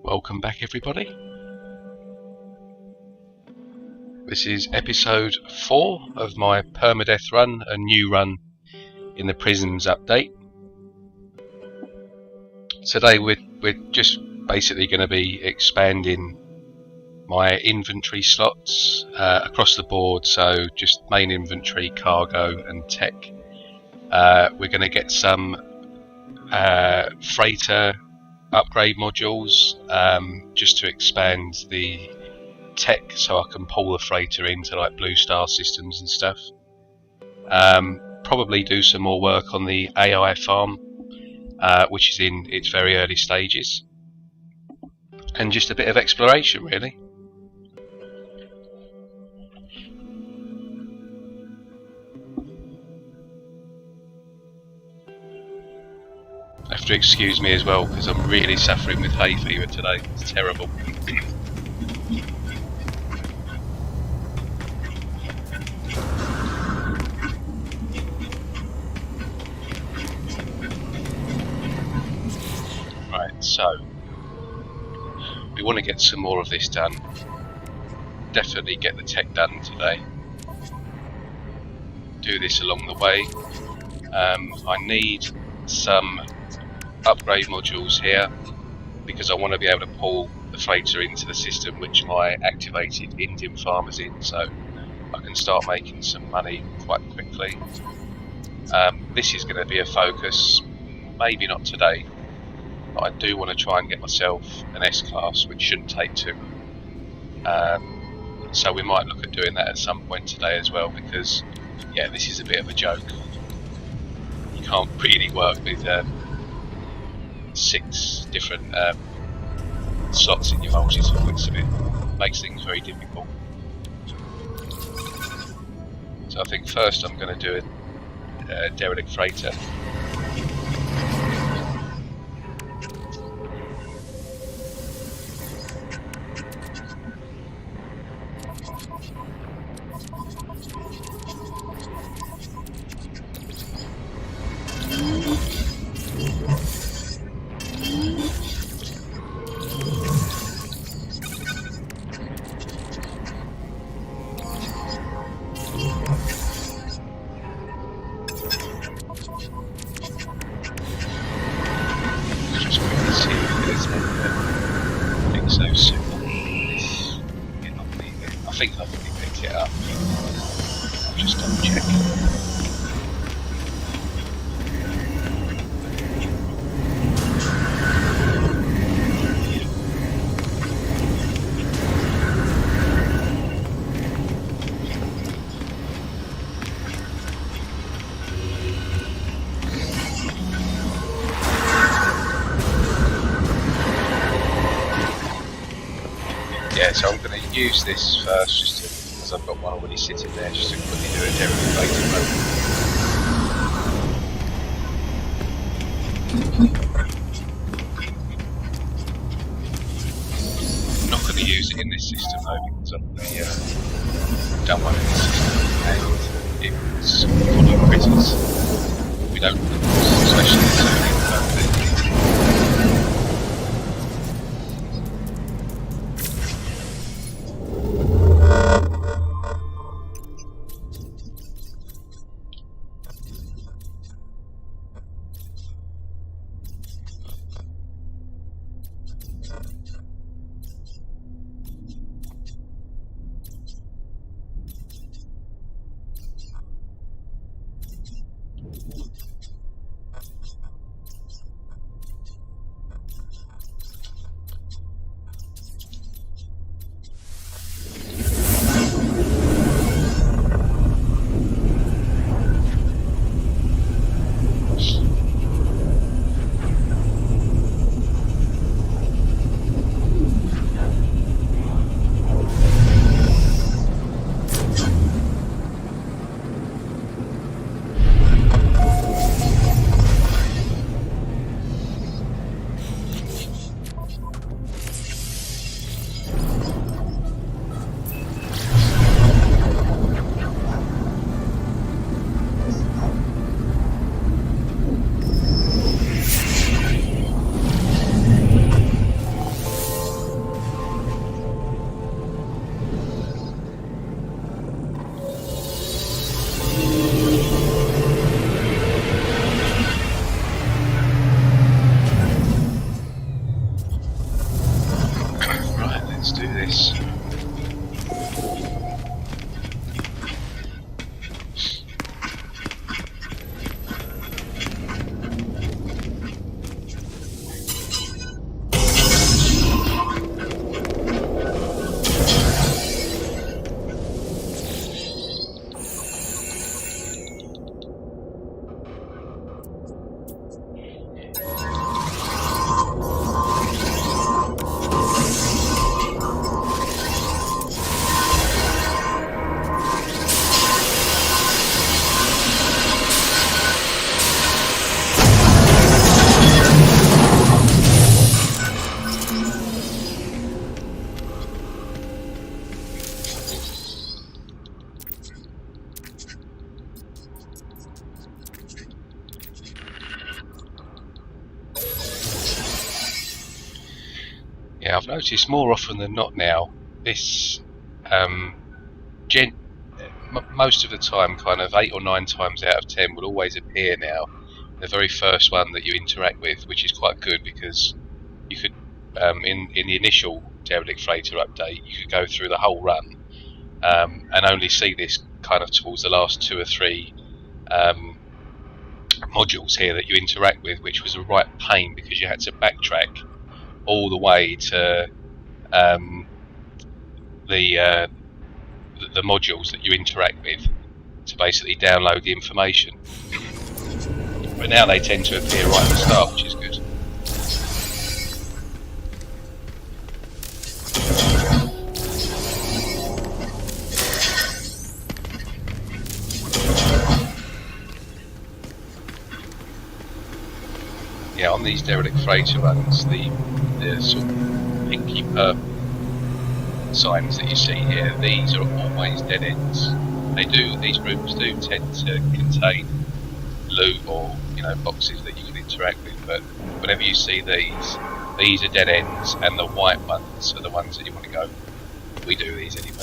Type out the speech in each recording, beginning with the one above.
Welcome back, everybody. This is episode 4 of my permadeath run, a new run in the Prisms update. Today we're just basically going to be expanding my inventory slots across the board, so just main inventory, cargo and tech. We're going to get some freighter upgrade modules just to expand the tech, so I can pull the freighter into like blue star systems and stuff. Probably do some more work on the AI farm, which is in its very early stages, and just a bit of exploration really. Have to excuse me as well because I'm really suffering with hay fever today. It's terrible. Right, so we want to get some more of this done. Definitely get the tech done today. Do this along the way. I need some upgrade modules here because I want to be able to pull the freighter into the system which my activated Indian farm is in, so I can start making some money quite quickly. This is going to be a focus, maybe not today, but I do want to try and get myself an S-Class, which shouldn't take too long. So we might look at doing that at some point today as well, because yeah, this is a bit of a joke. You can't really work with 6 different slots in your multi-tool. It makes things very difficult. So I think first I'm going to do a derelict freighter. I think I've already picked it up. I'll just double check. Yeah, so I'm going to use this first, just to, because I've got one already sitting there, just to quickly do a derelict freighter. I'm not going to use it in this system though, because I've already done one in this system, and it was full of critters. We don't, especially in zoning, Yeah, I've noticed more often than not now, this most of the time, kind of 8 or 9 times out of 10 will always appear now, the very first one that you interact with, which is quite good because you could, in the initial derelict freighter update, you could go through the whole run and only see this kind of towards the last 2 or 3 modules here that you interact with, which was a right pain because you had to backtrack all the way to the modules that you interact with to basically download the information. But now they tend to appear right at the start, which is good. Yeah, on these derelict freighter runs, the sort of pinky purple signs that you see here, these are always dead ends. These rooms do tend to contain loot or boxes that you can interact with, but whenever you see these are dead ends, and the white ones are the ones that you want to go. We do these anyway.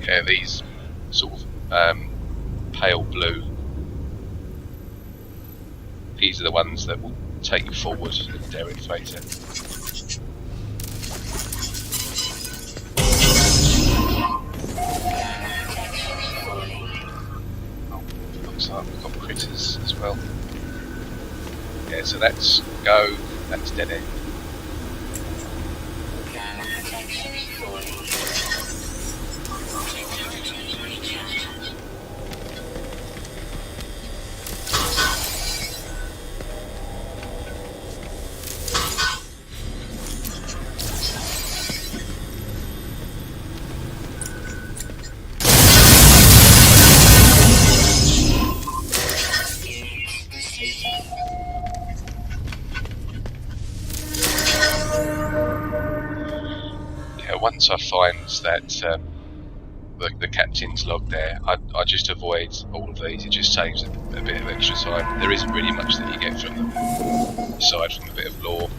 Yeah, these sort of pale blue, these are the ones that will take you forward in the derelict freighter. Oh, looks like we've got critters as well. Yeah, so that's go, that's dead end. Once I find that the captain's log there, I just avoid all of these. It just saves a bit of extra time. There isn't really much that you get from them, aside from a bit of lore.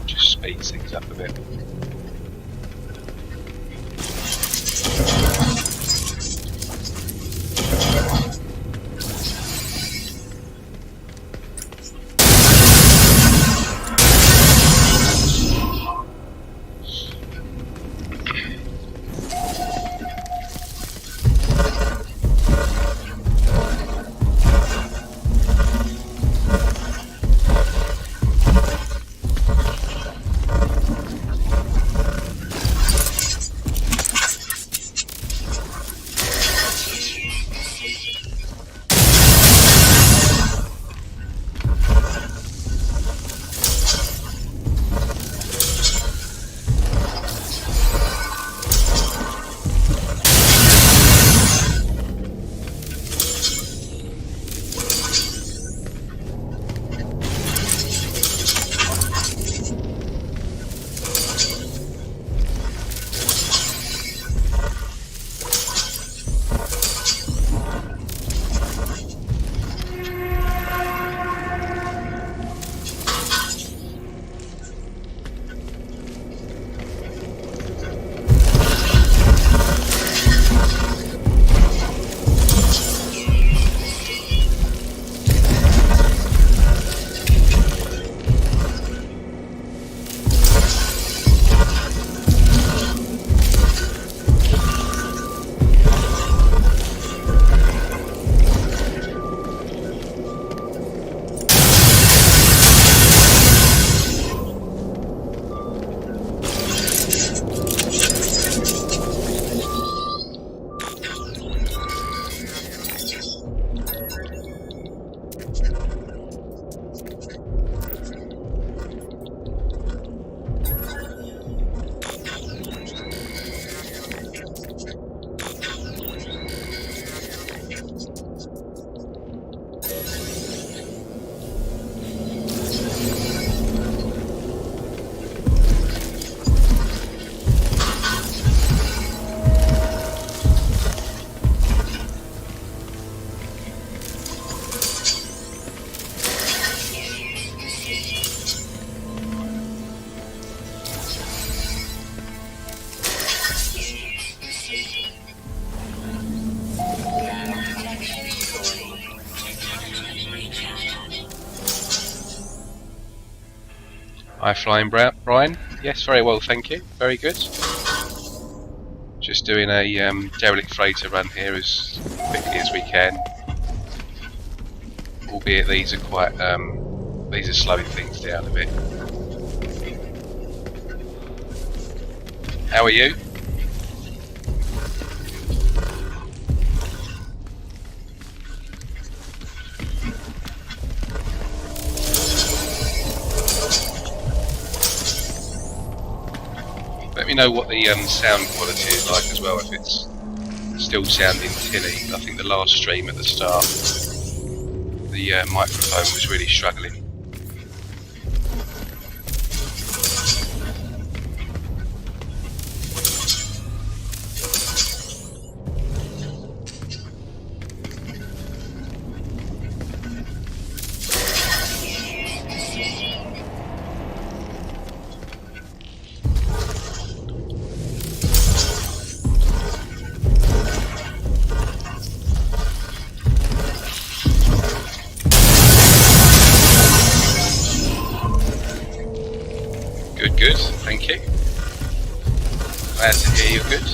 Just speeds things up a bit. Hi, Flying Brian. Yes, very well, thank you. Very good. Just doing a derelict freighter run here as quickly as we can. Albeit these are quite these are slowing things down a bit. How are you? Let me know what the sound quality is like as well, if it's still sounding tinny. I think the last stream at the start, the microphone was really struggling. Good, thank you. Glad to hear you're good.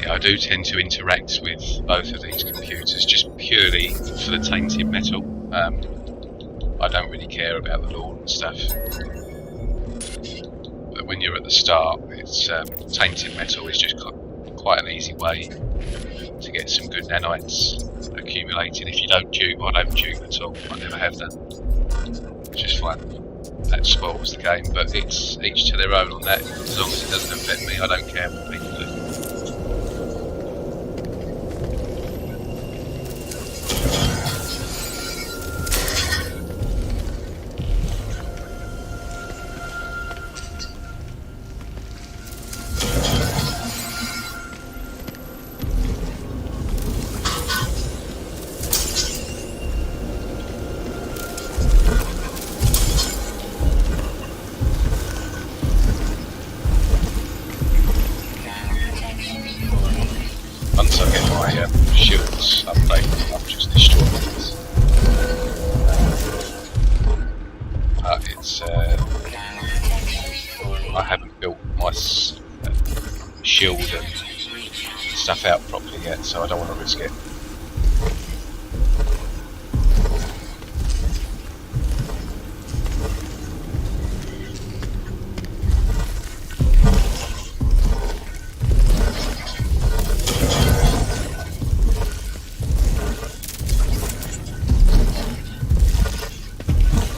I do tend to interact with both of these computers just purely for the tainted metal. I don't really care about the lore and stuff. But when you're at the start, it's tainted metal is just quite an easy way to get some good nanites accumulated. If you don't dupe, I don't dupe at all. I never have done. Just find that spoils the game. But it's each to their own on that. As long as it doesn't affect me, I don't care what people do. Once I get my shields upgraded, I'll just destroy these. But it's I haven't built my shield and stuff out properly yet, so I don't want to risk it.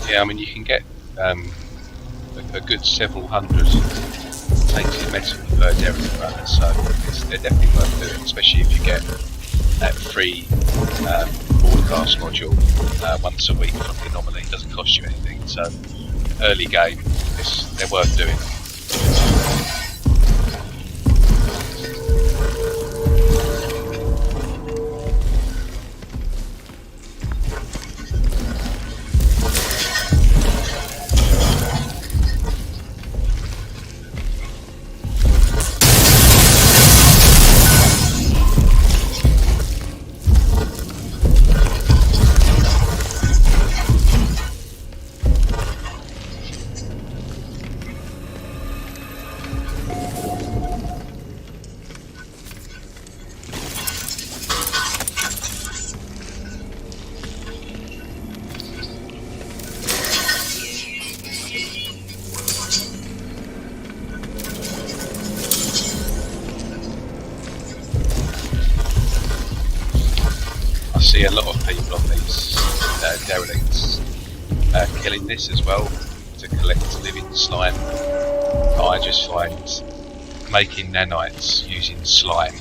Yeah, I mean you can get a good several hundred tainted metal per derelict run, so they're definitely worth doing, especially if you get that free broadcast module once a week from the anomaly. It doesn't cost you anything, so early game, they're worth doing. see a lot of people on these derelicts killing this as well to collect living slime. I just find making nanites using slime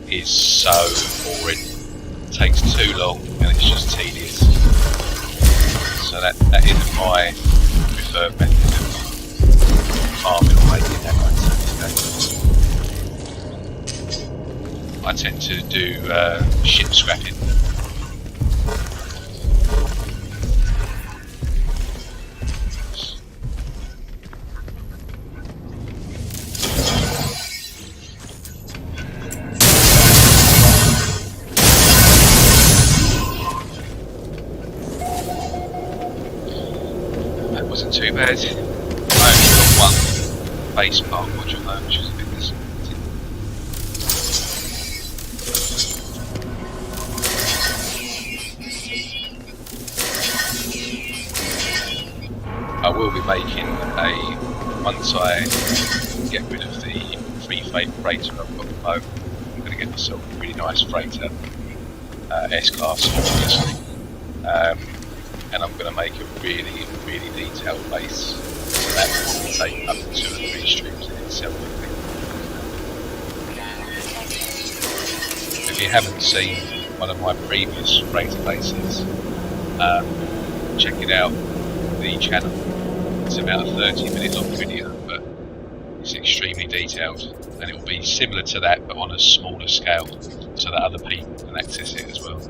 is so boring. It takes too long and it's just tedious. So that isn't my preferred method of farming or making nanites these days. I tend to do ship scrapping. Wasn't too bad. I only got one base part module though, which was a bit disappointing. I will be making once I get rid of the free freighter I've got at the moment, I'm going to get myself a really nice freighter, S-Class obviously. And I'm going to make a really, really detailed base. So that will take up to 2 or 3 streams in itself, I think. If you haven't seen one of my previous freighter bases, check it out on the channel. It's about a 30-minute long video, but it's extremely detailed. And it will be similar to that, but on a smaller scale, so that other people can access it as well.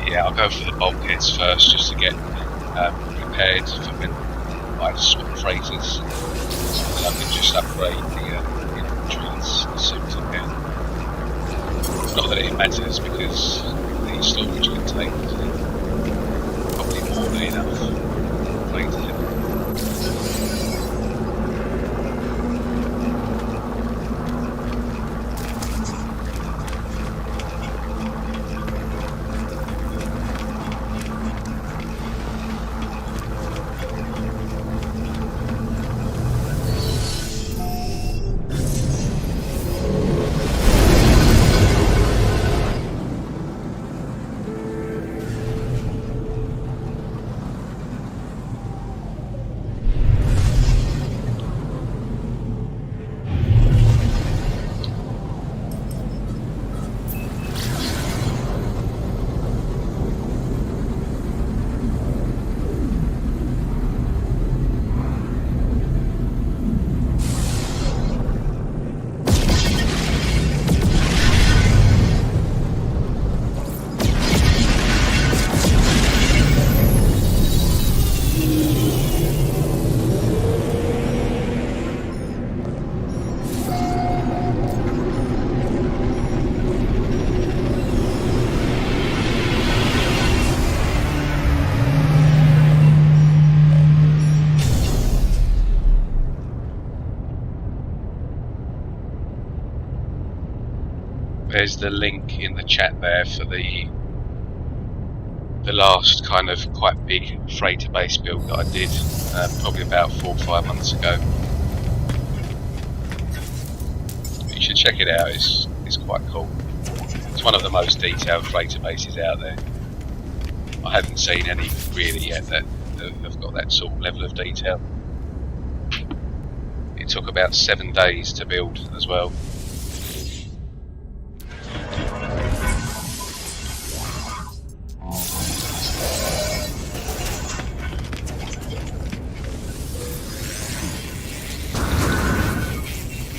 Yeah, I'll go for the bulkheads first just to get prepared for when I swap freighters. And I can just upgrade the inventories as soon as I can. Not that it matters because the storage contains probably more than enough freighters. There's the link in the chat there for the last kind of quite big freighter base build that I did probably about 4 or 5 months ago. You should check it out, it's quite cool. It's one of the most detailed freighter bases out there. I haven't seen any really yet that have got that sort of level of detail. it took about 7 days to build as well.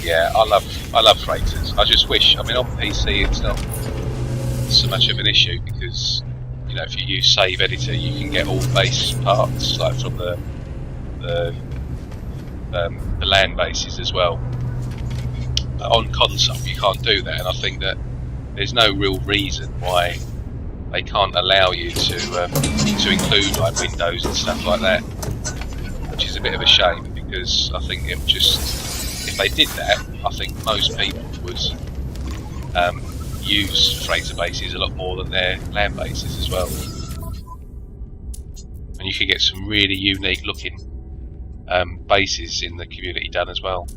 Yeah, I love freighters. I just wish, I mean, on PC it's not so much of an issue because, you know, if you use Save Editor, you can get all base parts, like from the land bases as well. But on console, you can't do that, and I think that there's no real reason why they can't allow you to include like windows and stuff like that, which is a bit of a shame because I think it would just. If they did that, I think most people would use freighter bases a lot more than their land bases as well. And you could get some really unique looking bases in the community done as well.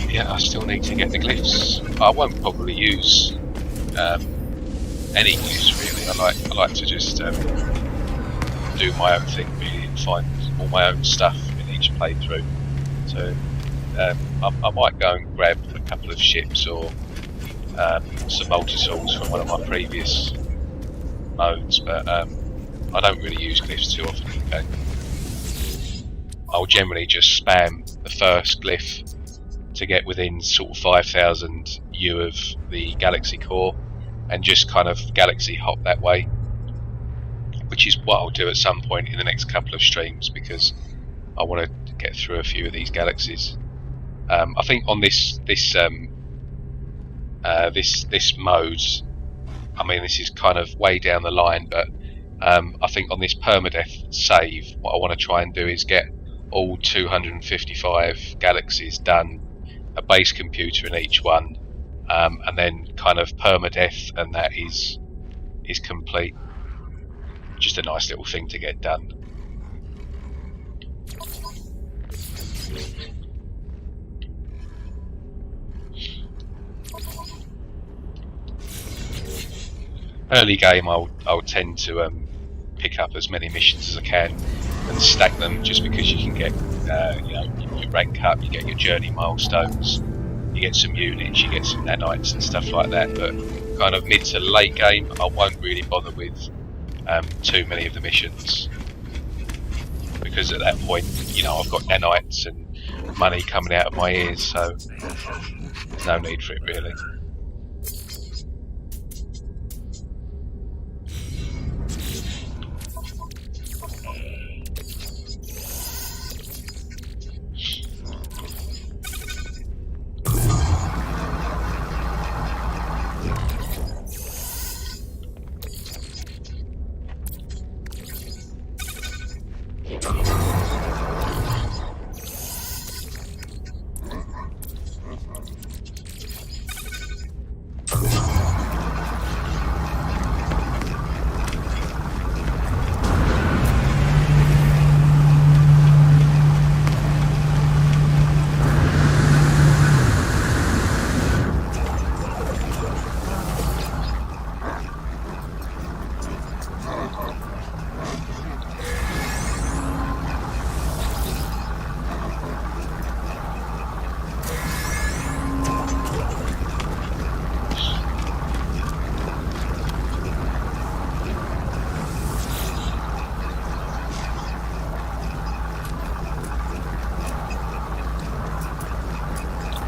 Yeah, I still need to get the glyphs. I won't probably use any glyphs really. I like to just do my own thing really and find all my own stuff in each playthrough. So I might go and grab a couple of ships or some multi-tools from one of my previous modes, but I don't really use glyphs too often in the game. I'll generally just spam the first glyph to get within sort of 5,000 U of the galaxy core and just kind of galaxy hop that way, which is what I'll do at some point in the next couple of streams because I want to get through a few of these galaxies. I think on this mode, I mean this is kind of way down the line, but I think on this permadeath save, what I want to try and do is get all 255 galaxies done, a base computer in each one, and then kind of permadeath, and that is complete. Just a nice little thing to get done. Early game, I'll tend to pick up as many missions as I can and stack them, just because you can get you know, your rank up, you get your journey milestones, you get some units, you get some nanites and stuff like that. But kind of mid to late game, I won't really bother with too many of the missions, because at that point, you know, I've got nanites and money coming out of my ears, so there's no need for it really.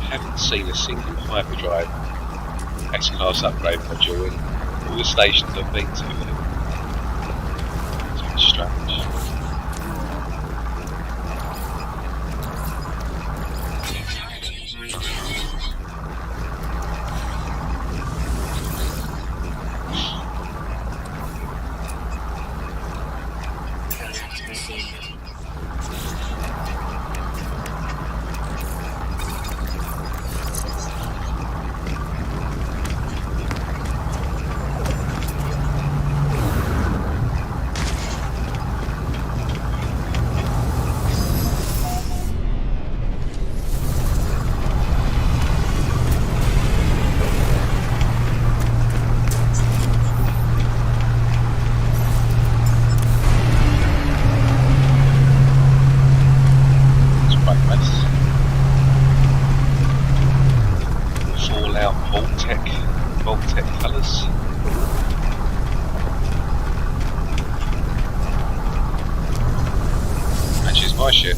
haven't seen a single hyperdrive S-Class upgrade module in all the stations I've been to. It's been strange. Voltec colours. Matches my ship.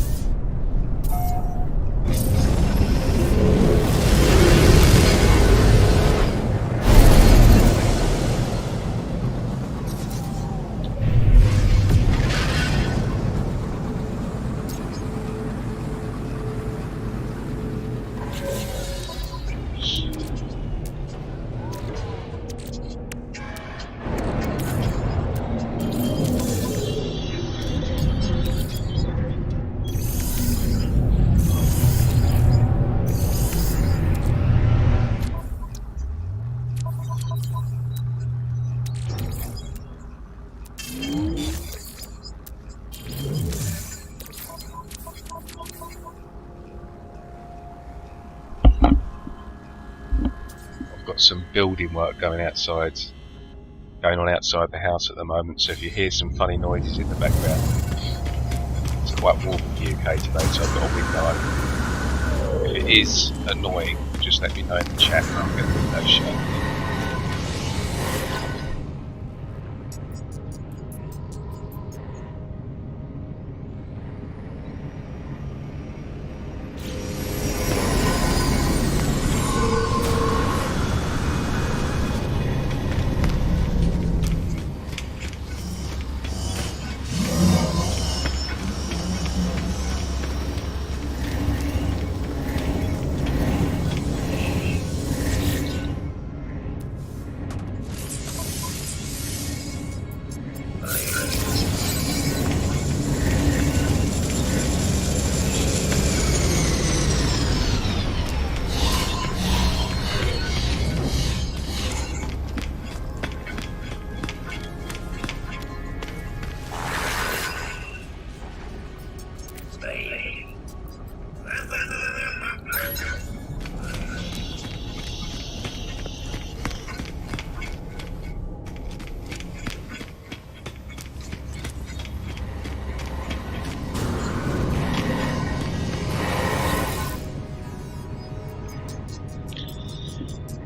Some building work going on outside the house at the moment, so if you hear some funny noises in the background, it's quite warm in the UK today, so I've got a window open. If it is annoying, just let me know in the chat and I'll get the window shut.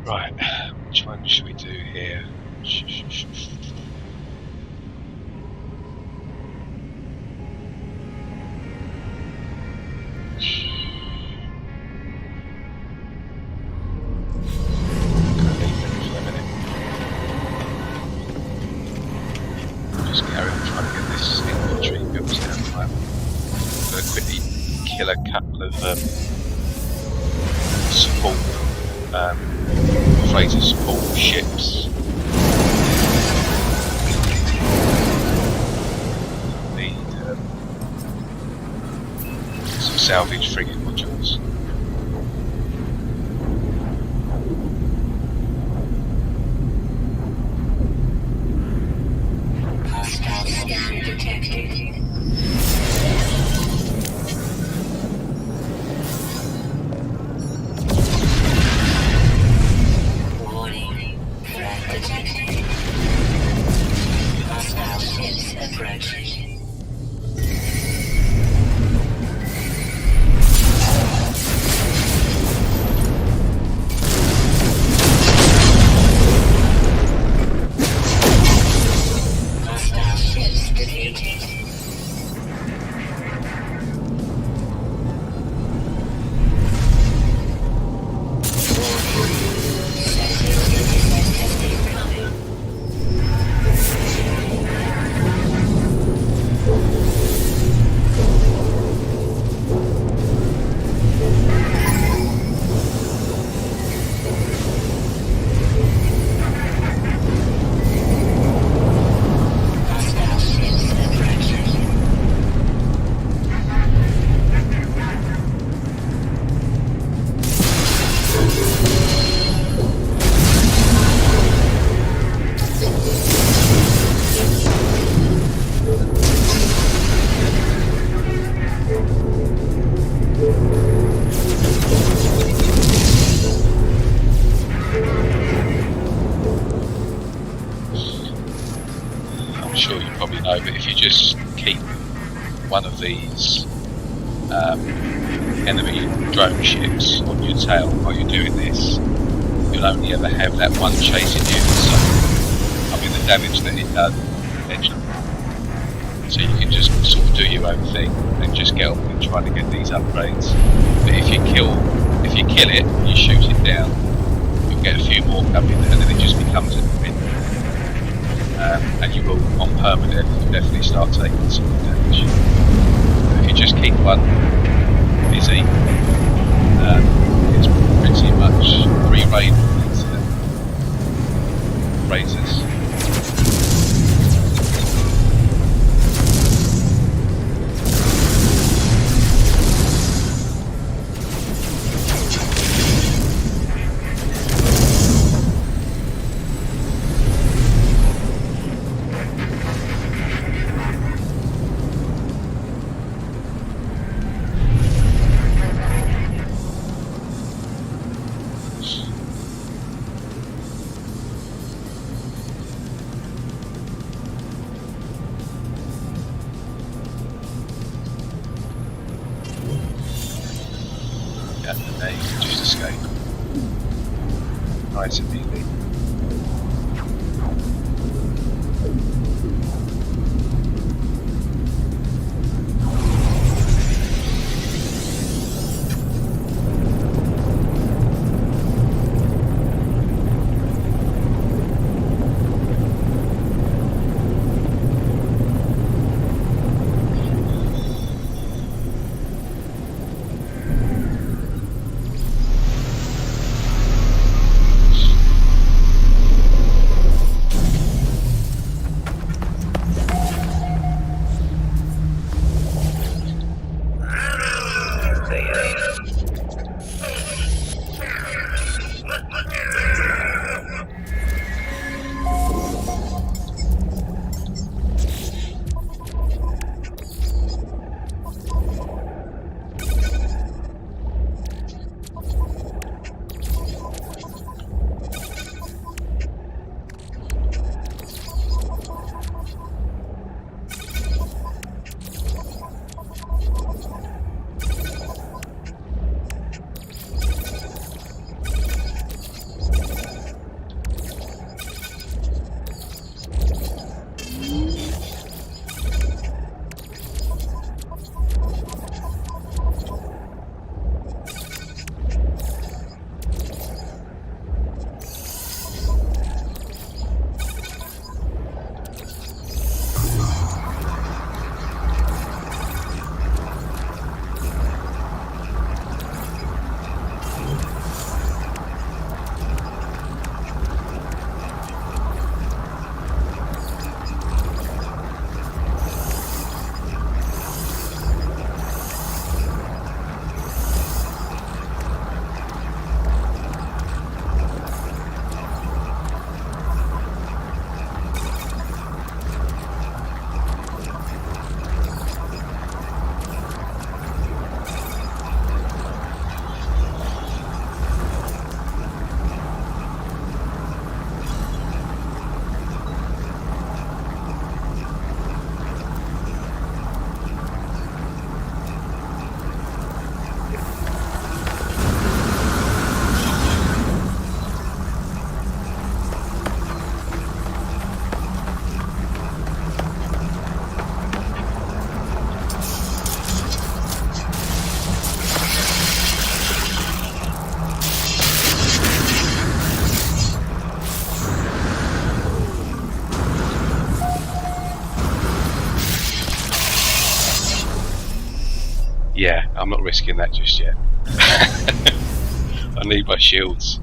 Right, which one should we do here? Just carry on trying to get this infantry built down. I'm going to quickly kill a couple of support freighter support ships. Need some salvage frigate modules. Hostile scan detected. one of these enemy drone ships on your tail while you're doing this, you'll only ever have that one chasing you. So, I mean, the damage that it does is legendary. So you can just sort of do your own thing and just get on and try to get these upgrades. But if you kill it, you shoot it down, you'll get a few more coming, and then it just becomes a win. And you will, on PERMADEATH, you'll definitely start taking some damage. But if you just keep one busy, it's pretty much free reign on these razors. There you can just escape. Nice and easy. Yeah, I'm not risking that just yet. I need my shields.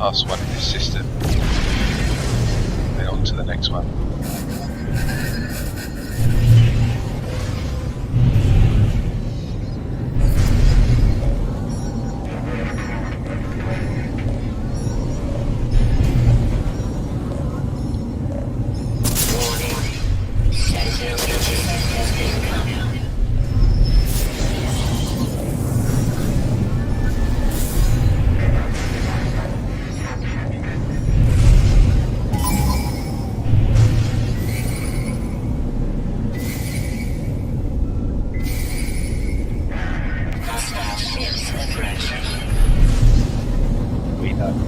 past one in this system, then on to the next one. We know.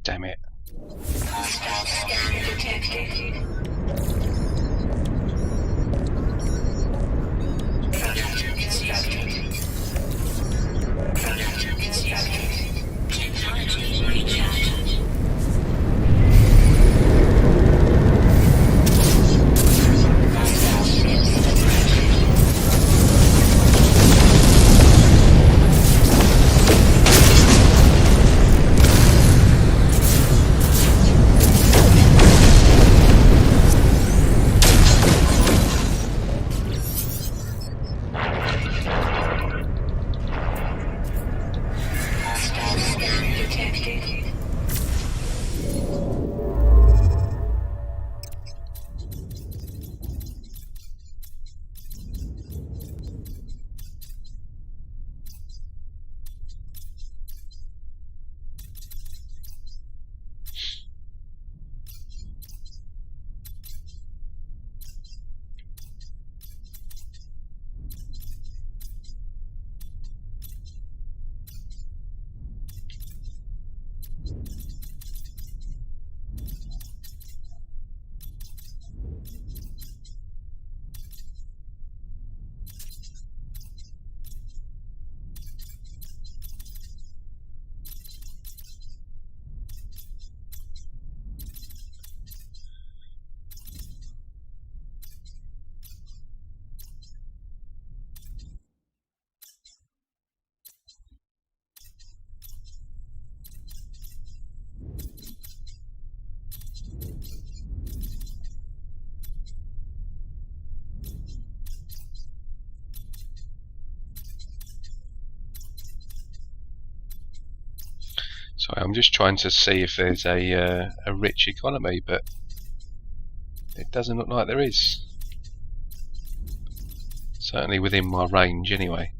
Damn it. Hostile scan detected. Product constructed. Product constructed. Technology recharged. Hostile ships approaching. I'm just trying to see if there's a rich economy, but it doesn't look like there is. Certainly within my range, anyway.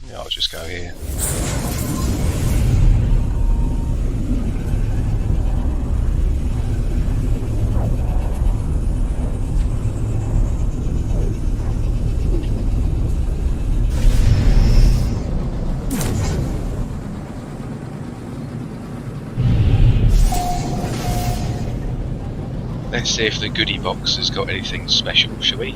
Yeah, I'll just go here. Let's see if the goodie box has got anything special, shall we?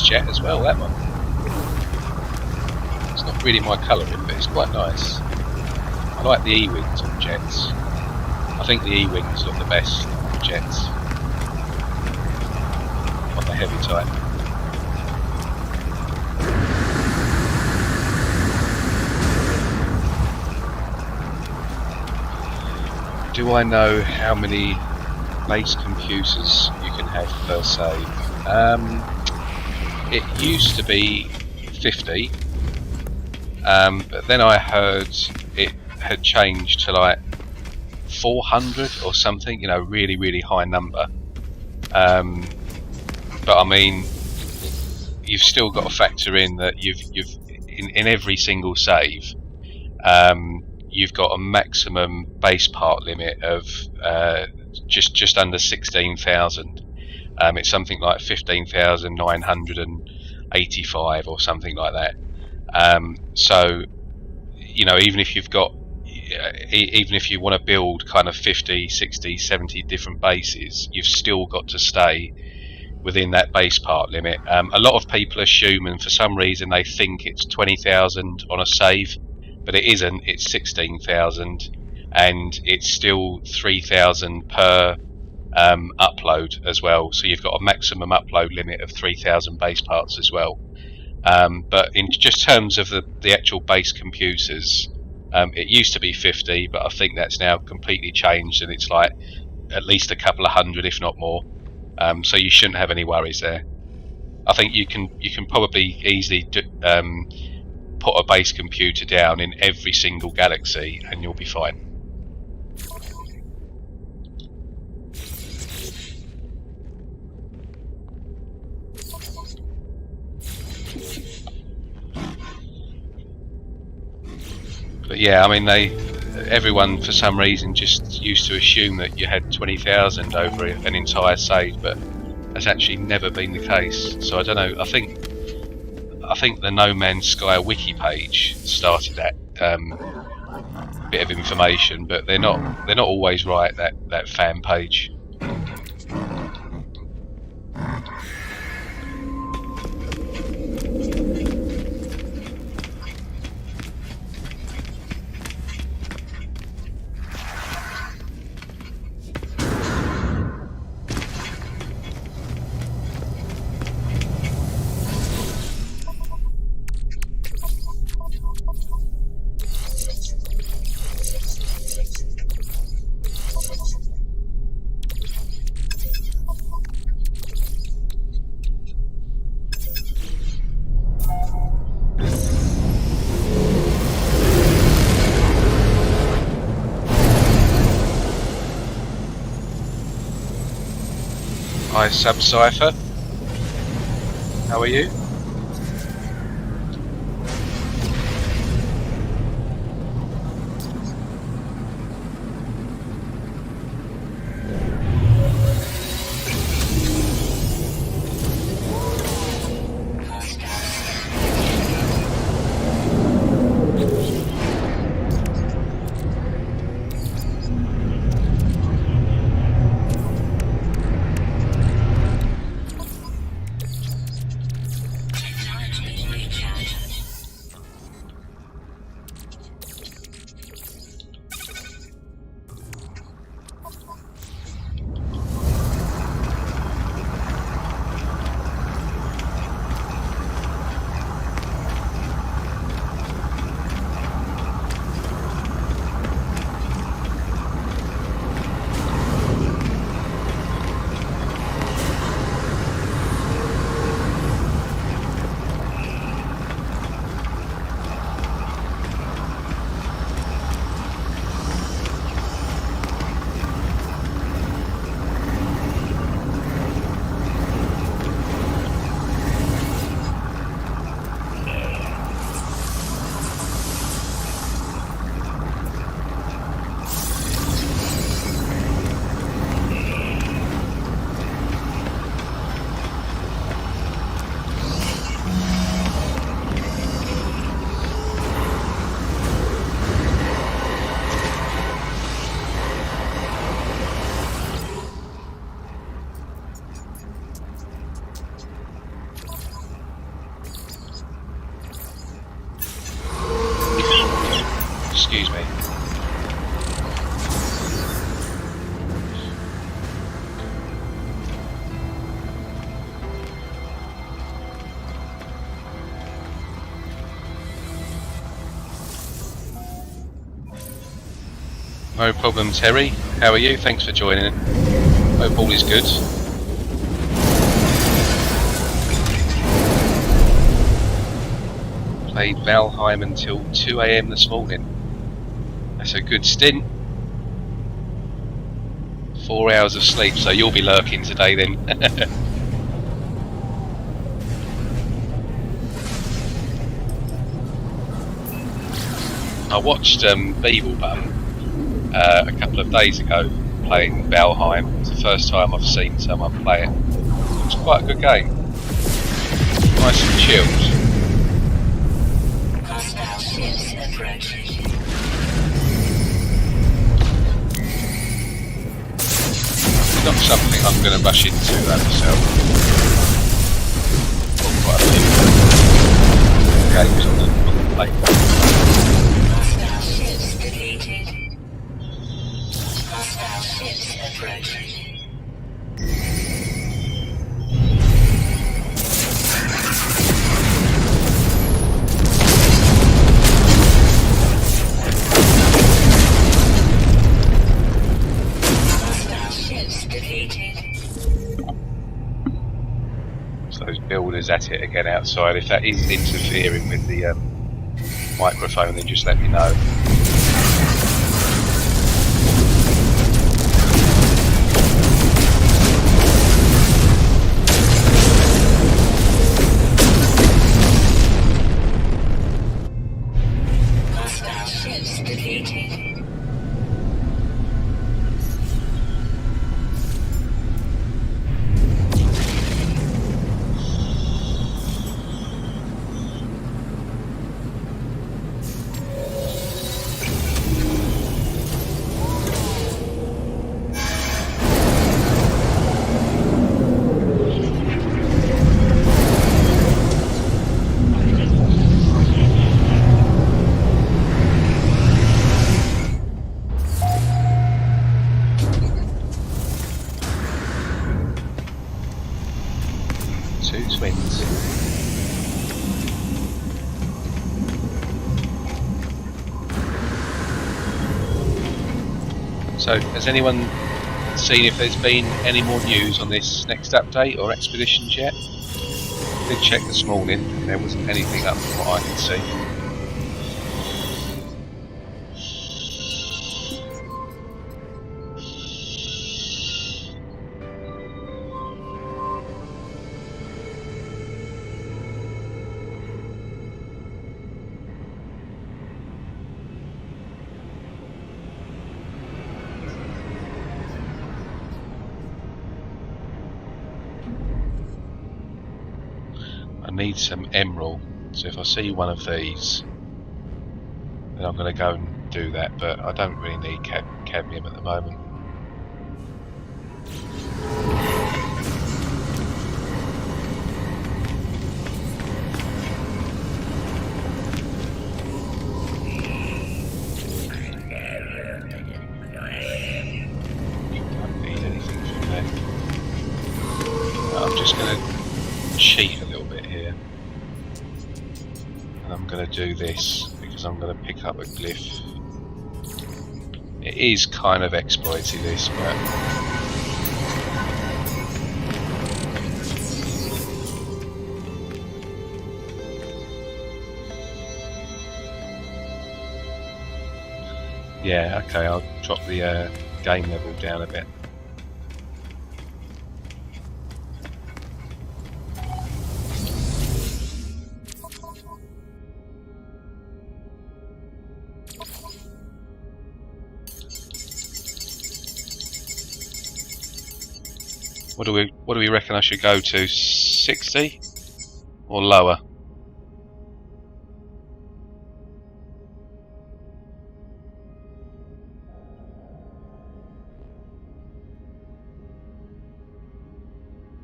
Jet as well, that one. It's not really my colouring, but it's quite nice. I like the E-wings on jets. I think the E-wings look the best on jets, on the heavy type. Do I know how many base computers you can have per save? It used to be 50, but then I heard it had changed to like 400 or something, you know, really, really high number. But I mean, you've still got to factor in that you've in every single save, you've got a maximum base part limit of just under 16,000. It's something like 15,985 or something like that. So, you know, even if you've got, even if you want to build kind of 50, 60, 70 different bases, you've still got to stay within that base part limit. A lot of people assume, and for some reason they think it's 20,000 on a save, but it isn't. It's 16,000, and it's still 3,000 per upload as well, so you've got a maximum upload limit of 3,000 base parts as well. But in just terms of the actual base computers, it used to be 50, but I think that's now completely changed, and it's like at least a couple of hundred, if not more. So you shouldn't have any worries there. I think you can probably easily put a base computer down in every single galaxy, and you'll be fine. But yeah, I mean, everyone for some reason just used to assume that you had 20,000 over an entire save, but that's actually never been the case. So I don't know. I think the No Man's Sky wiki page started that bit of information, but they're not always right. That fan page. Hi, Sub-Cypher. How are you? Technology recharging. Excuse me. No problem, Terry. How are you? Thanks for joining. Hope all is good. Played Valheim until 2 AM this morning. That's a good stint. 4 hours of sleep, so you'll be lurking today then. I watched Beeblebum a couple of days ago playing Valheim. It's the first time I've seen someone play it. It's quite a good game. Nice and chilled. Hostile ships approaching. Not something I'm going to rush into myself. Got quite a few games on the plate. Hostile ships defeated. Hostile ships approaching. Hostile ships defeated. So those builders at it again outside. If that is interfering with the microphone, then just let me know. Hostile ships defeated. Two twins. So, has anyone seen if there's been any more news on this next update or expeditions yet? I did check this morning, and there wasn't anything up from what I could see. need some emerald, so if I see one of these, then I'm going to go and do that, but I don't really need cadmium at the moment. Don't need anything from there. I'm just going to cheat a little bit here. And I'm going to do this because I'm going to pick up a glyph. It is kind of exploity this, but yeah, okay, I'll drop the game level down a bit. What do we reckon I should go to? 60 or lower?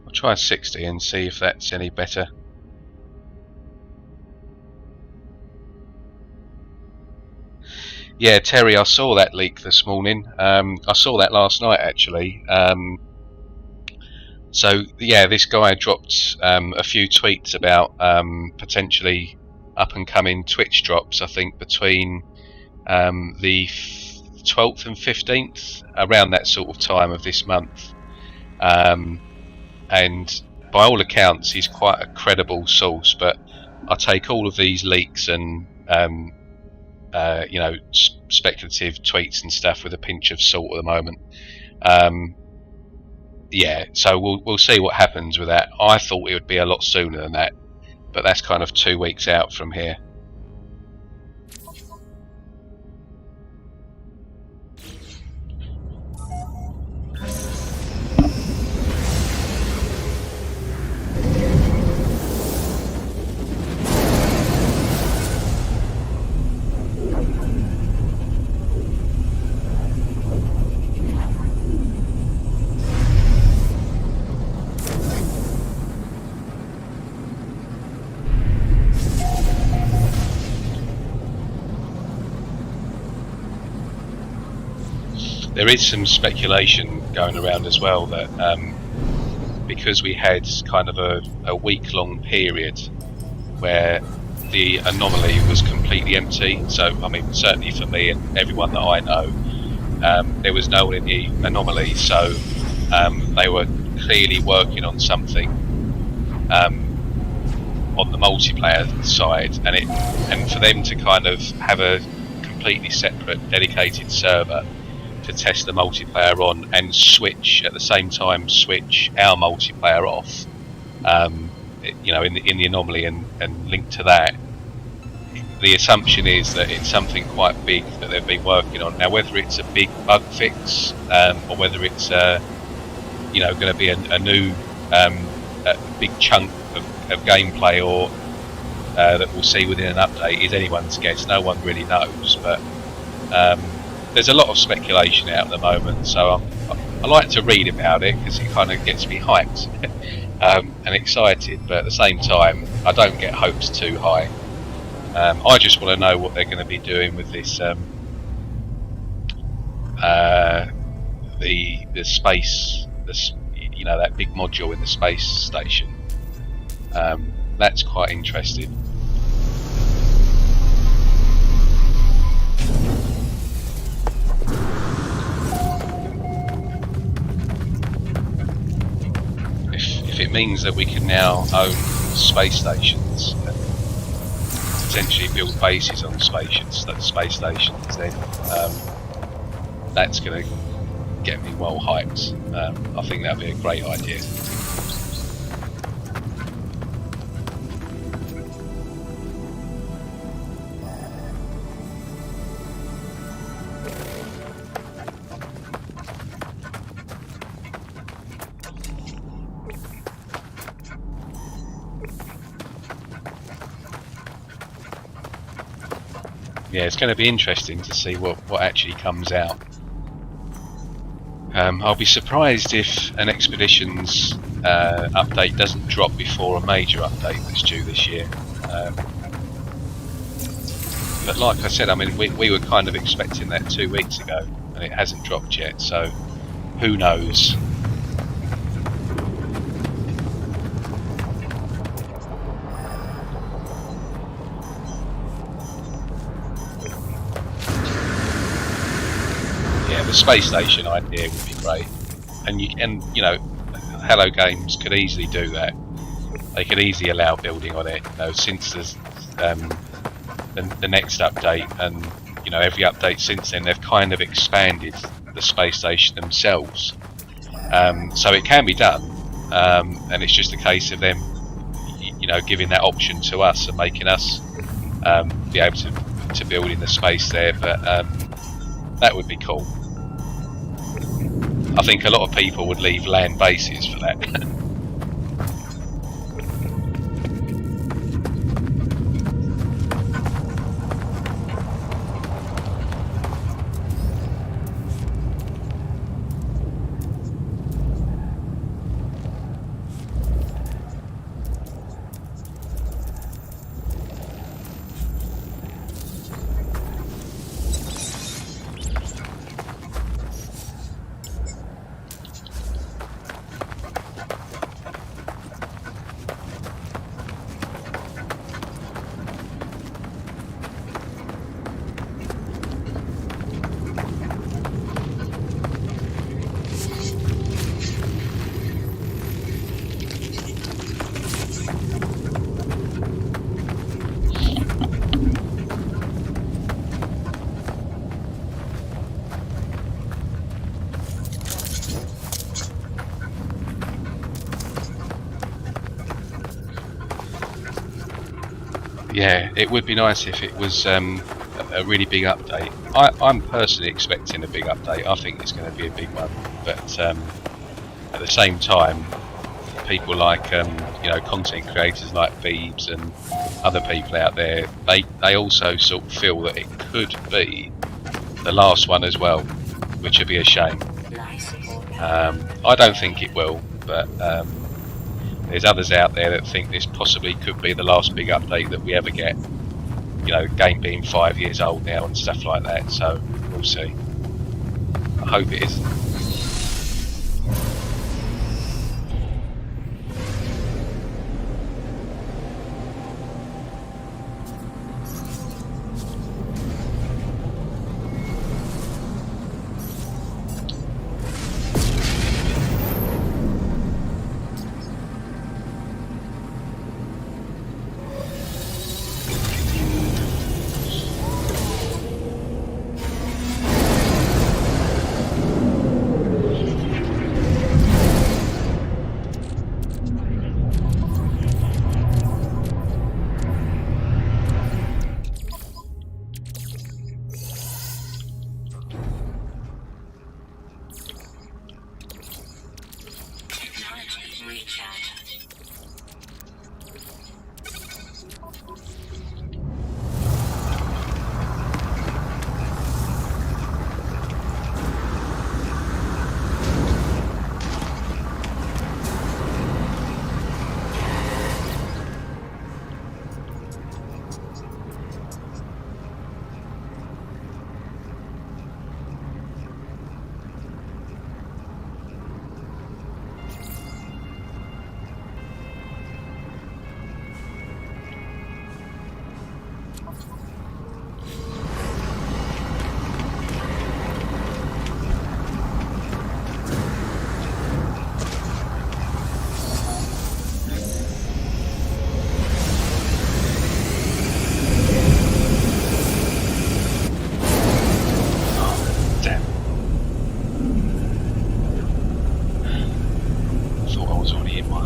I'll try 60 and see if that's any better. Yeah, Terry, I saw that leak this morning. I saw that last night actually. So yeah, this guy dropped a few tweets about potentially up and coming Twitch drops. I think between the 12th and 15th, around that sort of time of this month. And by all accounts, he's quite a credible source. But I take all of these leaks and you know, speculative tweets and stuff with a pinch of salt at the moment. Yeah, so we'll see what happens with that. I thought it would be a lot sooner than that, but that's kind of 2 weeks out from here. There is some speculation going around as well that because we had kind of a week-long period where the anomaly was completely empty, so I mean certainly for me and everyone that I know, there was no one in the anomaly, so they were clearly working on something on the multiplayer side, and for them to kind of have a completely separate dedicated server to test the multiplayer on and switch at the same time, switch our multiplayer off, you know, in the anomaly and link to that. The assumption is that it's something quite big that they've been working on. Now, whether it's a big bug fix or whether it's you know, going to be a new a big chunk of gameplay or that we'll see within an update is anyone's guess. No one really knows, but there's a lot of speculation out at the moment, so I like to read about it because it kind of gets me hyped and excited, but at the same time I don't get hopes too high. I just want to know what they're going to be doing with this the space, you know, that big module in the space station. That's quite interesting. If it means that we can now own space stations and potentially build bases on space stations, then that's going to get me well hyped. I think that'd be a great idea. yeah, it's going to be interesting to see what actually comes out. I'll be surprised if an Expeditions update doesn't drop before a major update that's due this year. But like I said, I mean, we were kind of expecting that 2 weeks ago, and it hasn't dropped yet, so who knows? Yeah, the space station idea would be great, and you know, Hello Games could easily do that. They could easily allow building on it. You know, since there's the next update, and you know, every update since then, they've kind of expanded the space station themselves, so it can be done, and it's just a case of them, you know, giving that option to us and making us be able to build in the space there. But that would be cool. I think a lot of people would leave land bases for that. Yeah, it would be nice if it was a really big update. I'm personally expecting a big update. I think it's going to be a big one, but at the same time, people like you know, content creators like Phoebes and other people out there, they also sort of feel that it could be the last one as well, which would be a shame. I don't think it will, but there's others out there that think this possibly could be the last big update that we ever get. You know, game being 5 years old now and stuff like that, so we'll see. I hope it is.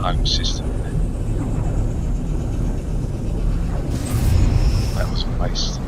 Home system. That was a waste.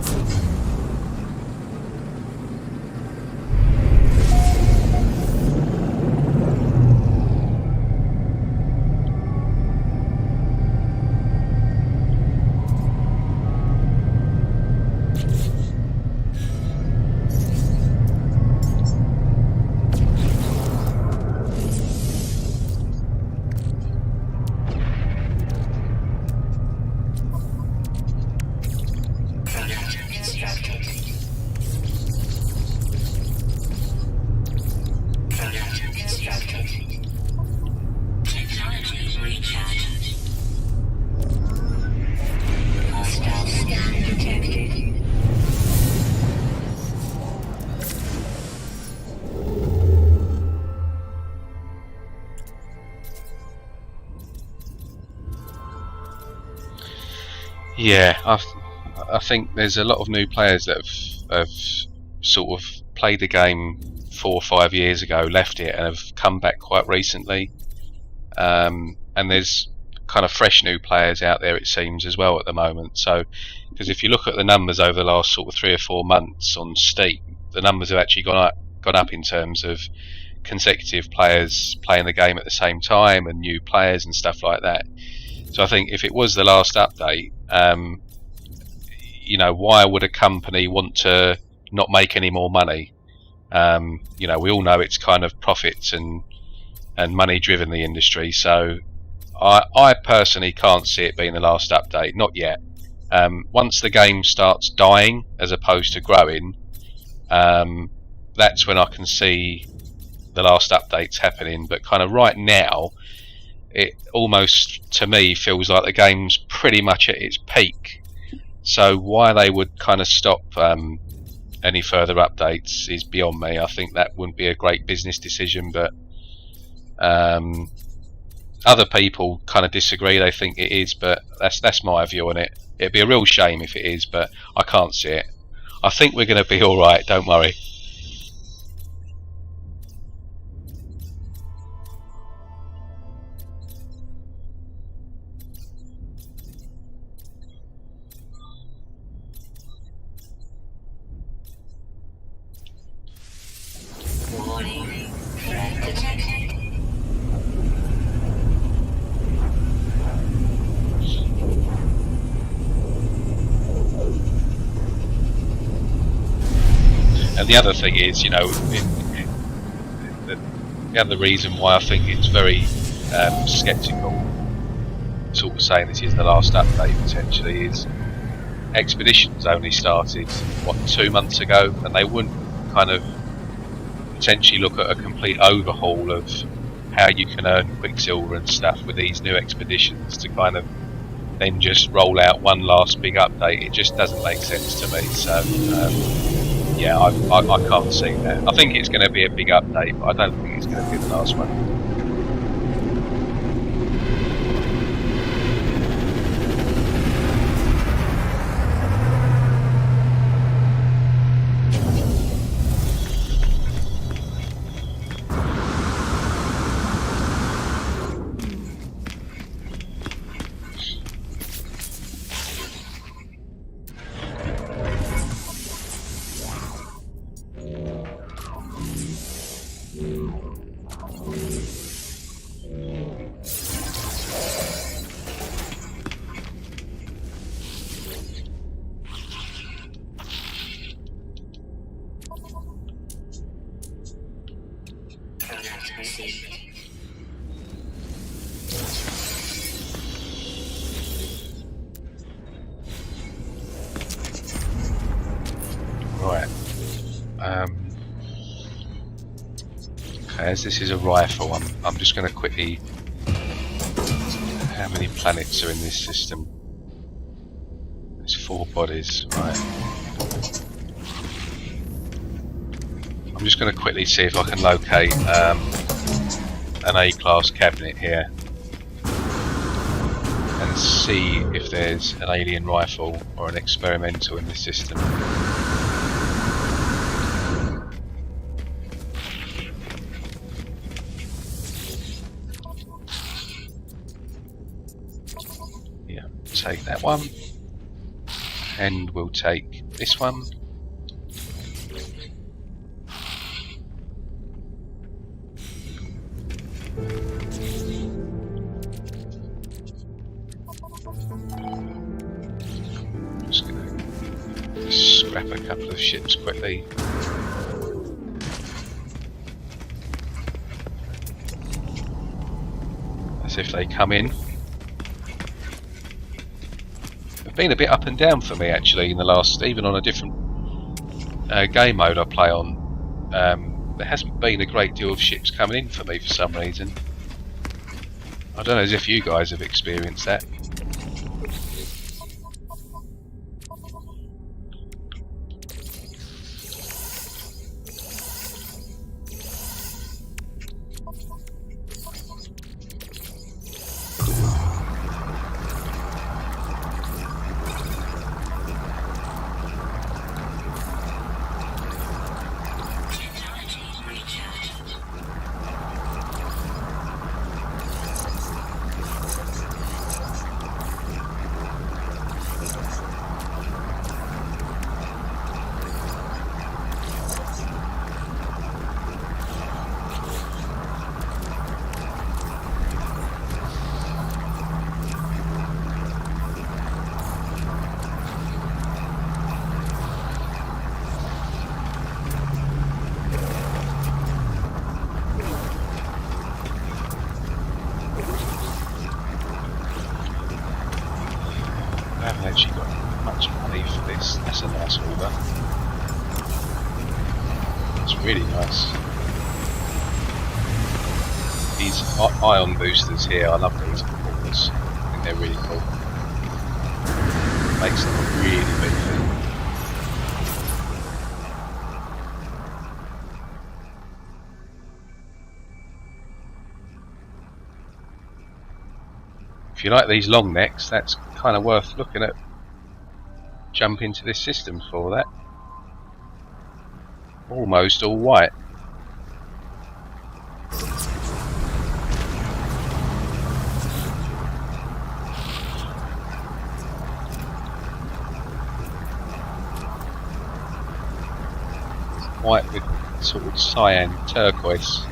Yeah, I think there's a lot of new players that have sort of played the game 4 or 5 years ago, left it, and have come back quite recently. And there's kind of fresh new players out there, it seems, as well at the moment. So, because if you look at the numbers over the last sort of 3 or 4 months on Steam, the numbers have actually gone up in terms of consecutive players playing the game at the same time and new players and stuff like that. So I think if it was the last update, why would a company want to not make any more money? We all know it's kind of profits and money driven, the industry. So I personally can't see it being the last update, not yet. Once the game starts dying as opposed to growing, that's when I can see the last updates happening. But kind of right now, it almost to me feels like the game's pretty much at its peak. So why they would kind of stop any further updates is beyond me. I think that wouldn't be a great business decision, but other people kind of disagree. They think it is, but that's my view on it. It'd be a real shame if it is, but I can't see it. I think we're going to be all right. Don't worry. Warning. Threat detected. And the other thing is, the other reason why I think it's very sceptical, sort of saying this is the last update potentially, is Expeditions only started 2 months ago, and they wouldn't kind of potentially look at a complete overhaul of how you can earn Quicksilver and stuff with these new expeditions to kind of then just roll out one last big update. It just doesn't make sense to me. So yeah, I can't see that. I think it's going to be a big update, but I don't think it's going to be the last one. Right. Okay, as this is a rifle, I'm just going to quickly. How many planets are in this system? There's 4 bodies, right. I'm just going to quickly see if I can locate an A-class cabinet here and see if there's an alien rifle or an experimental in this system. Yeah, take that one, and we'll take this one. Just going to scrap a couple of ships quickly. As if they come in. They've been a bit up and down for me actually in the last, even on a different game mode I play on. There hasn't been a great deal of ships coming in for me for some reason. I don't know as if you guys have experienced that. Really nice. These ion boosters here, I love these performers. I think they're really cool. Makes them really beefy. If you like these long necks, that's kind of worth looking at. Jump into this system for that. Almost all white. White with sort of cyan turquoise.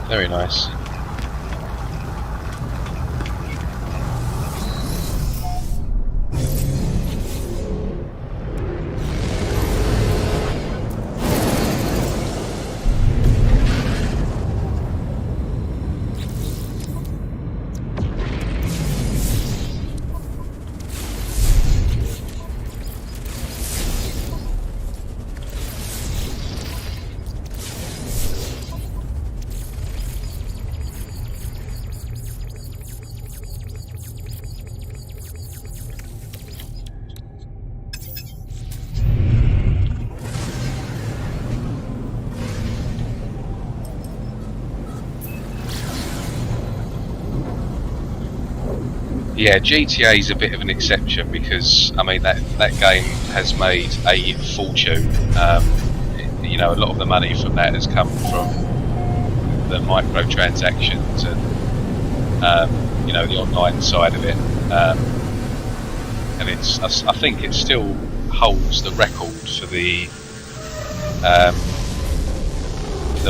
Very nice. Yeah, GTA is a bit of an exception because I mean that game has made a fortune. You know, a lot of the money from that has come from the microtransactions and you know, the online side of it. And I think it still holds the record for the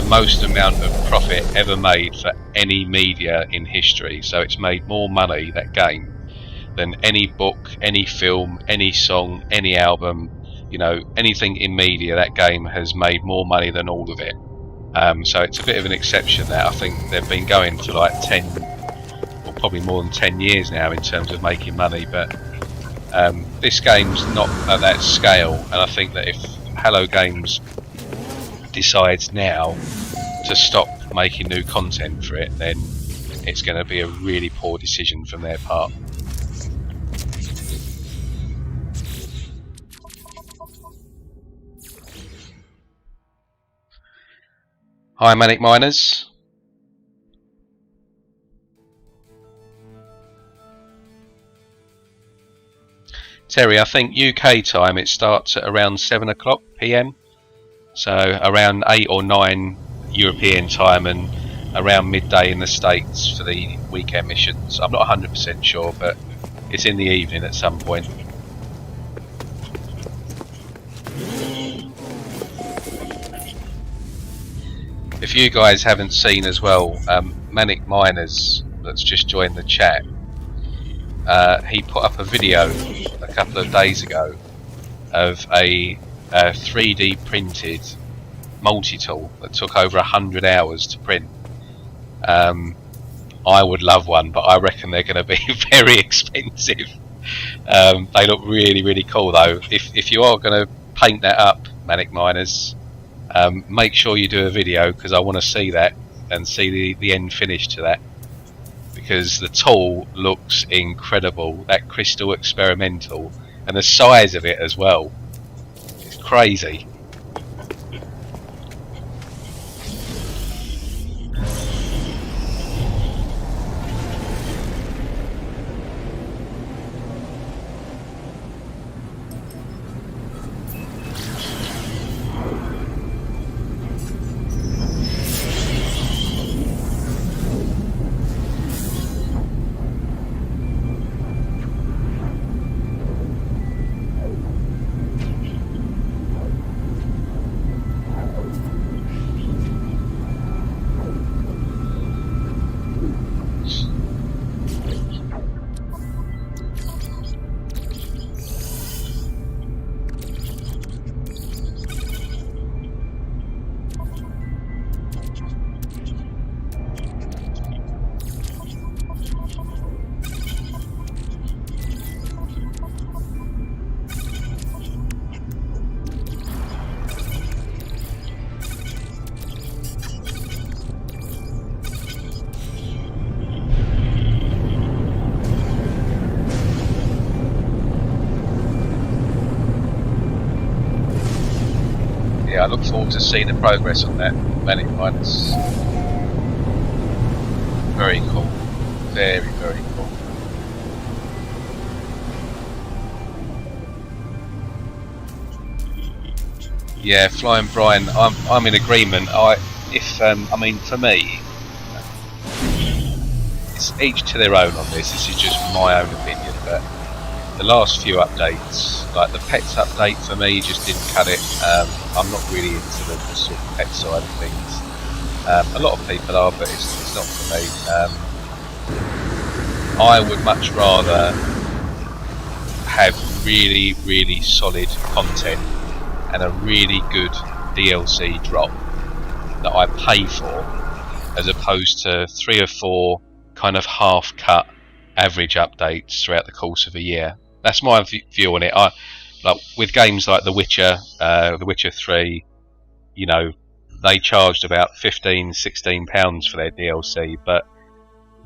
most amount of profit ever made for any media in history. So it's made more money, that game, than any book, any film, any song, any album, you know, anything in media. That game has made more money than all of it. So it's a bit of an exception there. I think they've been going for like 10 or probably more than 10 years now in terms of making money, but this game's not at that scale, and I think that if Hello Games decides now to stop making new content for it, then it's going to be a really poor decision from their part. Hi Manic Miners. Terry, I think UK time it starts at around 7 o'clock PM. So around 8 or 9 European time and around midday in the States for the weekend missions. I'm not 100% sure, but it's in the evening at some point. If you guys haven't seen as well, Manic Miners, that's just joined the chat, he put up a video a couple of days ago of a 3D printed multi-tool that took over 100 hours to print. I would love one, but I reckon they're going to be very expensive. They look really, really cool though. If you are going to paint that up, Manic Miners, make sure you do a video, because I want to see that and see the end finish to that, because the tool looks incredible. That crystal experimental, and the size of it as well, it's crazy. yeah, I look forward to seeing the progress on that Manic one. It's very cool, very cool. Yeah, Flying Brian, I'm in agreement. I mean, for me, it's each to their own on this. This is just my own opinion, but the last few updates, like the pets update for me, just didn't cut it. I'm not really into the sort of pet side of things. A lot of people are, but it's not for me. I would much rather have really solid content and a really good DLC drop that I pay for, as opposed to 3 or 4 kind of half-cut average updates throughout the course of a year. That's my view on it. Like with games like The Witcher 3, you know, they charged about £15-16 for their DLC, but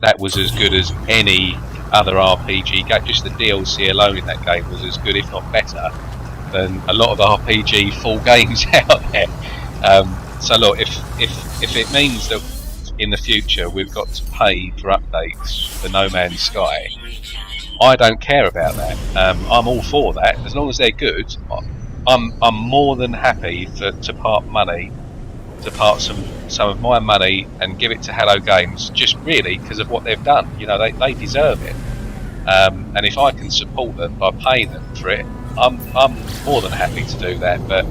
that was as good as any other RPG game. Just the DLC alone in that game was as good, if not better, than a lot of RPG full games out there. So look, if it means that in the future we've got to pay for updates for No Man's Sky, I don't care about that. I'm all for that as long as they're good. I'm more than happy to part some of my money and give it to Hello Games, just really because of what they've done. You know, they deserve it. And if I can support them by paying them for it, I'm more than happy to do that. But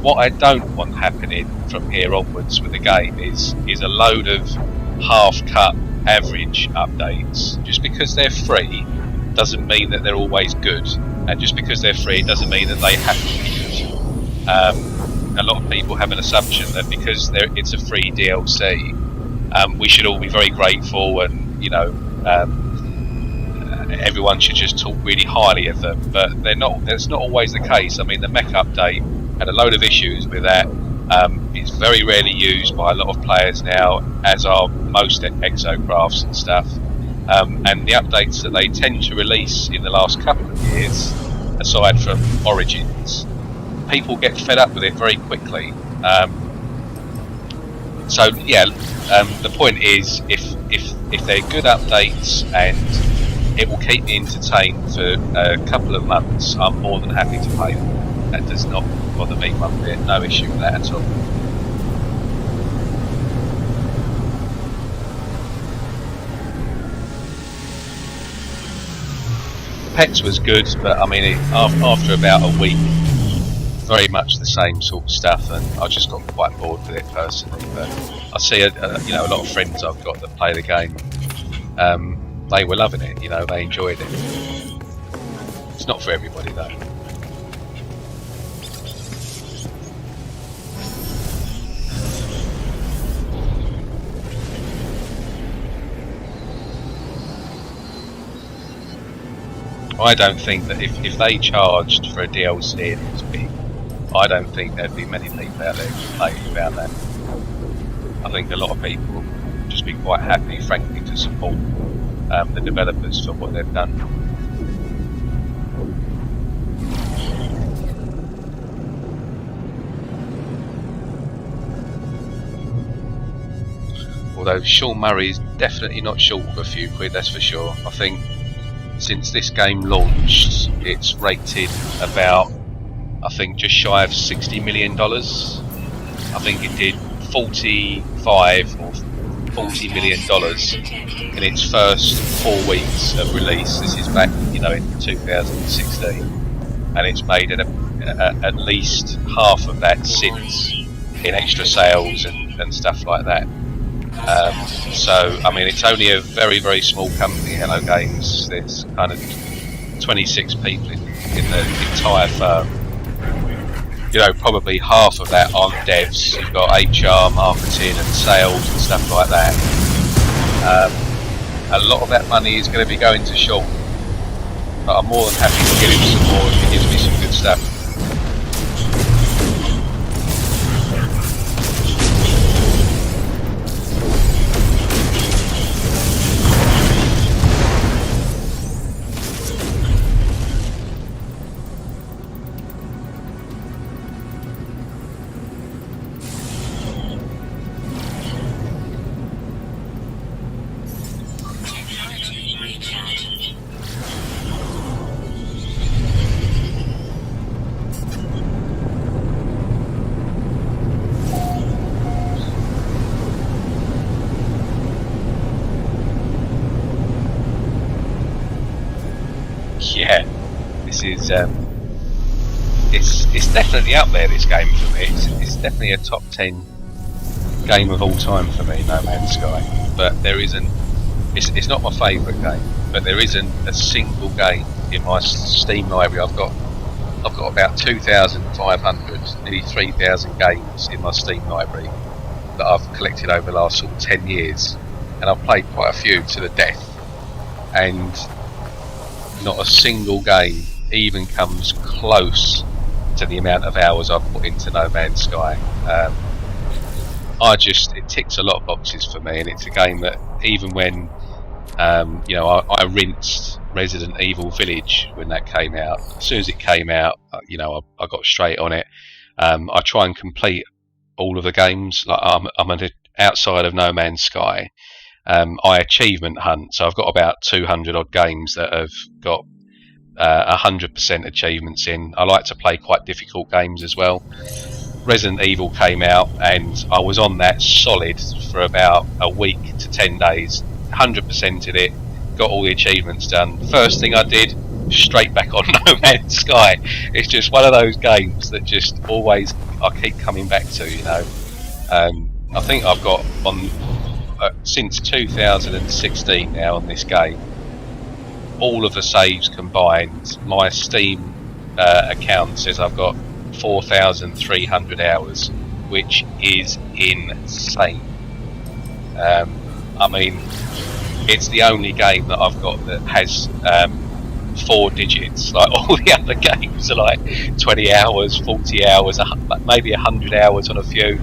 what I don't want happening from here onwards with the game is a load of half-cut average updates. Just because they're free doesn't mean that they're always good, and just because they're free doesn't mean that they have to be good. A lot of people have an assumption that because it's a free DLC, we should all be very grateful, and you know, everyone should just talk really highly of them. But they're not. That's not always the case. I mean, the mech update had a load of issues with that. It's very rarely used by a lot of players now, as are most exocrafts and stuff. And the updates that they tend to release in the last couple of years, aside from Origins, people get fed up with it very quickly. So yeah, the point is, if they're good updates and it will keep me entertained for a couple of months, I'm more than happy to pay them. That does not bother me one bit. No issue with that at all. Pets was good, but I mean, after about a week, very much the same sort of stuff, and I just got quite bored with it personally. But I see a lot of friends I've got that play the game. They were loving it. You know, they enjoyed it. It's not for everybody though. I don't think that if they charged for a DLC and it was big, I don't think there'd be many people out there complaining about that. I think a lot of people will just be quite happy, frankly, to support the developers for what they've done. Although Sean Murray is definitely not short of a few quid, that's for sure. I think since this game launched, it's rated about, I think, just shy of $60 million. I think it did 45 or $40 million in its first 4 weeks of release. This is back, you know, in 2016, and it's made at least half of that since in extra sales and stuff like that. So I mean, it's only a very small company, Hello Games. There's kind of 26 people in the entire firm. You know, probably half of that aren't devs. You've got HR, marketing and sales and stuff like that. A lot of that money is going to be going to Sean, but I'm more than happy to give him some more if he gives me some good stuff. this is it's definitely up there. This game for me, it's definitely a top 10 game of all time for me, No Man's Sky. But there isn't. It's not my favourite game, but there isn't a single game in my Steam library. I've got about 2,500, nearly 3,000 games in my Steam library that I've collected over the last sort of 10 years, and I've played quite a few to the death, and not a single game even comes close to the amount of hours I've put into No Man's Sky. It ticks a lot of boxes for me, and it's a game that even when I rinsed Resident Evil Village when that came out. As soon as it came out, I got straight on it. I try and complete all of the games. Like I'm outside of No Man's Sky. I achievement hunt, so I've got about 200 odd games that have got 100% achievements in. I like to play quite difficult games as well. Resident Evil came out, and I was on that solid for about a week to 10 days. 100%ed it, got all the achievements done. First thing I did, straight back on No Man's Sky. It's just one of those games that just always I keep coming back to. I think I've got on since 2016 now on this game. All of the saves combined, my Steam account says I've got 4,300 hours, which is insane. I mean, it's the only game that I've got that has 4 digits. Like all the other games are like 20 hours, 40 hours, maybe 100 hours on a few.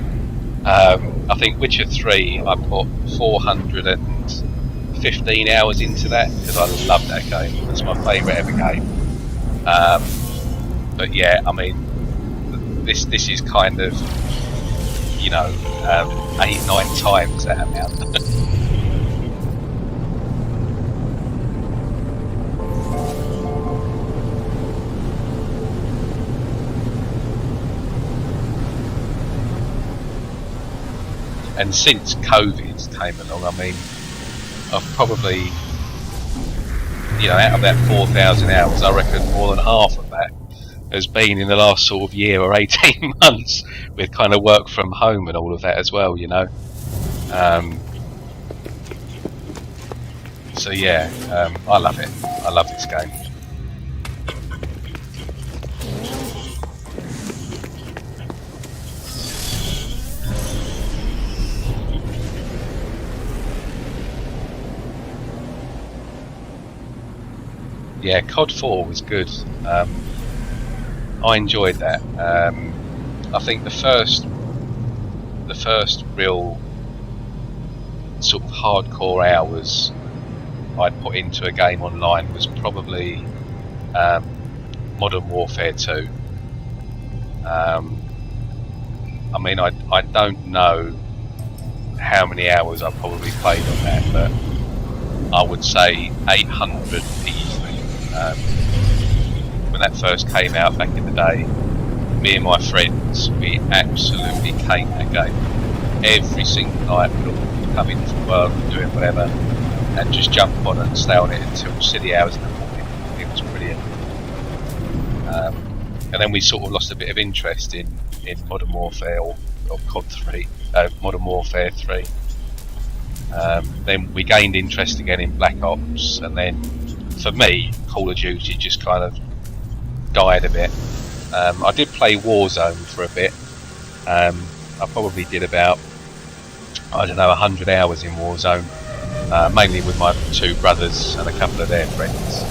I think Witcher 3, I put 415 hours into that because I love that game. It's my favourite ever game. But yeah, I mean, this is kind of 8-9 times that amount. And since COVID came along, I mean, I've probably, out of that 4,000 hours, I reckon more than half of that has been in the last sort of year or 18 months with kind of work from home and all of that as well, So yeah, I love it. I love this game. Yeah, COD 4 was good. I enjoyed that. I think the first real sort of hardcore hours I'd put into a game online was probably Modern Warfare 2. I mean, I don't know how many hours I probably played on that, but I would say 800 easily. When that first came out back in the day, me and my friends, we absolutely came that game. Every single night we'd all come in from work and doing whatever and just jump on and stay on it until silly hours in the morning. It was brilliant. And then we sort of lost a bit of interest in Modern Warfare or COD 3, Modern Warfare 3. Then we gained interest again in Black Ops, and then for me, Call of Duty just kind of died a bit. I did play Warzone for a bit. I probably did about, 100 hours in Warzone, mainly with my 2 brothers and a couple of their friends.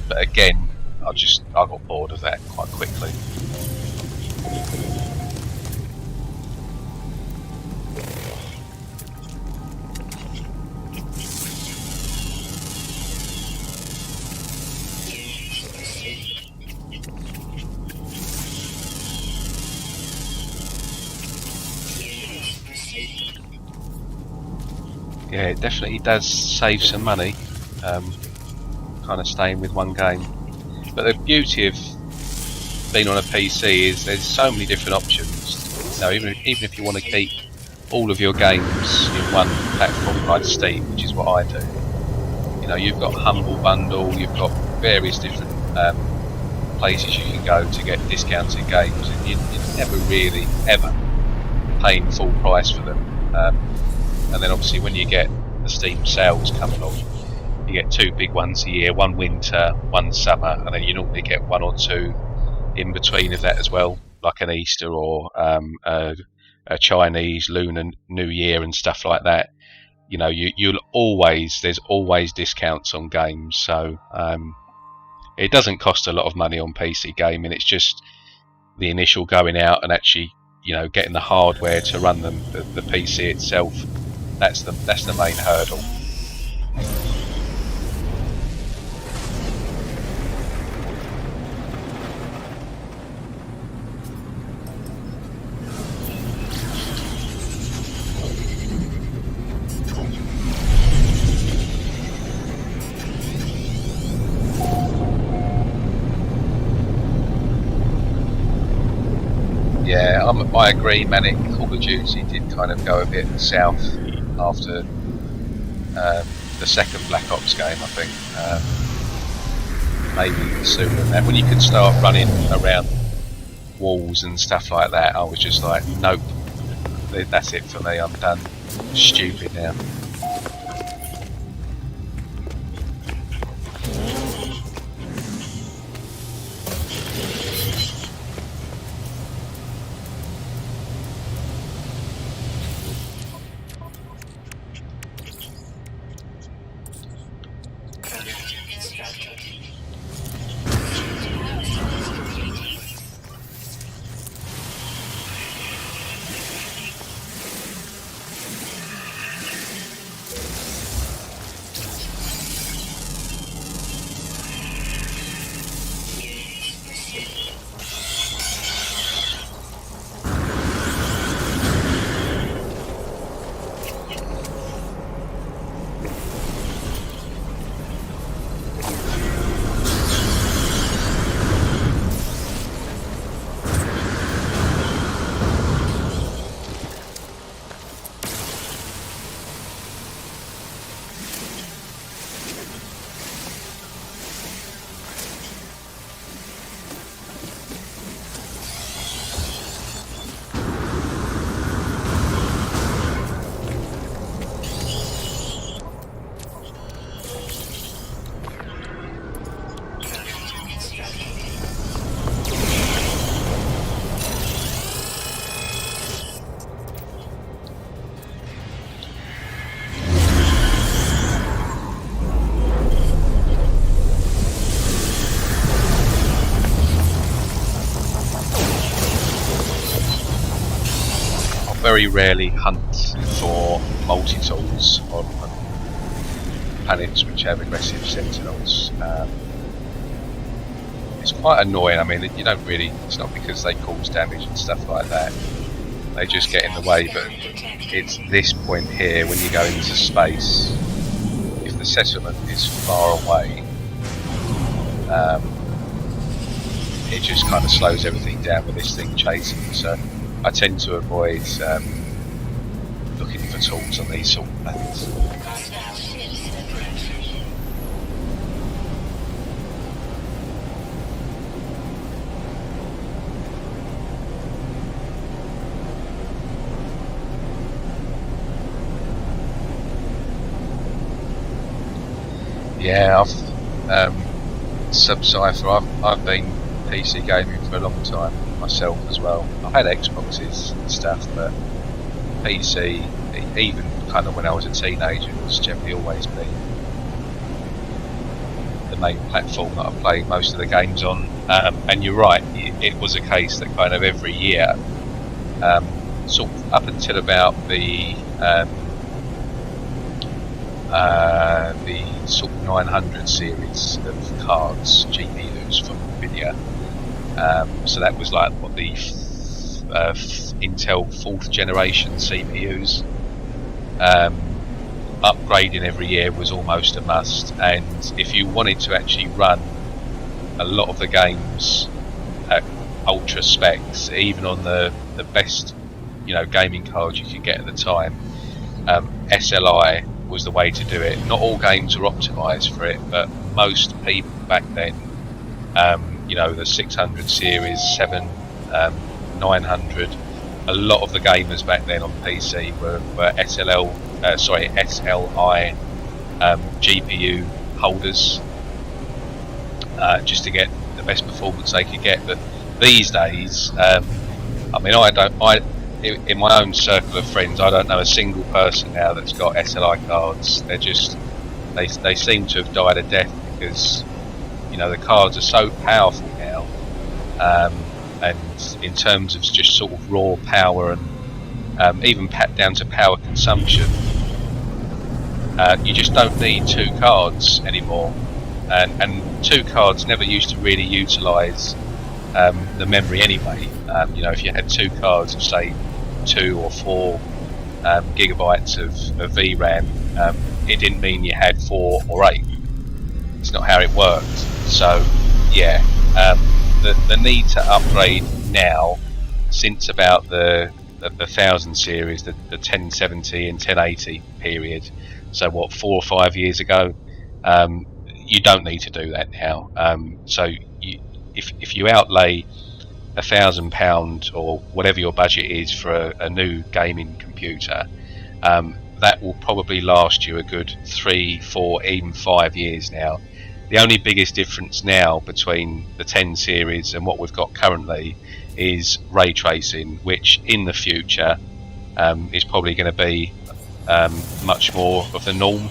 But again, I got bored of that quite quickly. Yeah, it definitely does save some money, kind of staying with one game. But the beauty of being on a PC is there's so many different options. Even if you want to keep all of your games in one platform like Steam, which is what I do. You've got Humble Bundle, you've got various different places you can go to get discounted games, and you're never really ever paying full price for them. And then obviously when you get the Steam sales come along, you get 2 big ones a year, one winter, one summer, and then you normally get 1 or 2 in between of that as well, like an Easter or a Chinese Lunar New Year and stuff like that. You know, there's always discounts on games, so it doesn't cost a lot of money on PC gaming. It's just the initial going out and actually, you know, getting the hardware to run them, the PC itself. That's the main hurdle. Yeah, I agree, Manic. Call of Duty did kind of go a bit south after the second Black Ops game, I think. Maybe sooner than that. When you could start running around walls and stuff like that, I was just like, nope, that's it for me, I'm done. Stupid now. Very rarely hunt for multi-tools on planets which have aggressive sentinels. It's quite annoying. I mean, you don't really, it's not because they cause damage and stuff like that, they just get in the way, but it's this point here when you go into space, if the settlement is far away, it just kind of slows everything down with this thing chasing you. So I tend to avoid looking for tools on these sort of planets. Yeah, Sub-Cypher, I've been PC gaming for a long time myself as well. I've had Xboxes and stuff, but PC, even kind of when I was a teenager, was generally always been the main platform that I played most of the games on. And you're right, it was a case that kind of every year, sort of up until about the sort of 900 series of cards, GPUs from NVIDIA. So that was like what the Intel 4th generation CPUs. Upgrading every year was almost a must, and if you wanted to actually run a lot of the games at ultra specs, even on the best, you know, gaming cards you could get at the time, SLI was the way to do it. Not all games were optimised for it, but most people back then You know, the 600 series, 900. A lot of the gamers back then on PC were SLI GPU holders, just to get the best performance they could get. But these days, I mean, in my own circle of friends, I don't know a single person now that's got SLI cards. They're just, they seem to have died a death, because, you know, the cards are so powerful now, and in terms of just sort of raw power and even down to power consumption, you just don't need two cards anymore, and two cards never used to really utilise the memory anyway. You know, if you had two cards of, say, 2 or 4 gigabytes of VRAM, it didn't mean you had 4 or 8. It's not how it worked. So yeah, the need to upgrade now, since about the 1000 series, the 1070 and 1080 period, so what, 4 or 5 years ago, you don't need to do that now. So if you outlay £1,000 or whatever your budget is for a new gaming computer, that will probably last you a good 3, 4, even 5 years now. The only biggest difference now between the 10 series and what we've got currently is ray tracing, which in the future is probably going to be much more of the norm.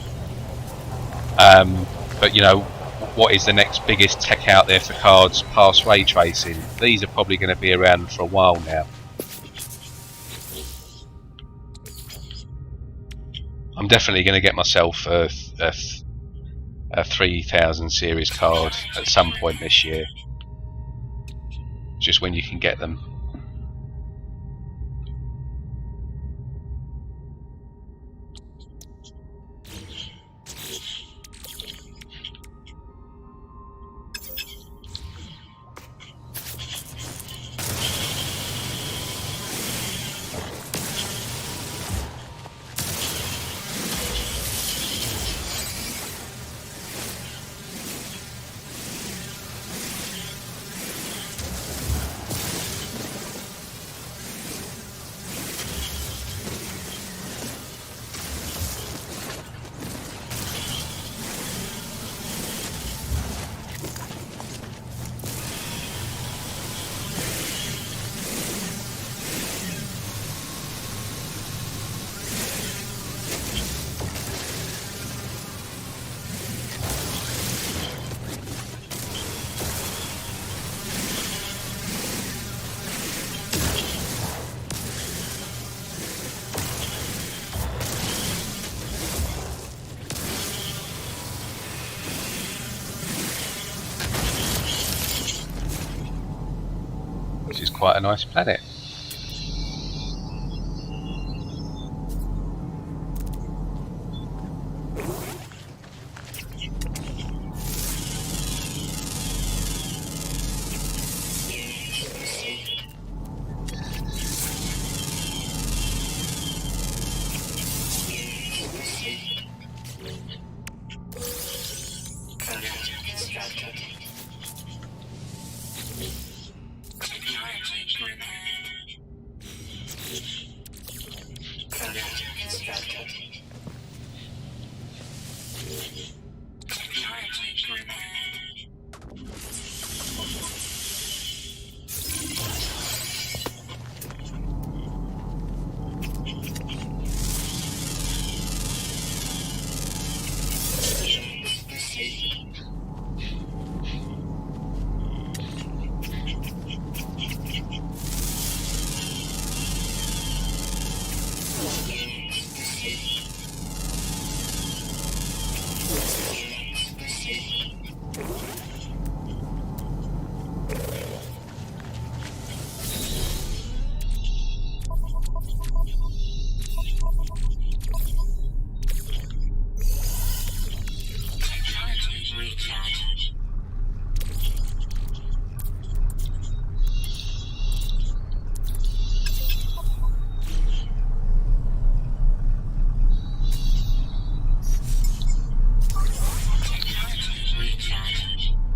But you know, what is the next biggest tech out there for cards past ray tracing? These are probably going to be around for a while now. I'm definitely going to get myself a 3000 series card at some point this year. Just when you can get them. Which is quite a nice planet. Technology remains.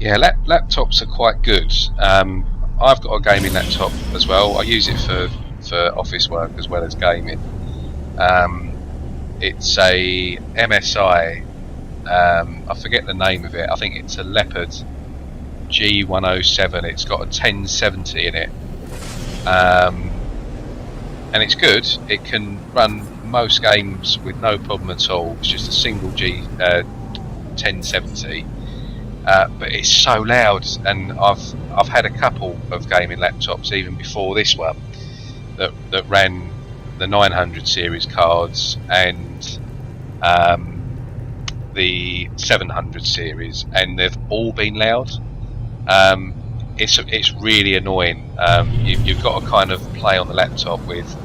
Yeah, laptops are quite good. I've got a gaming laptop as well. I use it for office work as well as gaming. It's a MSI. I forget the name of it. I think it's a Leopard G107. It's got a 1070 in it, and it's good. It can run most games with no problem at all. It's just a single 1070. But it's so loud, and I've had a couple of gaming laptops even before this one that ran the 900 series cards and the 700 series, and they've all been loud. It's really annoying. You've got to kind of play on the laptop with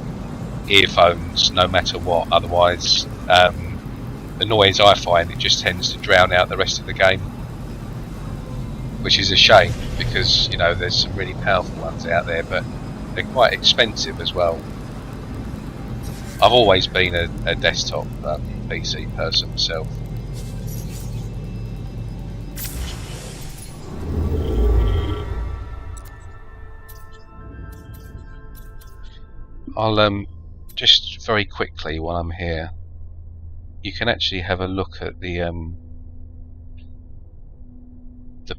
earphones no matter what, otherwise the noise, I find, it just tends to drown out the rest of the game, which is a shame, because there's some really powerful ones out there, but they're quite expensive as well. I've always been a desktop PC person myself. I'll just very quickly, while I'm here, you can actually have a look at the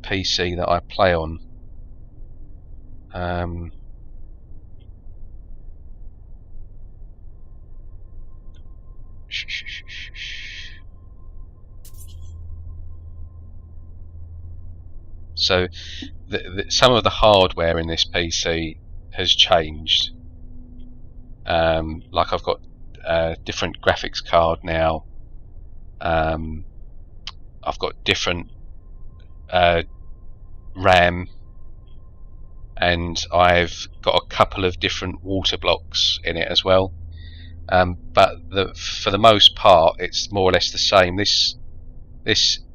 PC that I play on. So some of the hardware in this PC has changed. Like I've got a different graphics card now. I've got different RAM, and I've got a couple of different water blocks in it as well. But for the most part, it's more or less the same. This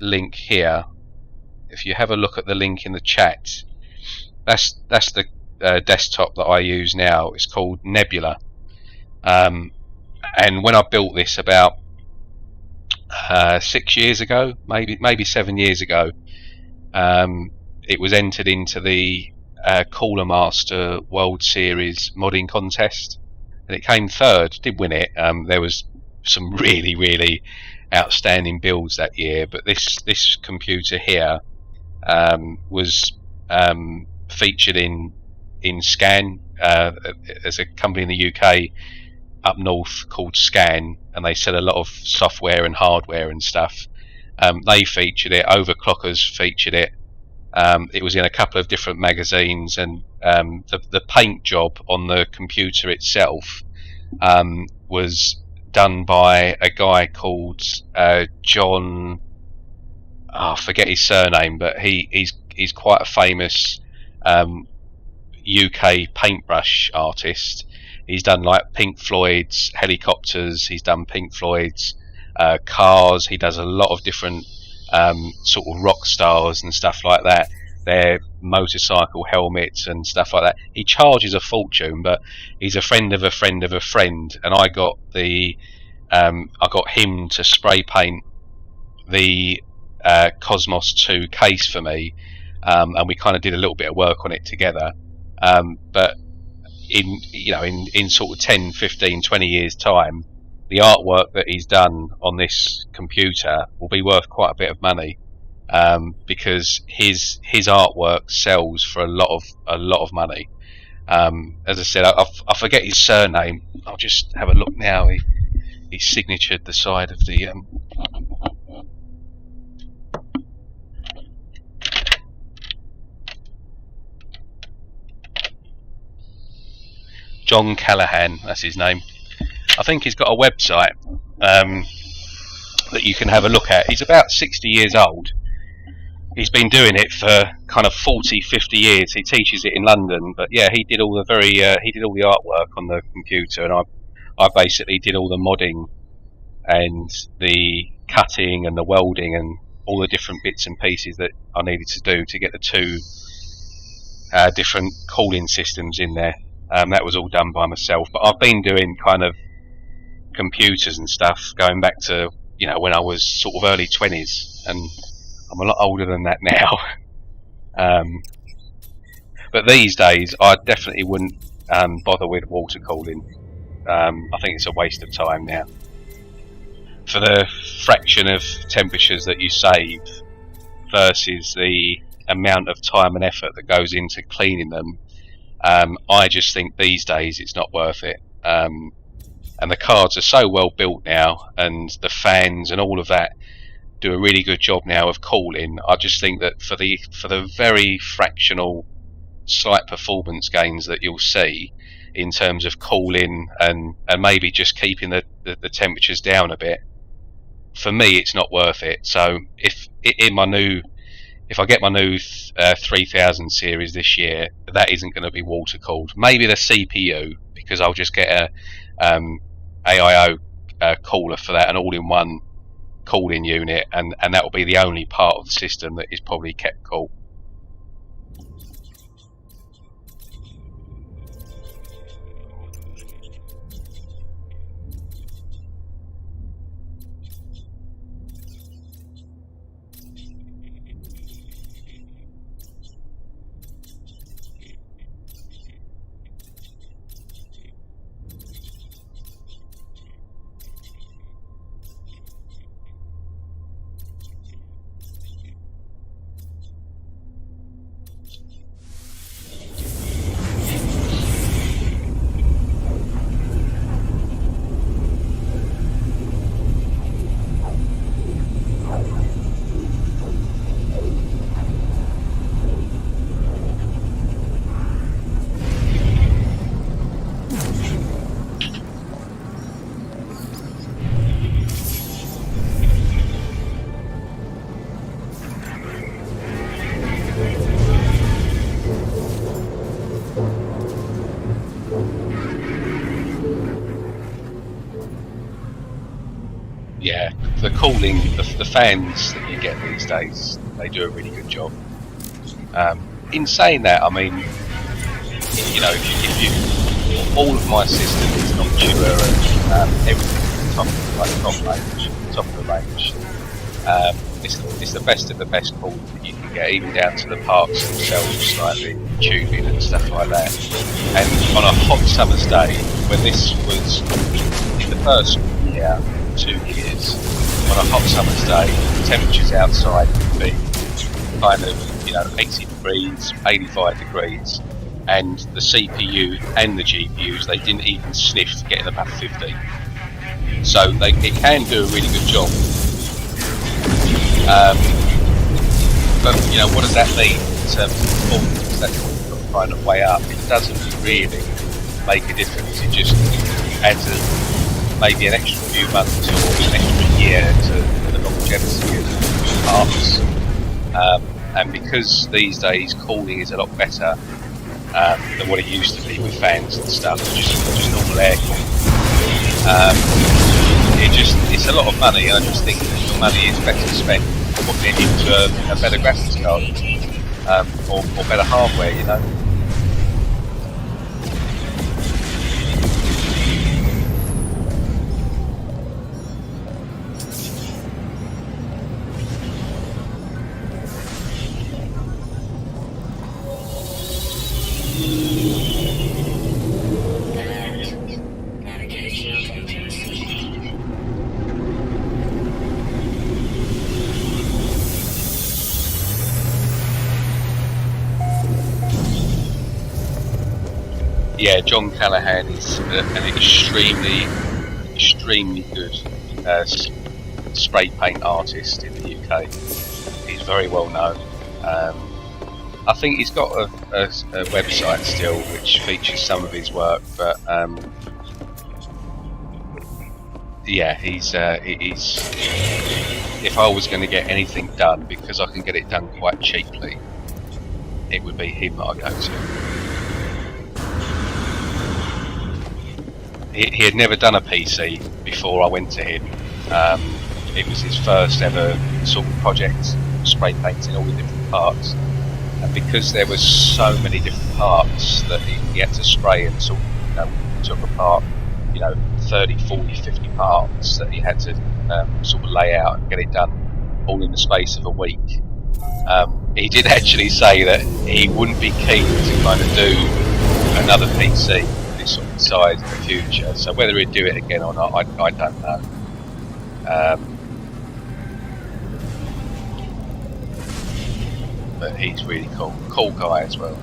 link here, if you have a look at the link in the chat, that's the desktop that I use now. It's called Nebula. And when I built this about 6 years ago, maybe 7 years ago, it was entered into the Cooler Master World Series modding contest, and it came third. Did win it. There was some really outstanding builds that year, but this computer here was featured in Scan. There's a company in the UK up north called Scan, and they sell a lot of software and hardware and stuff. They featured it. Overclockers featured it. It was in a couple of different magazines, and the paint job on the computer itself was done by a guy called John. I forget his surname, but he's quite a famous UK paintbrush artist. He's done like Pink Floyd's helicopters. He's done Pink Floyd's cars. He does a lot of different sort of rock stars and stuff like that. Their motorcycle helmets and stuff like that. He charges a fortune, but he's a friend of a friend of a friend, and I got him to spray paint the Cosmos 2 case for me, and we kind of did a little bit of work on it together. But in sort of 10, 15, 20 years time, the artwork that he's done on this computer will be worth quite a bit of money, because his artwork sells for a lot of money. As I said, I forget his surname. I'll just have a look now. He's signatured the side of the John Callahan, that's his name. I think he's got a website that you can have a look at. He's about 60 years old. He's been doing it for kind of 40, 50 years. He teaches it in London, but yeah, he did all the artwork on the computer, and I basically did all the modding and the cutting and the welding and all the different bits and pieces that I needed to do to get the two different cooling systems in there. That was all done by myself, but I've been doing kind of computers and stuff going back to when I was sort of early 20s, and I'm a lot older than that now. But these days, I definitely wouldn't bother with water cooling. I think it's a waste of time now. For the fraction of temperatures that you save versus the amount of time and effort that goes into cleaning them, I just think these days it's not worth it. And the cards are so well built now, and the fans and all of that do a really good job now of cooling. I just think that for the very fractional slight performance gains that you'll see in terms of cooling and maybe just keeping the temperatures down a bit, for me it's not worth it. So if I get my new 3000 series this year, that isn't going to be water cooled. Maybe the CPU, because I'll just get a AIO cooler for that, an all-in-one cooling unit, and that will be the only part of the system that is probably kept cool. Yeah, the cooling, the fans that you get these days, they do a really good job. In saying that, I mean, you know, if you all of my system is non-tuber and everything is top of the range. It's the best of the best cooling that you can get, even down to the parts themselves, like the tubing and stuff like that. And on a hot summer's day, when this was in the first year, 2 years, on a hot summer's day, temperatures outside would be kind of, you know, 80 degrees, 85 degrees, and the CPU and the GPUs, they didn't even sniff getting above 50. So it can do a really good job. But you know, what does that mean in terms of performance? That's what you've got to kind of weigh up. It doesn't really make a difference. It just adds maybe an extra few months or an extra year to the longevity of parts. And because these days cooling is a lot better than what it used to be with fans and stuff, just normal air cooling. It's a lot of money, and I just think that the money is better spent putting it into a better graphics card or better hardware, you know. Yeah, John Callahan is an extremely good spray paint artist in the UK. He's very well known. I think he's got a website still which features some of his work, but yeah, he's if I was going to get anything done, because I can get it done quite cheaply, it would be him that I go to. He had never done a PC before I went to him. It was his first ever sort of project, spray painting all the different parts. And because there were so many different parts that he had to spray and sort of, you know, took apart, you know, 30, 40, 50 parts that he had to sort of lay out and get it done all in the space of a week. He did actually say that he wouldn't be keen to kind of do another PC this sort of size in the future. So whether he'd do it again or not, I don't know. But he's really cool guy as well.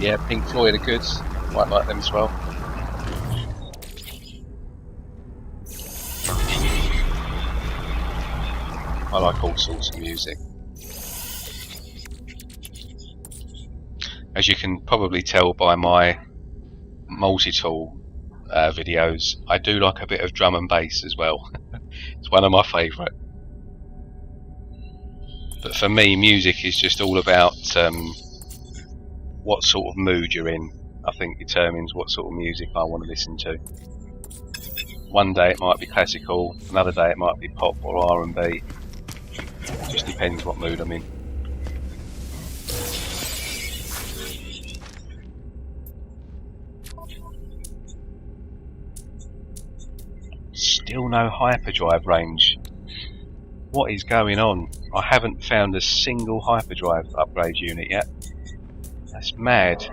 Yeah, Pink Floyd are good. Might like them as well. I like all sorts of music. As you can probably tell by my multi-tool videos, I do like a bit of drum and bass as well. It's one of my favourite. But for me, music is just all about what sort of mood you're in. I think determines what sort of music I want to listen to. One day it might be classical, another day it might be pop or R&B. Just depends what mood I'm in. Still no hyperdrive range. What is going on? I haven't found a single hyperdrive upgrade unit yet. That's mad.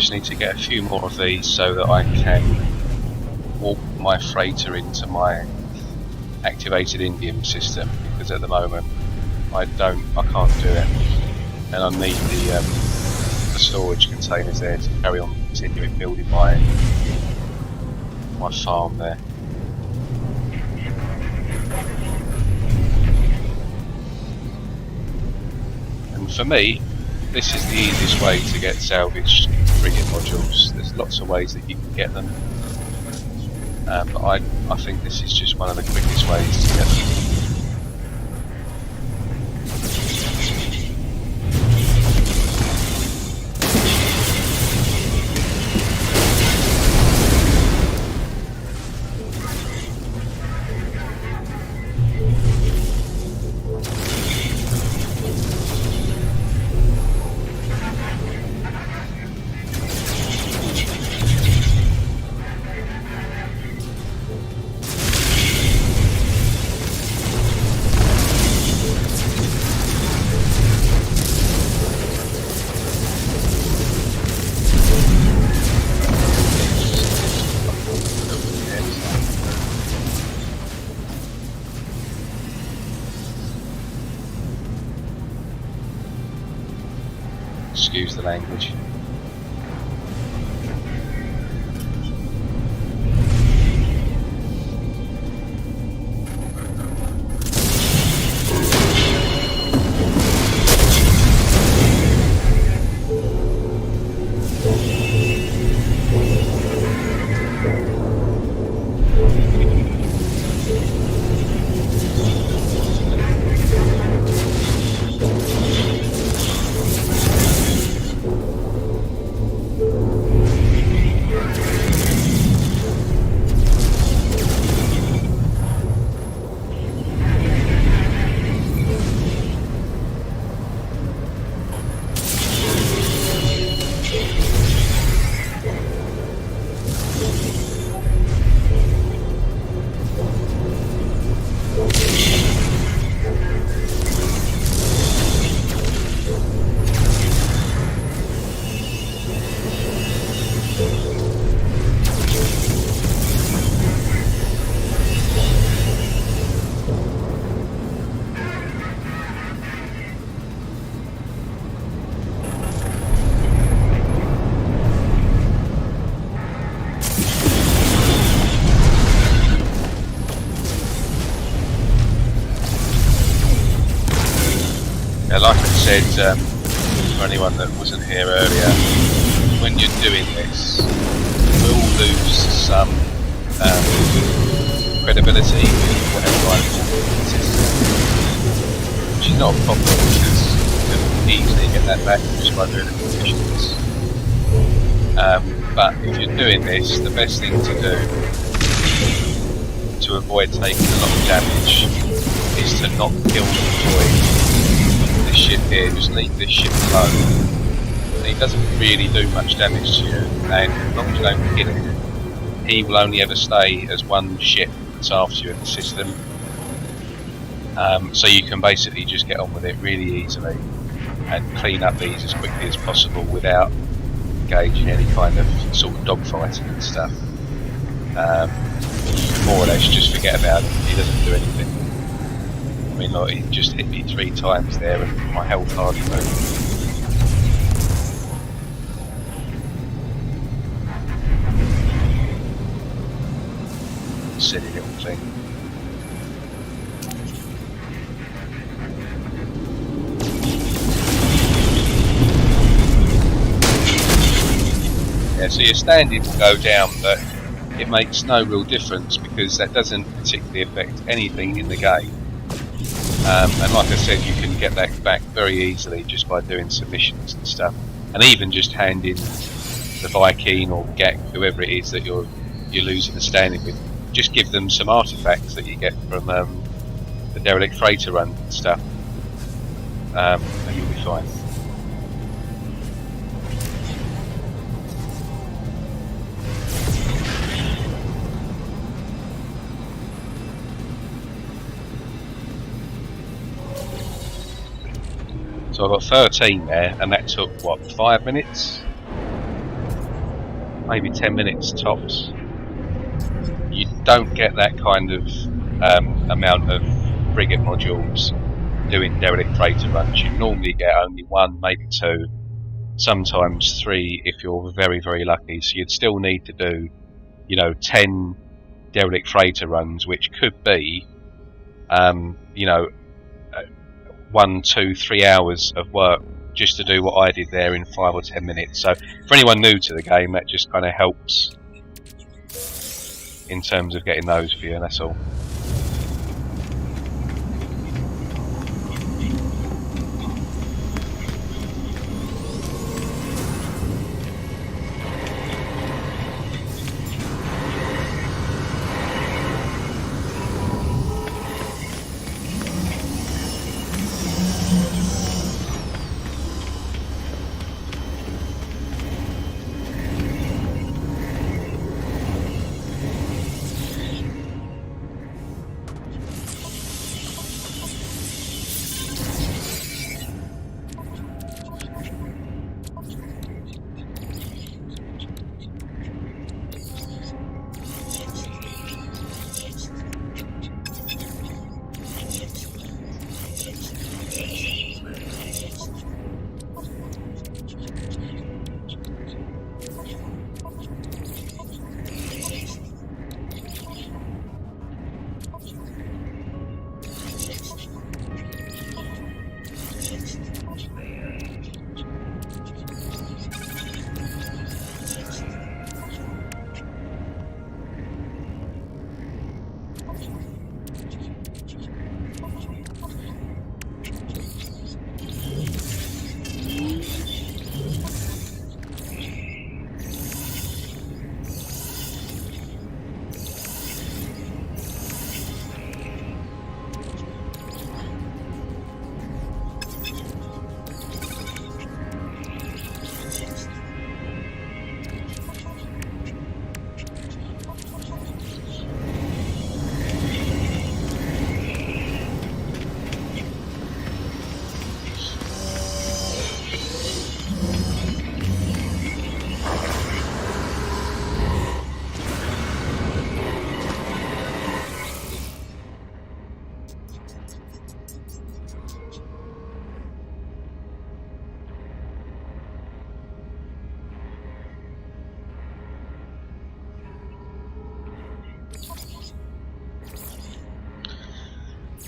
just need to get a few more of these so that I can warp my freighter into my activated Indium system, because at the moment I can't do it, and I need the storage containers there to carry on continuing building my farm there. And for me, this is the easiest way to get salvaged frigate modules. There's lots of ways that you can get them, but I think this is just one of the quickest ways to get them. Excuse the language. Like I said, for anyone that wasn't here earlier, when you're doing this, you will lose some credibility with whatever I'm doing, which is not a problem because you can easily get that back just by doing the missions. But if you're doing this, the best thing to do to avoid taking a lot of damage is to not kill the droid. This ship here, just leave this ship alone. He doesn't really do much damage to you, and as long as you don't kill him, he will only ever stay as one ship that's after you in the system. So you can basically just get on with it really easily and clean up these as quickly as possible without engaging any kind of sort of dogfighting and stuff. More or less just forget about him, he doesn't do anything. I mean, like, he just hit me 3 times there and my health hardly moved. Silly little thing. Yeah, so your standing will go down, but it makes no real difference because that doesn't particularly affect anything in the game. And like I said, you can get that back very easily just by doing submissions and stuff, and even just handing the Viking or Gek, whoever it is that you're losing the standing with, just give them some artifacts that you get from the derelict freighter run and stuff, and you'll be fine. So I got 13 there, and that took what, 5 minutes? maybe 10 minutes tops. You don't get that kind of amount of frigate modules doing derelict freighter runs. You normally get only one, maybe two, sometimes three if you're very, very lucky. So you'd still need to do, 10 derelict freighter runs, which could be, 1, 2, 3 hours of work just to do what I did there in 5 or 10 minutes. So for anyone new to the game, that just kind of helps in terms of getting those for you, and that's all.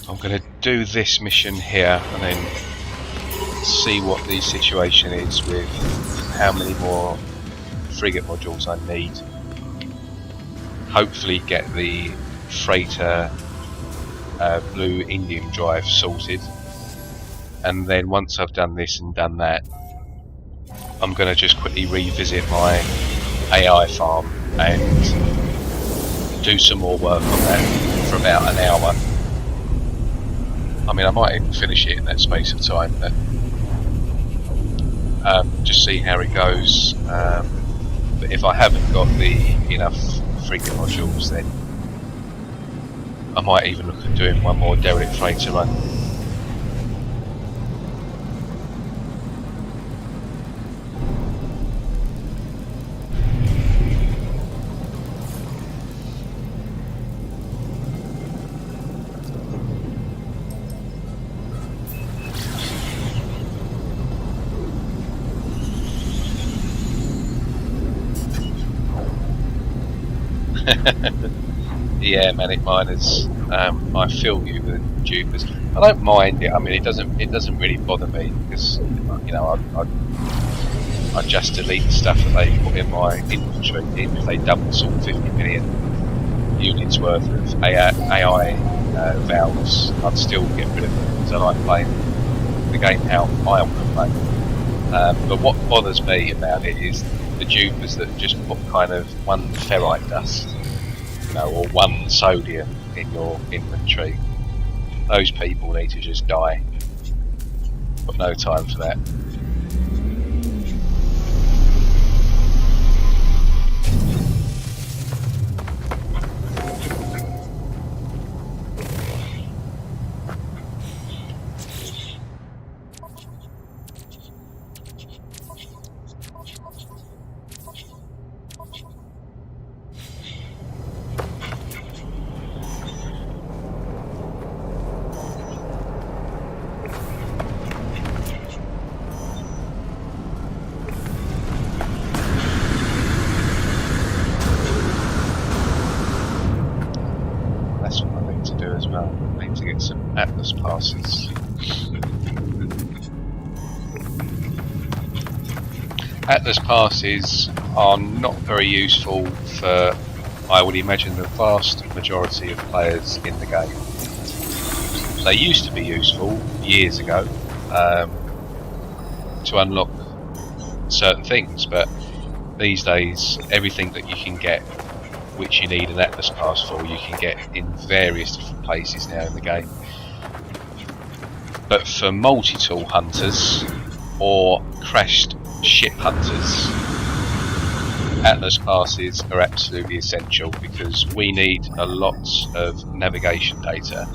I'm going to do this mission here and then see what the situation is with how many more frigate modules I need. Hopefully get the freighter blue indium drive sorted, and then once I've done this and done that, I'm going to just quickly revisit my AI farm and do some more work on that for about an hour. I mean, I might even finish it in that space of time, but just see how it goes. But if I haven't got enough frigate modules, then I might even look at doing one more derelict freighter run. Yeah, Manic Miners, I feel you with dupers. I don't mind it. I mean, it doesn't really bother me because I just delete the stuff that they put in my inventory. Even if they double sort 50 million units worth of AI valves, I'd still get rid of them because I like playing the game how I want to play. But what bothers me about it is the dupers that just put kind of one ferrite dust, or one sodium in your inventory. Those people need to just die. Got no time for that. passes. Atlas passes are not very useful for, I would imagine, the vast majority of players in the game. They used to be useful years ago to unlock certain things, but these days everything that you can get which you need an Atlas pass for, you can get in various different places now in the game. But for multi-tool hunters or crashed ship hunters, Atlas passes are absolutely essential, because we need a lot of navigation data,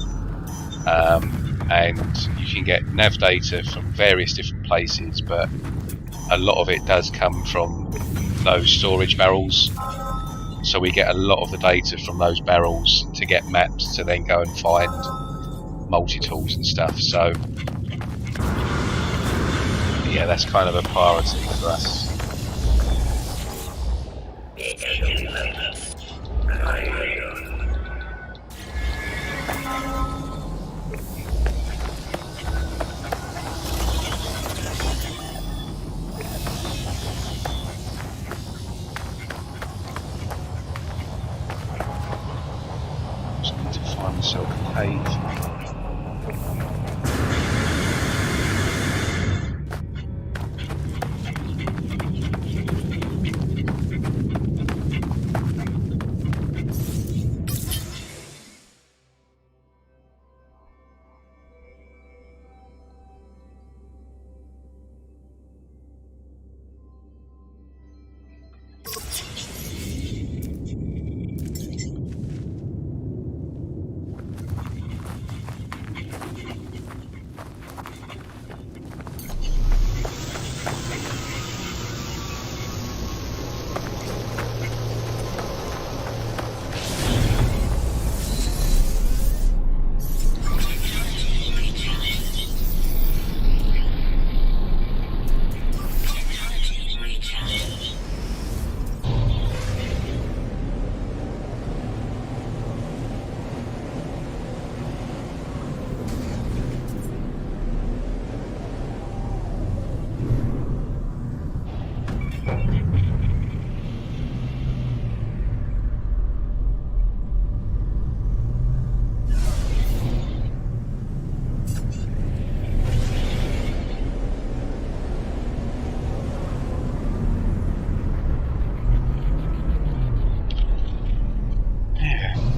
and you can get nav data from various different places, but a lot of it does come from those storage barrels. So we get a lot of the data from those barrels to get maps to then go and find multi-tools and stuff. So yeah, that's kind of a priority for us. Just need to find myself a cave.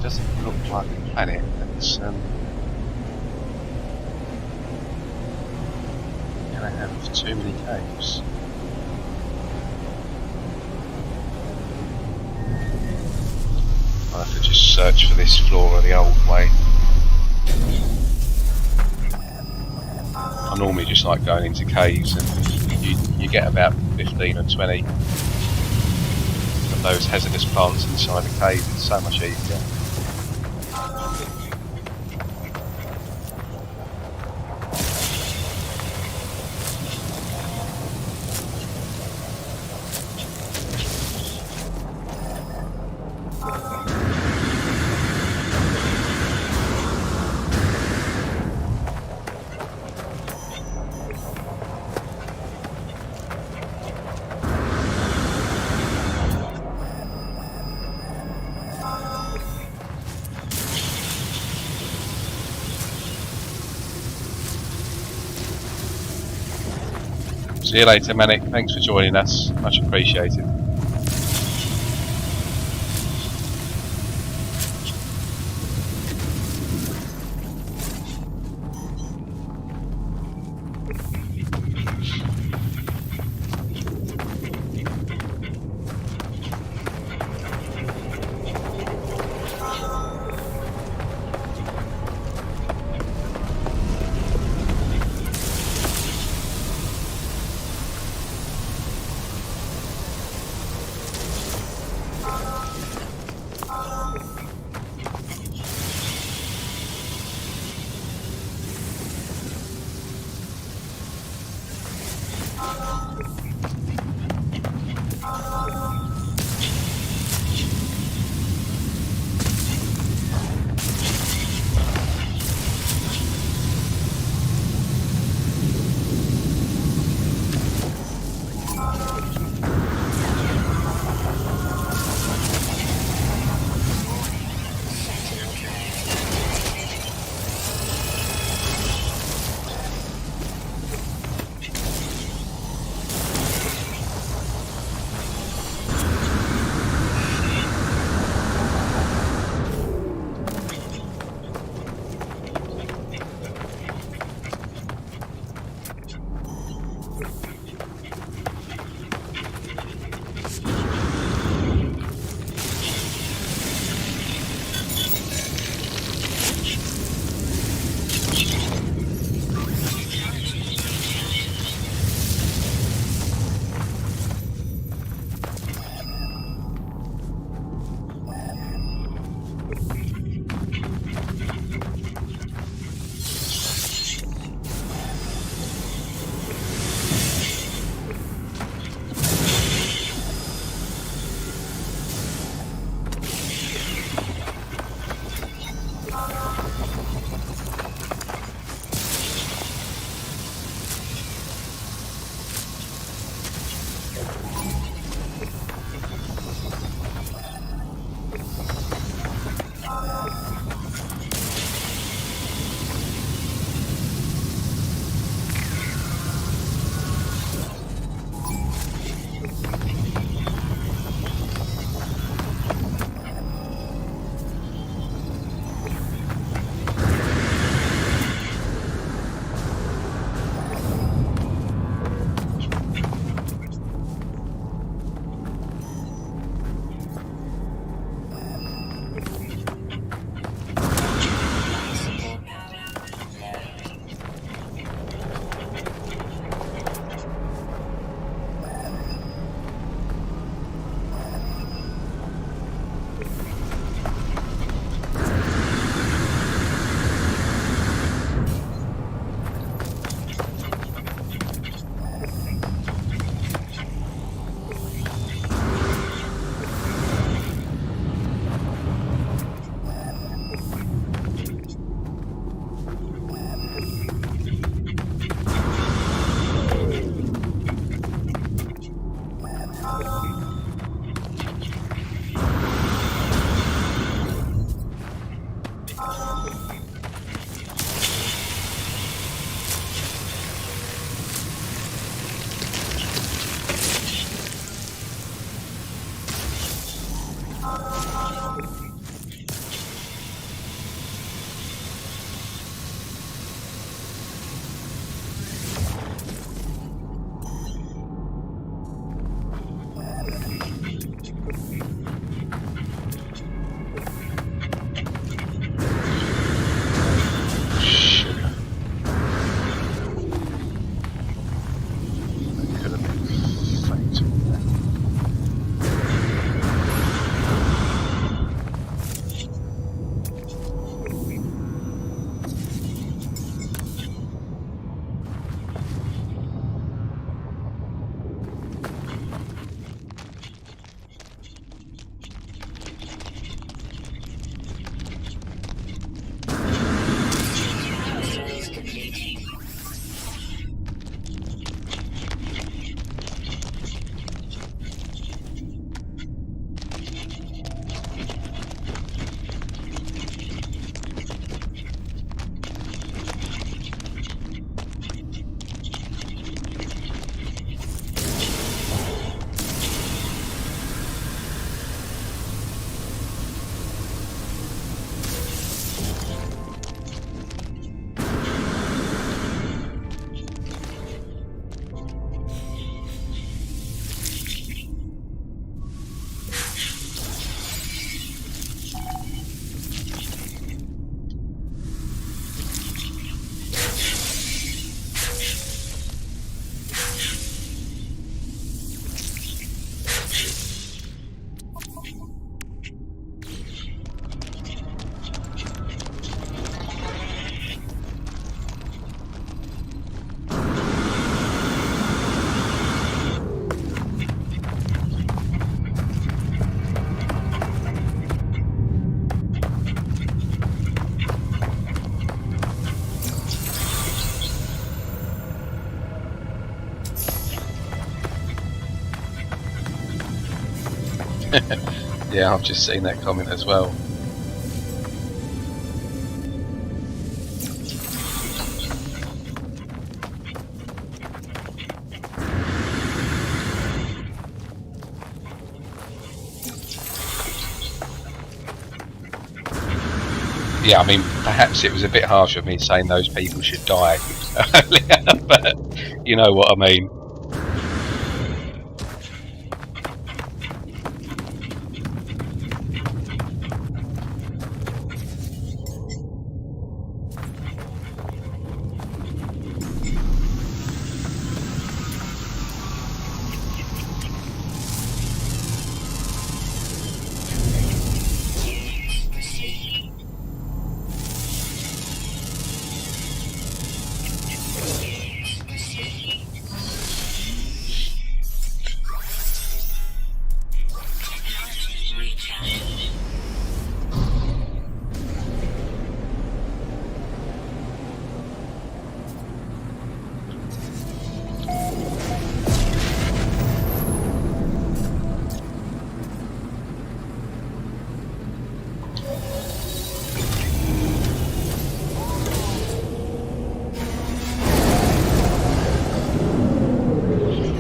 Doesn't look like a planet that's gonna have too many caves. I'll have to just search for this flora the old way. I normally just like going into caves, and you get about 15 or 20 of those hazardous plants inside a cave. It's so much easier. See you later, Manic. Thanks for joining us. Much appreciated. Yeah, I've just seen that comment as well. Yeah, I mean, perhaps it was a bit harsh of me saying those people should die earlier, but you know what I mean.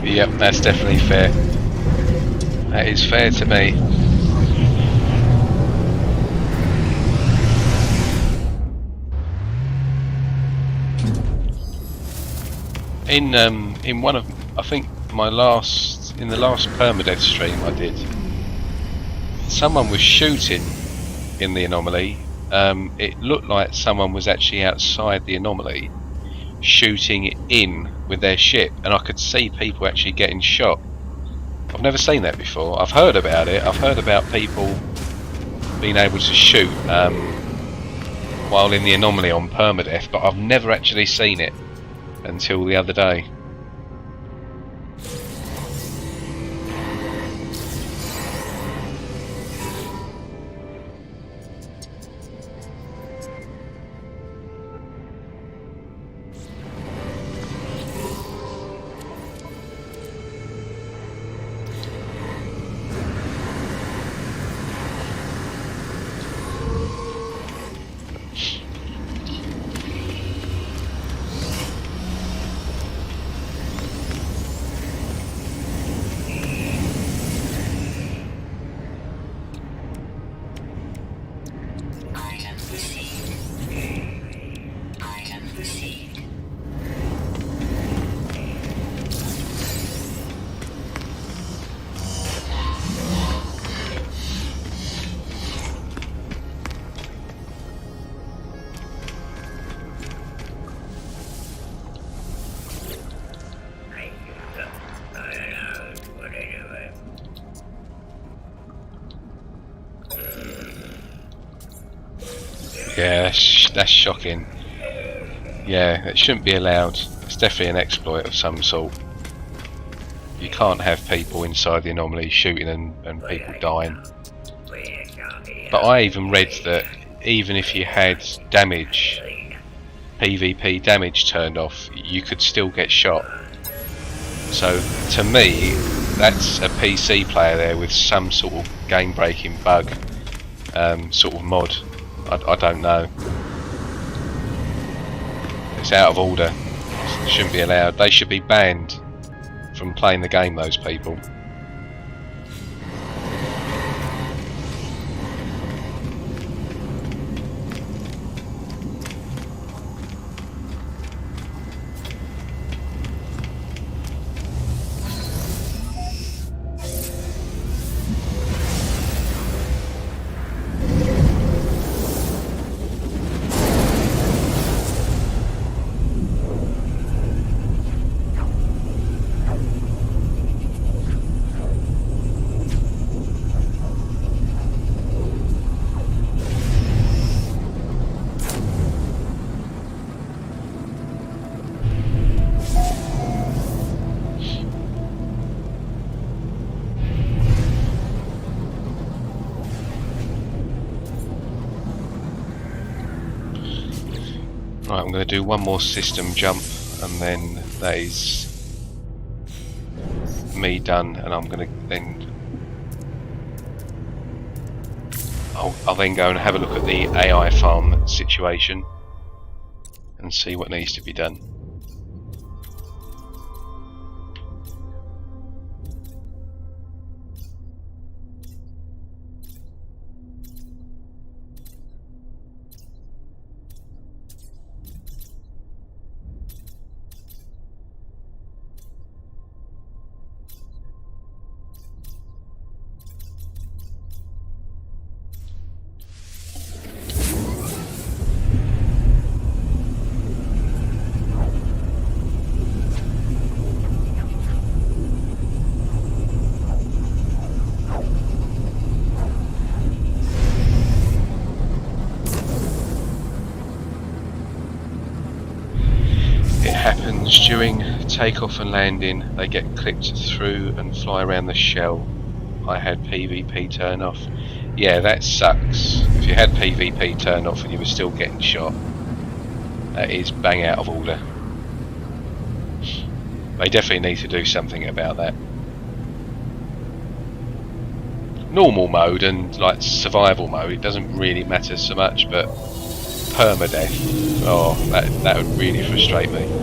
Yep, that's definitely fair. That is fair to me. In one of, I think in the last PERMADEATH stream I did, someone was shooting in the anomaly. It looked like someone was actually outside the anomaly shooting it in with their ship, and I could see people actually getting shot. I've never seen that before. I've heard about it. I've heard about people being able to shoot while in the anomaly on PERMADEATH, but I've never actually seen it until the other day. Yeah, that's shocking. Yeah, it shouldn't be allowed. It's definitely an exploit of some sort. You can't have people inside the anomaly shooting and people dying. But I even read that even if you had damage, PvP damage turned off, you could still get shot. So to me, that's a PC player there with some sort of game-breaking bug, sort of mod. I don't know. It's out of order. It shouldn't be allowed. They should be banned from playing the game, those people. Right, I'm going to do one more system jump and then that is me done, and I'm going to then I'll then go and have a look at the AI farm situation and see what needs to be done. Happens during takeoff and landing. They get clipped through and fly around the shell. I had PvP turn off. Yeah, that sucks. If you had PvP turned off and you were still getting shot, that is bang out of order. They definitely need to do something about that. Normal mode and like survival mode, it doesn't really matter so much, but permadeath, oh, that would really frustrate me.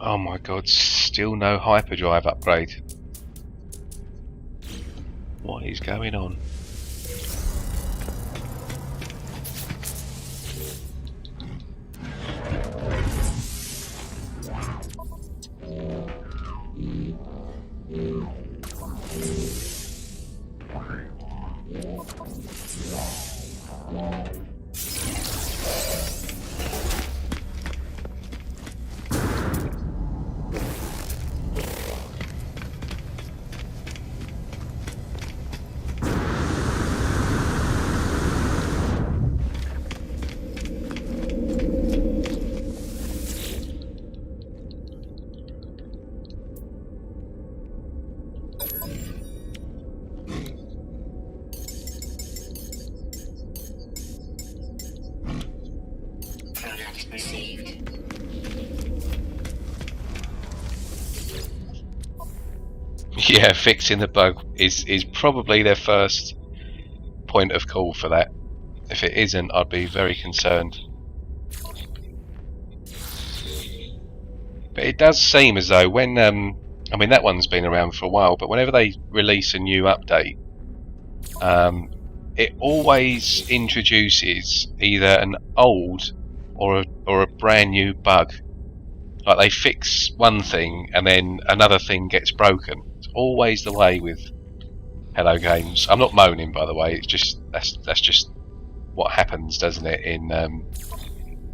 Oh my god, still no hyperdrive upgrade. What is going on? Yeah, fixing the bug is probably their first point of call for that. If it isn't, I'd be very concerned. But it does seem as though when, I mean that one's been around for a while, but whenever they release a new update, it always introduces either an old or a brand new bug. Like they fix one thing and then another thing gets broken. It's always the way with Hello Games. I'm not moaning, by the way. It's just that's just what happens, doesn't it, in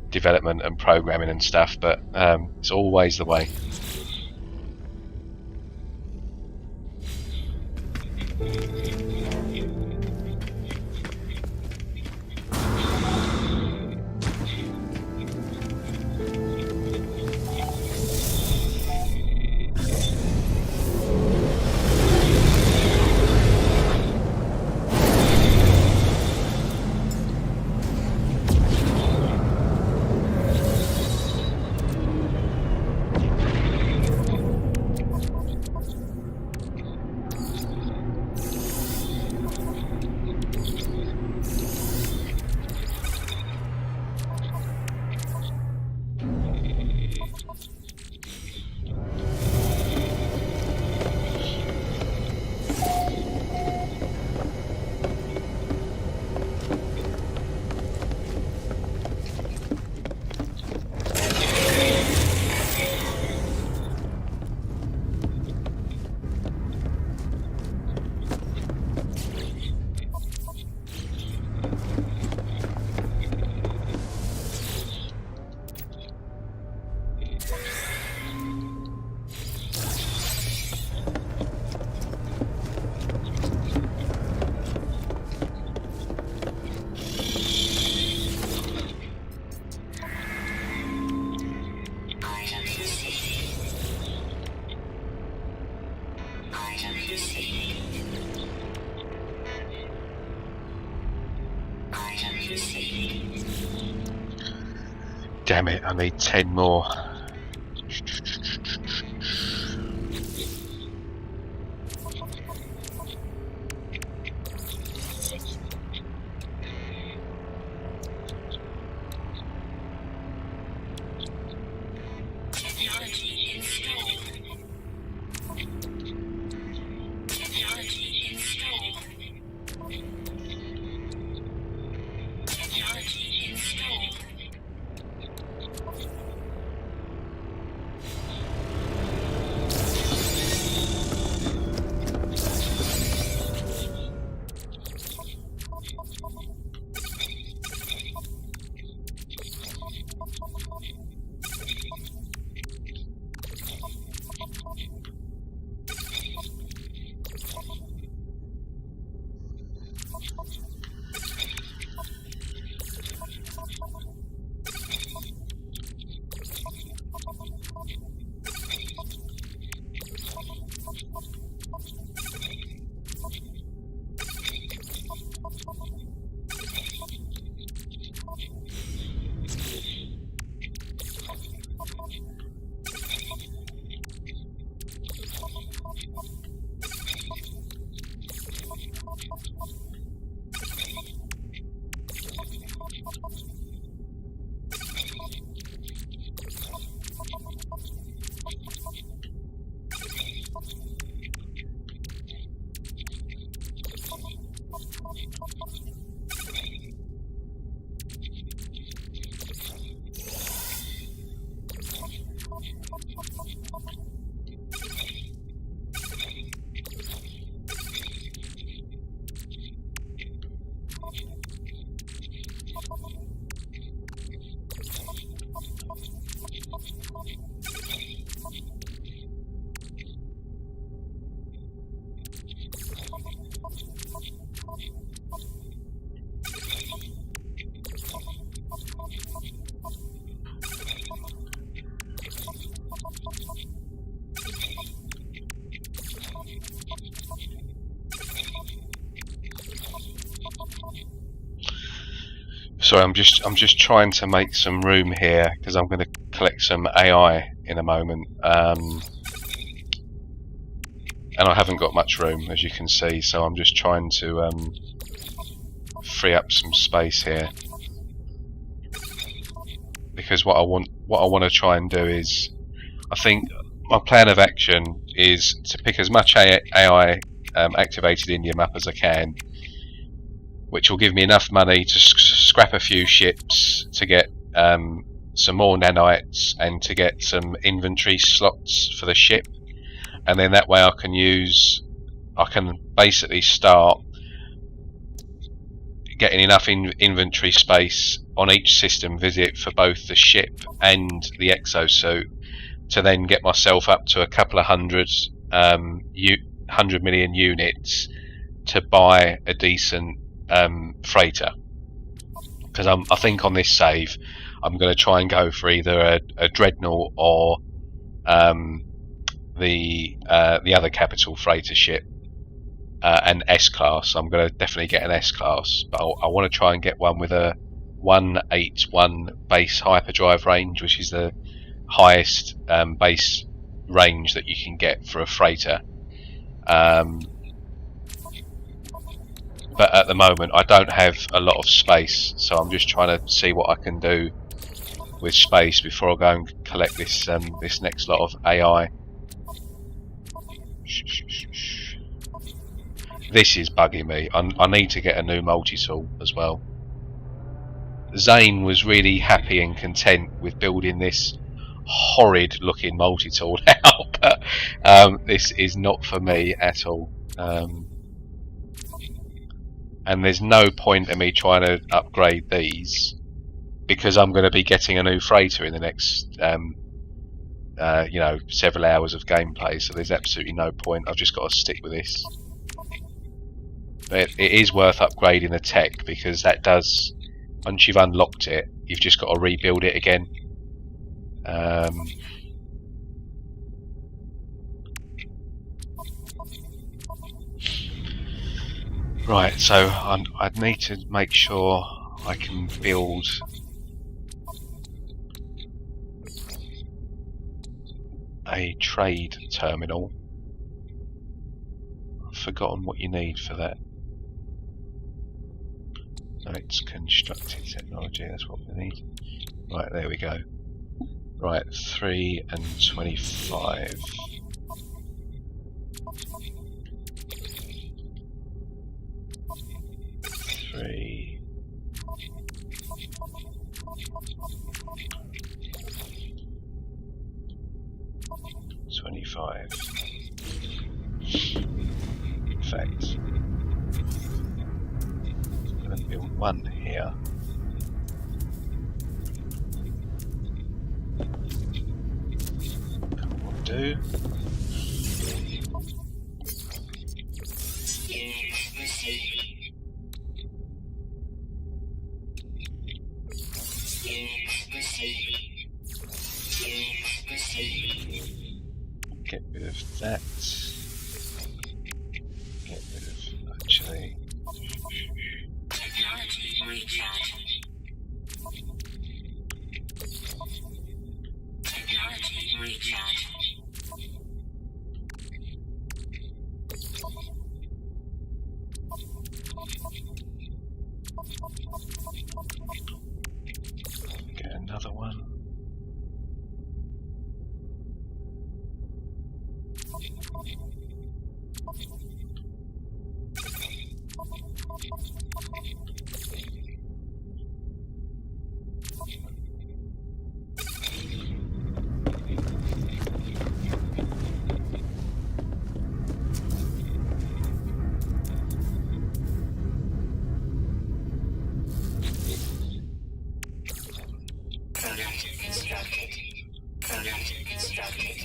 development and programming and stuff. But it's always the way. Proceed. Damn it, I need 10 more. Technology installed. Technology installed. Technology installed. Sorry, I'm just trying to make some room here because I'm going to collect some AI in a moment, and I haven't got much room, as you can see. So I'm just trying to free up some space here, because what I want to try and do is, I think my plan of action is to pick as much AI activated India map as I can, which will give me enough money to scrap a few ships to get some more nanites and to get some inventory slots for the ship, and then that way I can basically start getting enough inventory space on each system visit for both the ship and the exosuit to then get myself up to a couple of 100 million units to buy a decent freighter. Because I think on this save I'm going to try and go for either a dreadnought or the other capital freighter ship, an S-class. I'm going to definitely get an S-class, but I want to try and get one with a 181 base hyperdrive range, which is the highest base range that you can get for a freighter. But at the moment I don't have a lot of space, so I'm just trying to see what I can do with space before I go and collect this this next lot of AI. This is bugging me. I need to get a new multi-tool as well. Zane was really happy and content with building this horrid looking multi-tool out, but this is not for me at all. And there's no point in me trying to upgrade these because I'm going to be getting a new freighter in the next several hours of gameplay, so there's absolutely no point. I've just got to stick with this. But it is worth upgrading the tech, because that does, once you've unlocked it, you've just got to rebuild it again. Right, so I'd need to make sure I can build a trade terminal. I've forgotten what you need for that. No, it's constructed technology, that's what we need. Right, there we go. Right, 3 and 25. Three. 25. In fact, I'm going to build one here. That will do. Get rid of that. Get rid of, actually. Technology recharge. Technology recharge. Get another one. Product constructed. Product constructed.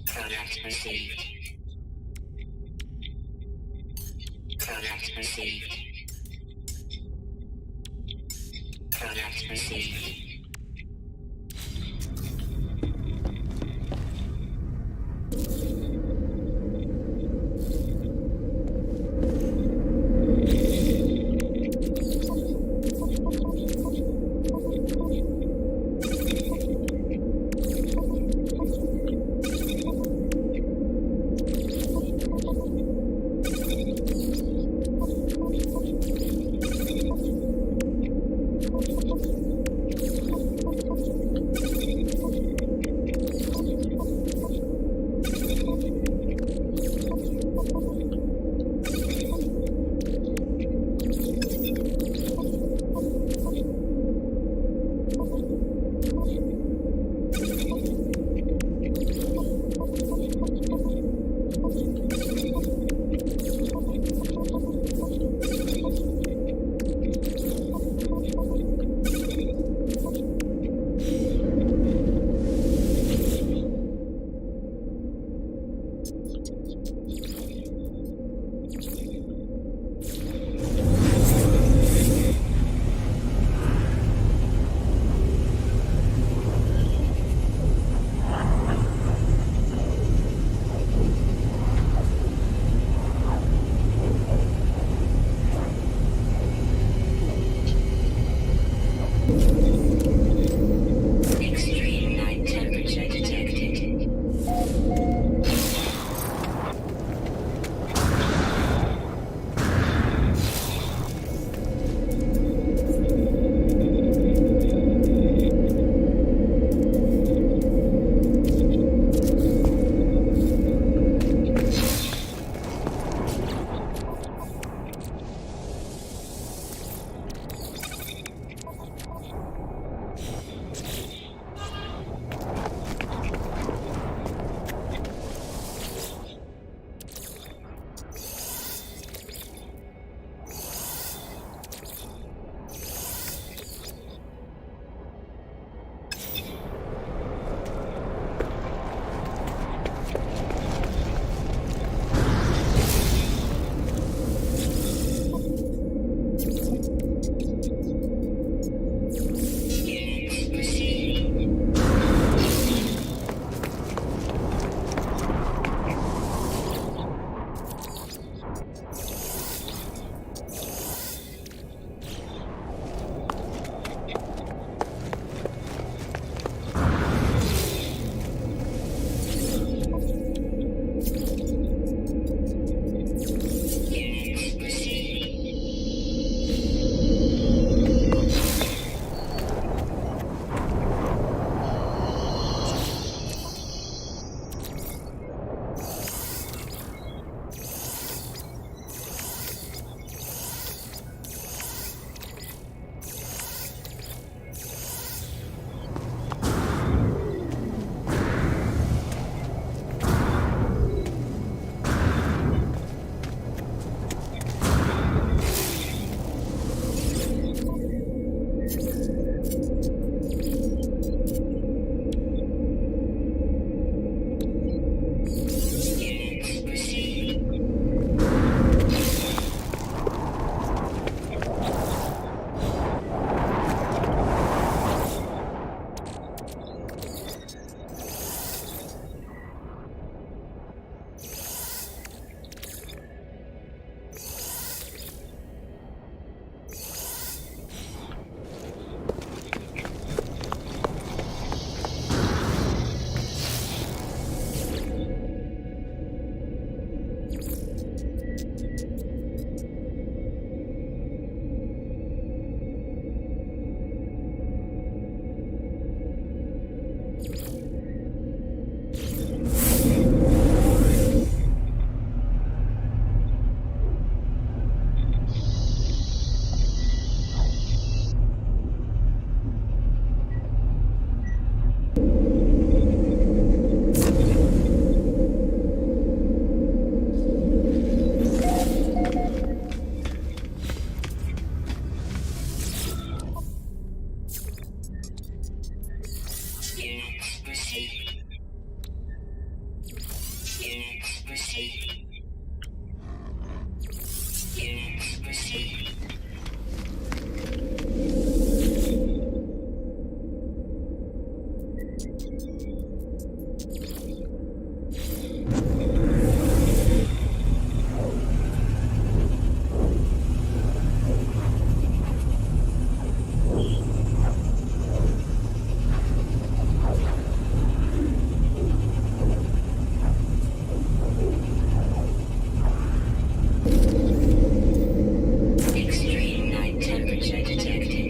Product received. Product received. Product received. received. Units received. Extreme night temperature detected.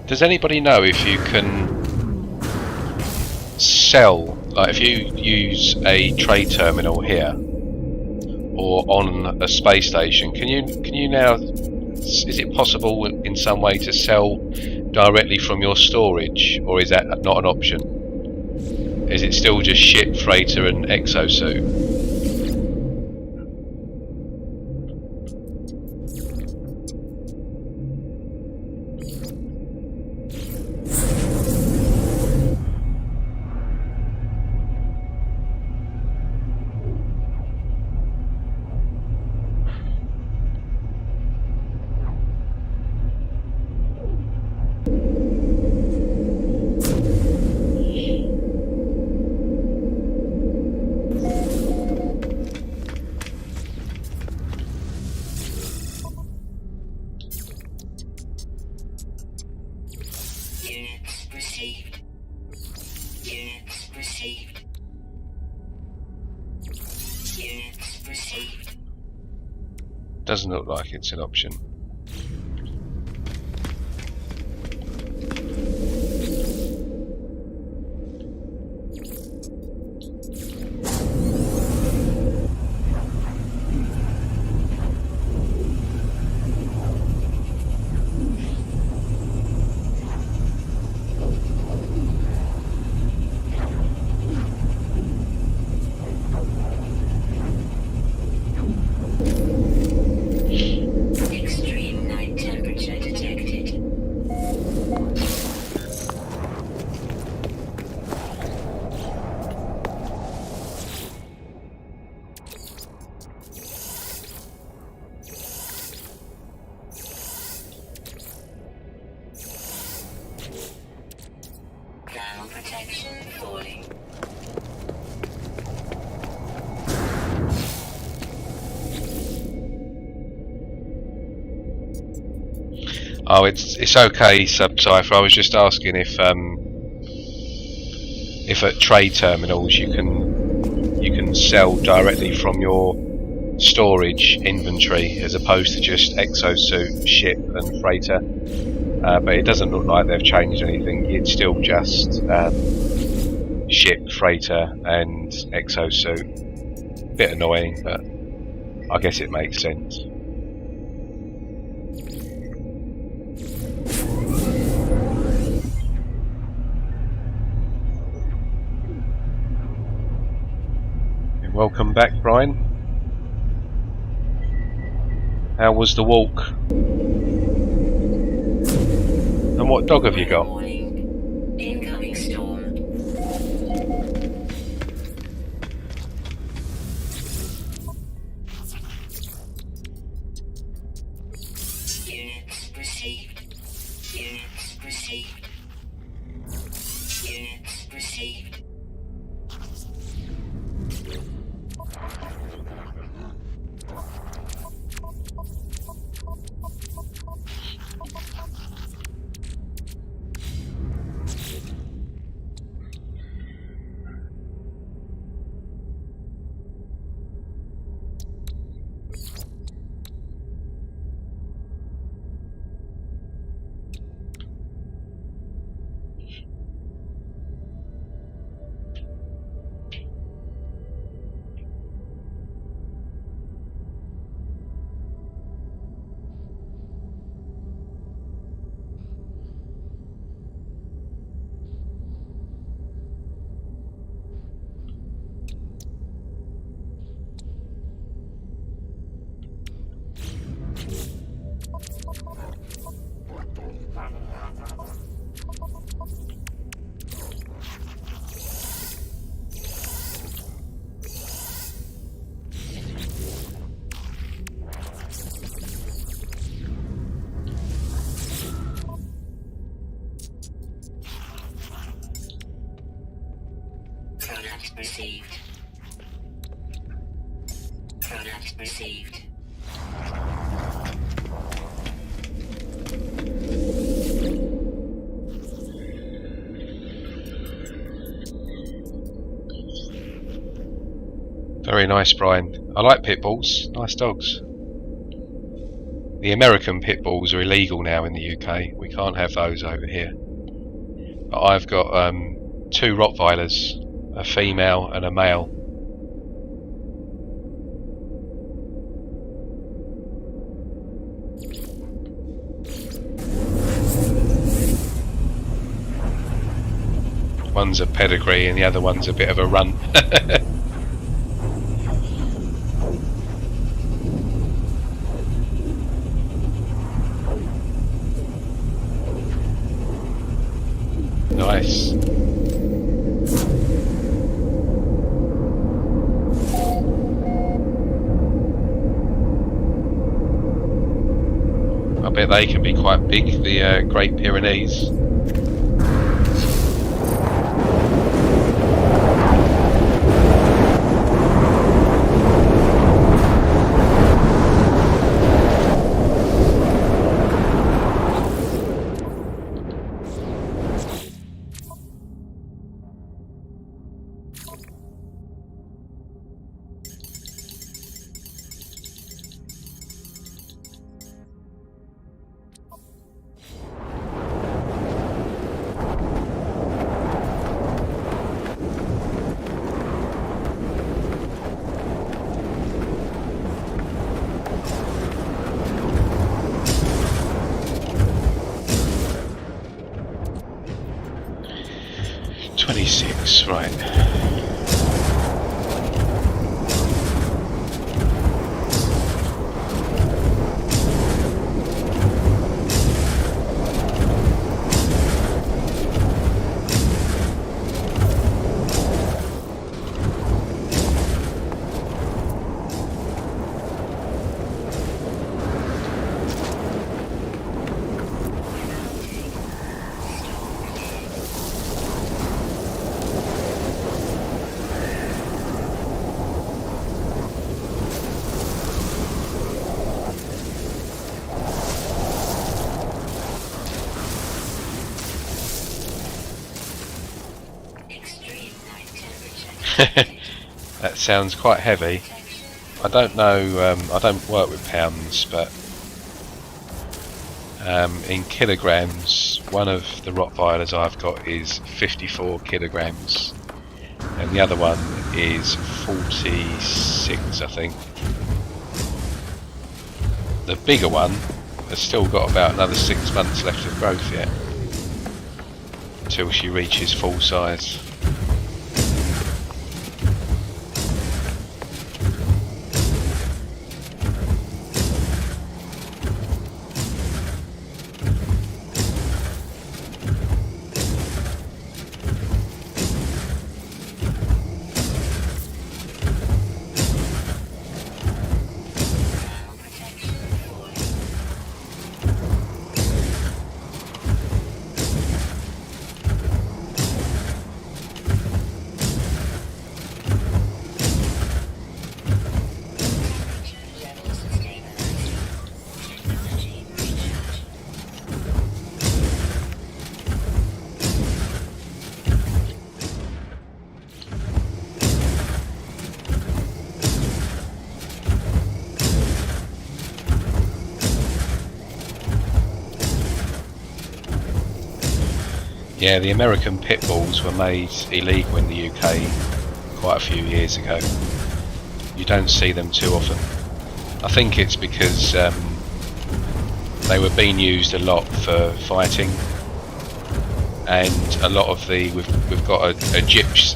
Does anybody know if you can sell, like if you use a trade terminal here or on a space station, can you now, is it possible in some way to sell directly from your storage, or is that not an option? Is it still just ship, freighter and exosuit? Units received. Units received. Units received. Doesn't look like it's an option. Extreme night temperature detected. Thermal protection falling. Oh, it's okay, Subcipher. I was just asking if at trade terminals you can sell directly from your storage inventory as opposed to just exosuit, ship and freighter. But it doesn't look like they've changed anything. It's still just ship, freighter and exosuit. Bit annoying, but I guess it makes sense. Welcome back, Brian. How was the walk? And what dog have you got? Warning. Incoming storm. Units received. Units received. Units received. received. Product received. Very nice, Brian. I like pit bulls. Nice dogs. The American pit bulls are illegal now in the UK. We can't have those over here. But I've got 2 Rottweilers, a female and a male. One's a pedigree and the other one's a bit of a runt. Nice. I bet they can be quite big, the Great Pyrenees. Right. That sounds quite heavy. I don't know, I don't work with pounds, but in kilograms, one of the Rottweilers I've got is 54 kilograms and the other one is 46, I think. The bigger one has still got about another 6 months left of growth yet, until she reaches full size. Yeah, the American pit bulls were made illegal in the UK quite a few years ago. You don't see them too often. I think it's because they were being used a lot for fighting, and a lot of the we've got a gyps.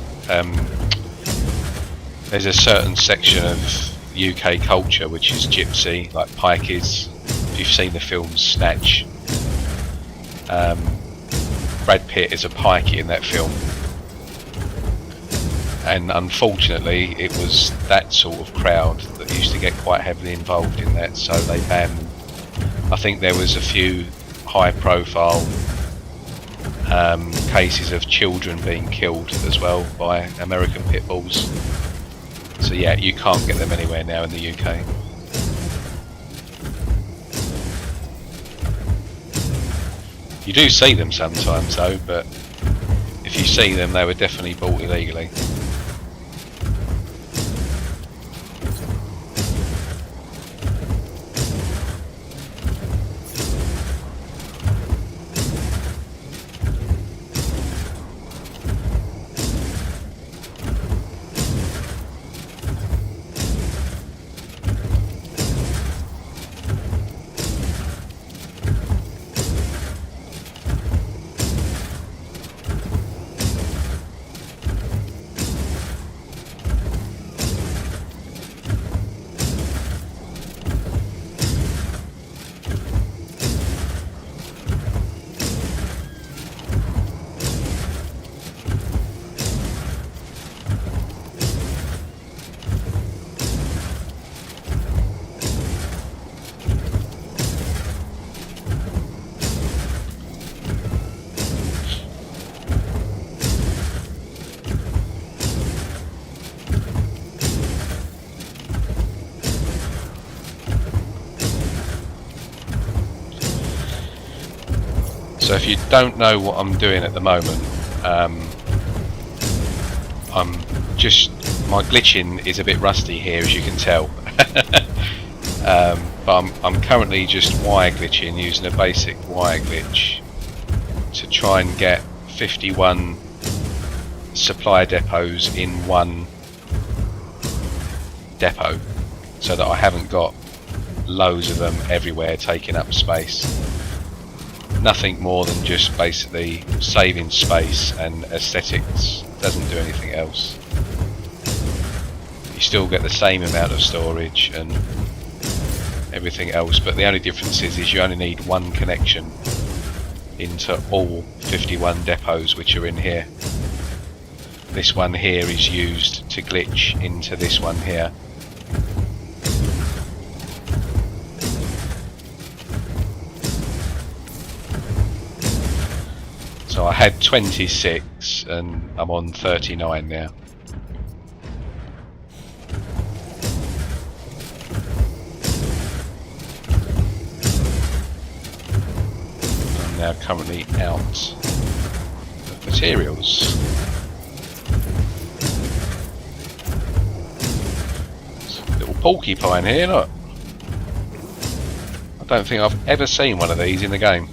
There's a certain section of UK culture which is gypsy, like pikeys. If you've seen the film Snatch, Brad Pitt is a pikey in that film, and unfortunately it was that sort of crowd that used to get quite heavily involved in that, so they banned them. I think there was a few high profile cases of children being killed as well by American pit bulls. So yeah, you can't get them anywhere now in the UK. You do see them sometimes though, but if you see them, they were definitely bought illegally. So if you don't know what I'm doing at the moment, my glitching is a bit rusty here, as you can tell. But I'm currently just wire glitching using a basic wire glitch to try and get 51 supply depots in one depot, so that I haven't got loads of them everywhere taking up space. Nothing more than just basically saving space and aesthetics, doesn't do anything else. You still get the same amount of storage and everything else, but the only difference is you only need one connection into all 51 depots which are in here. This one here is used to glitch into this one here. So I had 26 and I'm on 39 now. I'm now currently out of materials. There's a little porcupine here, look. I don't think I've ever seen one of these in the game.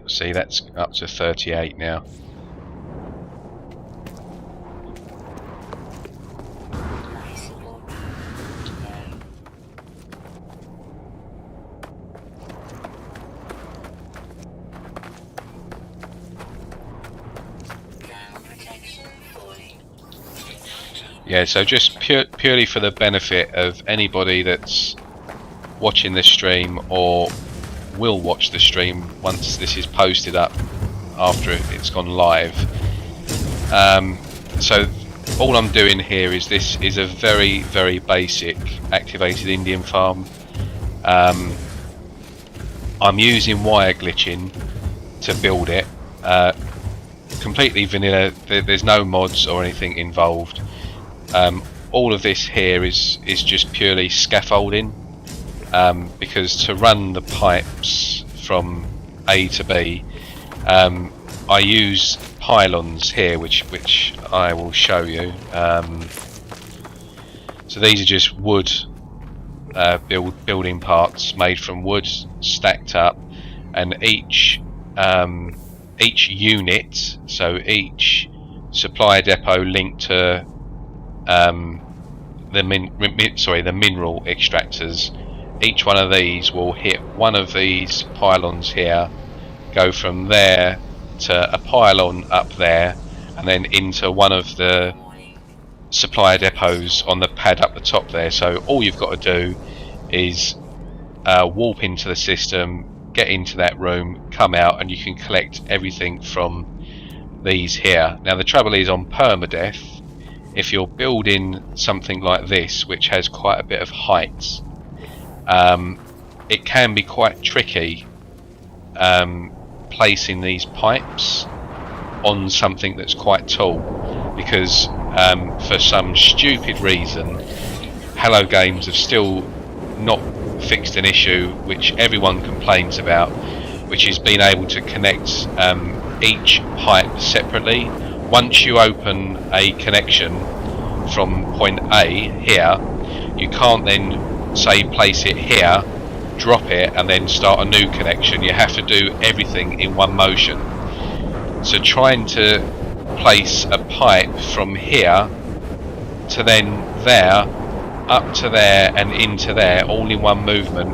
See, that's up to 38 now. Yeah, so just purely for the benefit of anybody that's watching this stream or will watch the stream once this is posted up after it's gone live. So all I'm doing here is, this is a very, very basic activated Indian farm. I'm using wire glitching to build it, completely vanilla. There's no mods or anything involved. All of this here is just purely scaffolding, because to run the pipes from A to B, I use pylons here, which I will show you. So these are just wood building parts made from wood stacked up, and each unit, so each supply depot linked to the mineral extractors. Each one of these will hit one of these pylons here, go from there to a pylon up there, and then into one of the supply depots on the pad up the top there. So all you've got to do is warp into the system, get into that room, come out, and you can collect everything from these here. Now the trouble is, on permadeath, if you're building something like this, which has quite a bit of height, it can be quite tricky placing these pipes on something that's quite tall, because for some stupid reason Hello Games have still not fixed an issue which everyone complains about, which is being able to connect each pipe separately. Once you open a connection from point A here, you can't then say place it here, drop it, and then start a new connection. You have to do everything in one motion. So trying to place a pipe from here to then there, up to there and into there, all in one movement,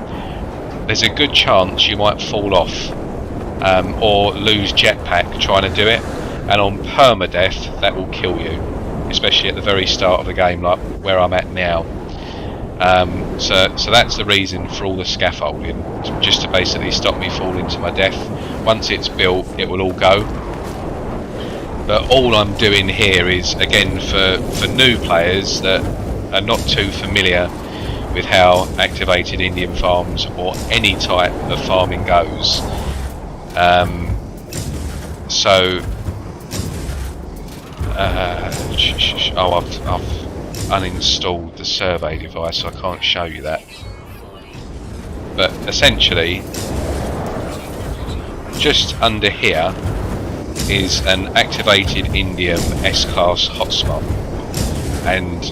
there's a good chance you might fall off or lose jetpack trying to do it, and on permadeath that will kill you, especially at the very start of the game, like where I'm at now. So that's the reason for all the scaffolding, just to basically stop me falling to my death. Once it's built, it will all go. But all I'm doing here is, again, for new players that are not too familiar with how activated Indian farms or any type of farming goes. I've uninstalled the survey device, so I can't show you that. But essentially, just under here is an activated Indian S-Class hotspot, and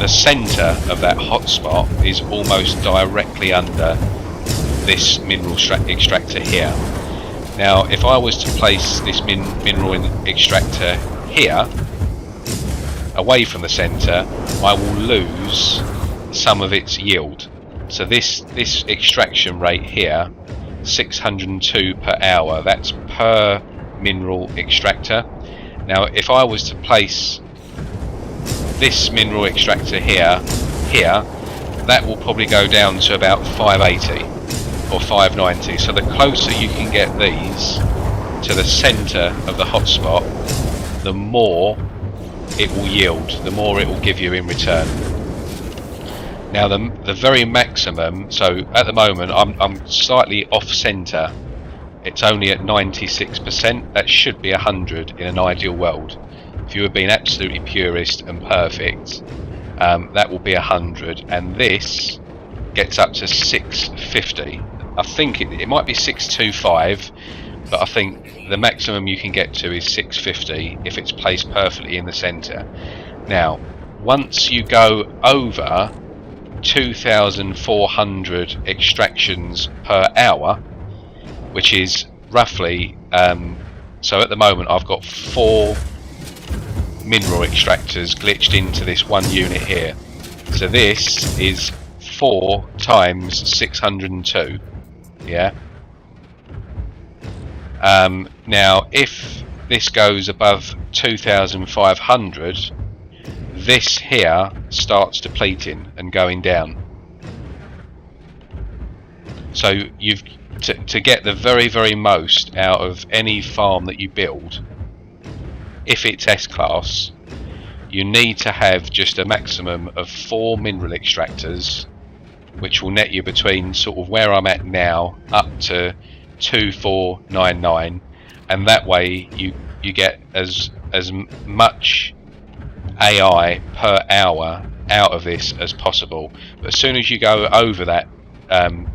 the centre of that hotspot is almost directly under this mineral extractor here. Now if I was to place this mineral extractor here, away from the centre, I will lose some of its yield. So this extraction rate here, 602 per hour, that's per mineral extractor. Now if I was to place this mineral extractor here, that will probably go down to about 580 or 590. So the closer you can get these to the centre of the hotspot, the more it will yield, the more it will give you in return. Now the very maximum, so at the moment I'm slightly off centre, it's only at 96%, that should be 100 in an ideal world. If you were being absolutely purist and perfect, that will be 100, and this gets up to 650. I think it might be 625, but I think the maximum you can get to is 650 if it's placed perfectly in the centre. Now once you go over 2,400 extractions per hour, which is roughly so at the moment I've got 4 mineral extractors glitched into this one unit here, so this is 4 times 602. Yeah. Now if this goes above 2,500, this here starts depleting and going down. So you've to get the very most out of any farm that you build, if it's S-class, you need to have just a maximum of 4 mineral extractors, which will net you between sort of where I'm at now up to 2499, and that way you get as much AI per hour out of this as possible. But as soon as you go over that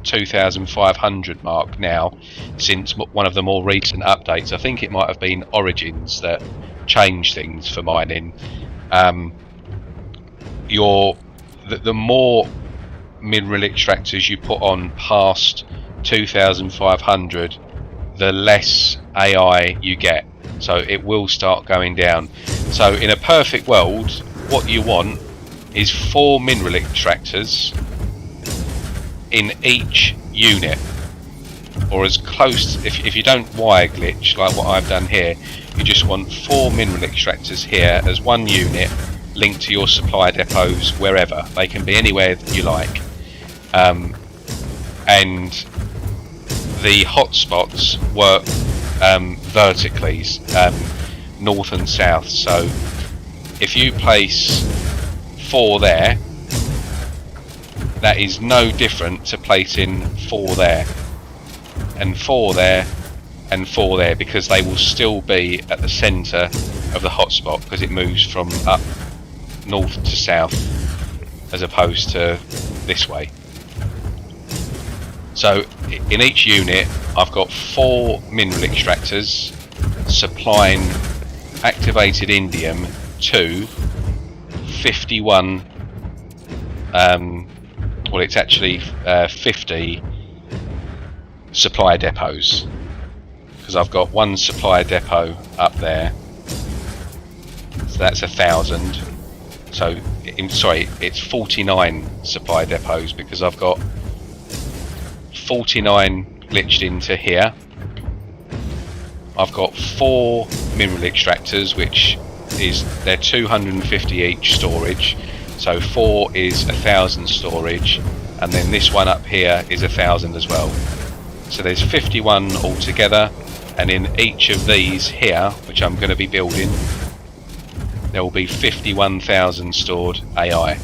2500 mark now, since one of the more recent updates, I think it might have been Origins that changed things for mining, the more mineral extractors you put on past 2500, the less AI you get, so it will start going down. So in a perfect world, what you want is 4 mineral extractors in each unit, or as close, if you don't wire glitch like what I've done here, you just want 4 mineral extractors here as one unit linked to your supply depots wherever. They can be anywhere that you like. And the hotspots work vertically, north and south. So if you place 4 there, that is no different to placing 4 there, and 4 there, and 4 there, because they will still be at the centre of the hotspot, because it moves from up north to south as opposed to this way. So in each unit I've got 4 mineral extractors supplying activated indium to 51 well, it's actually 50 supply depots, because I've got one supply depot up there, so that's 1000. So sorry, it's 49 supply depots, because I've got 49 glitched into here. I've got 4 mineral extractors, which is they're 250 each storage, so 4 is 1000 storage, and then this one up here is 1000 as well. So there's 51 altogether, and in each of these here, which I'm going to be building, there will be 51,000 stored AI.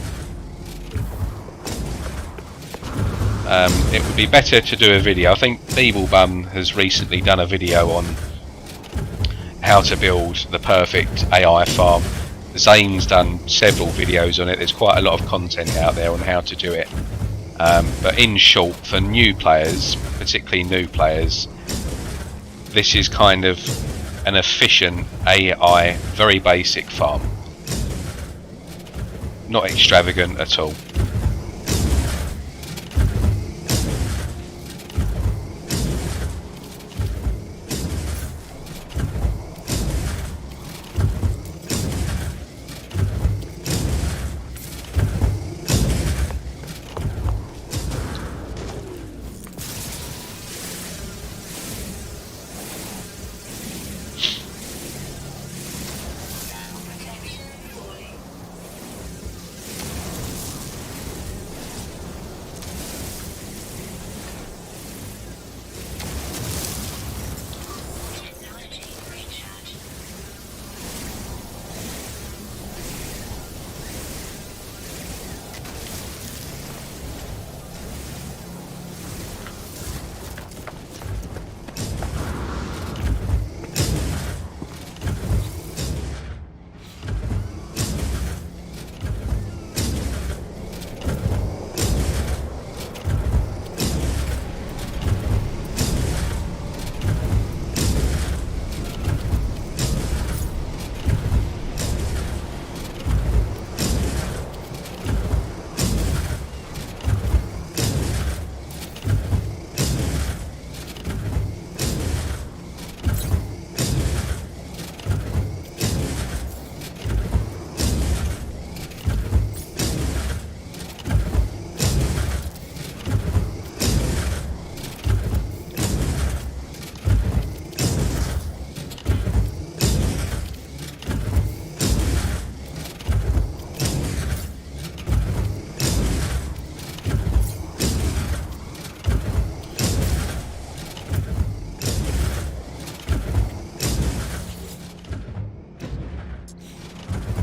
It would be better to do a video. I think Beeblebum has recently done a video on how to build the perfect AI farm. Zane's done several videos on it. There's quite a lot of content out there on how to do it. But in short, for new players, particularly new players, this is kind of an efficient AI, very basic farm. Not extravagant at all.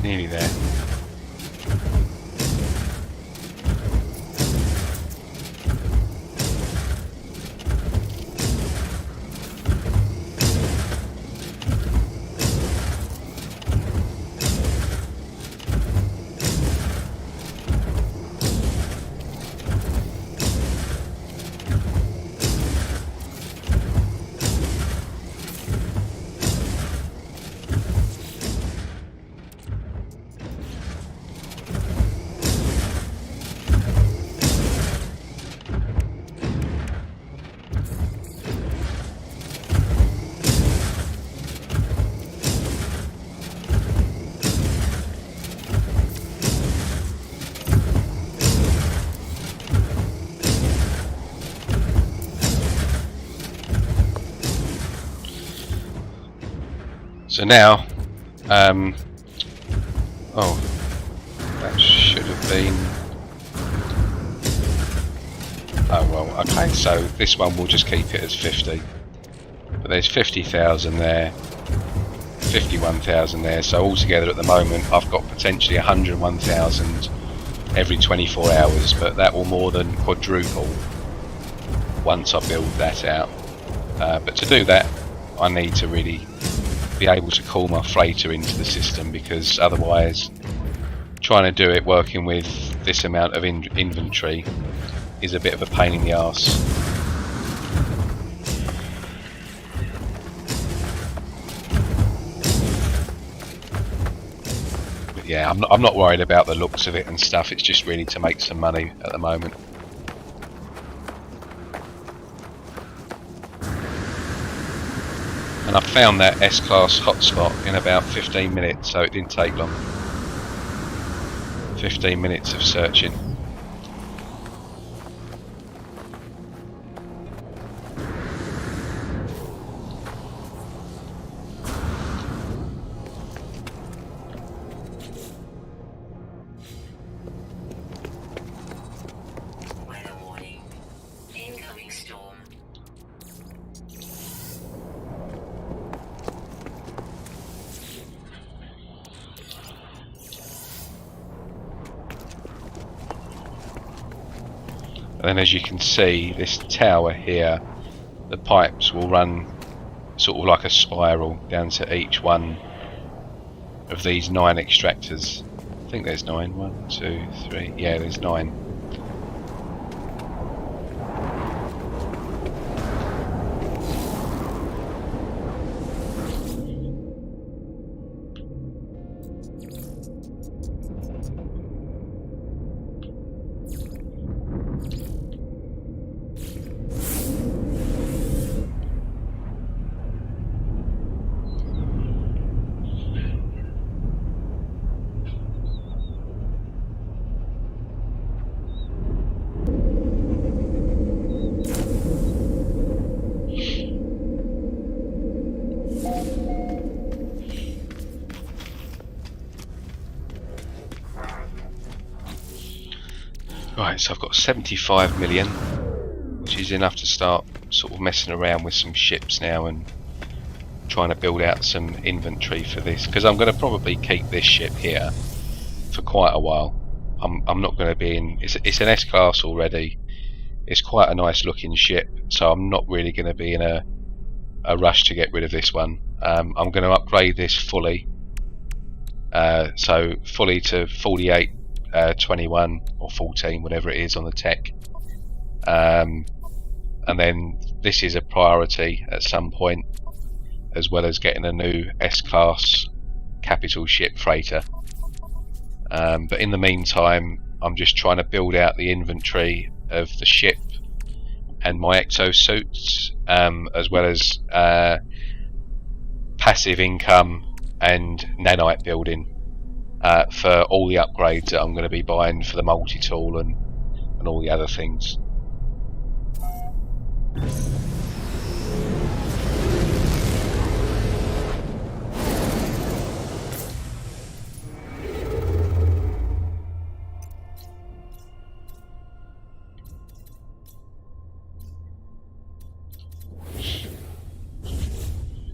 Nearly there. So now, oh, that should have been, oh well, okay, so this one will just keep it as 50, but there's 50,000 there, 51,000 there, so altogether at the moment I've got potentially 101,000 every 24 hours, but that will more than quadruple once I build that out. But to do that, I need to really be able to call my freighter into the system, because otherwise trying to do it working with this amount of inventory is a bit of a pain in the arse. But yeah, I'm not worried about the looks of it and stuff, it's just really to make some money at the moment. And I found that S-Class hotspot in about 15 minutes, so it didn't take long. 15 minutes of searching. Weather warning. Incoming storm. And then as you can see, this tower here, the pipes will run sort of like a spiral down to each one of these 9 extractors. I think there's 9. 1, 2, 3. Yeah, there's 9. Right, so I've got 75 million, which is enough to start sort of messing around with some ships now and trying to build out some inventory for this, because I'm going to probably keep this ship here for quite a while. I'm not going to be in, it's an S-Class already, it's quite a nice looking ship, so I'm not really going to be in a rush to get rid of this one. I'm going to upgrade this fully, so fully to 48, 21 or 14, whatever it is on the tech, and then this is a priority at some point, as well as getting a new S-Class capital ship freighter. But in the meantime, I'm just trying to build out the inventory of the ship and my exosuits, as well as passive income and nanite building for all the upgrades that I'm going to be buying for the multi-tool and all the other things.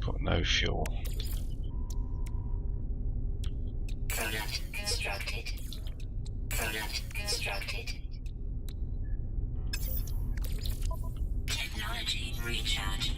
Got no fuel. Product constructed. Product constructed. Technology recharge.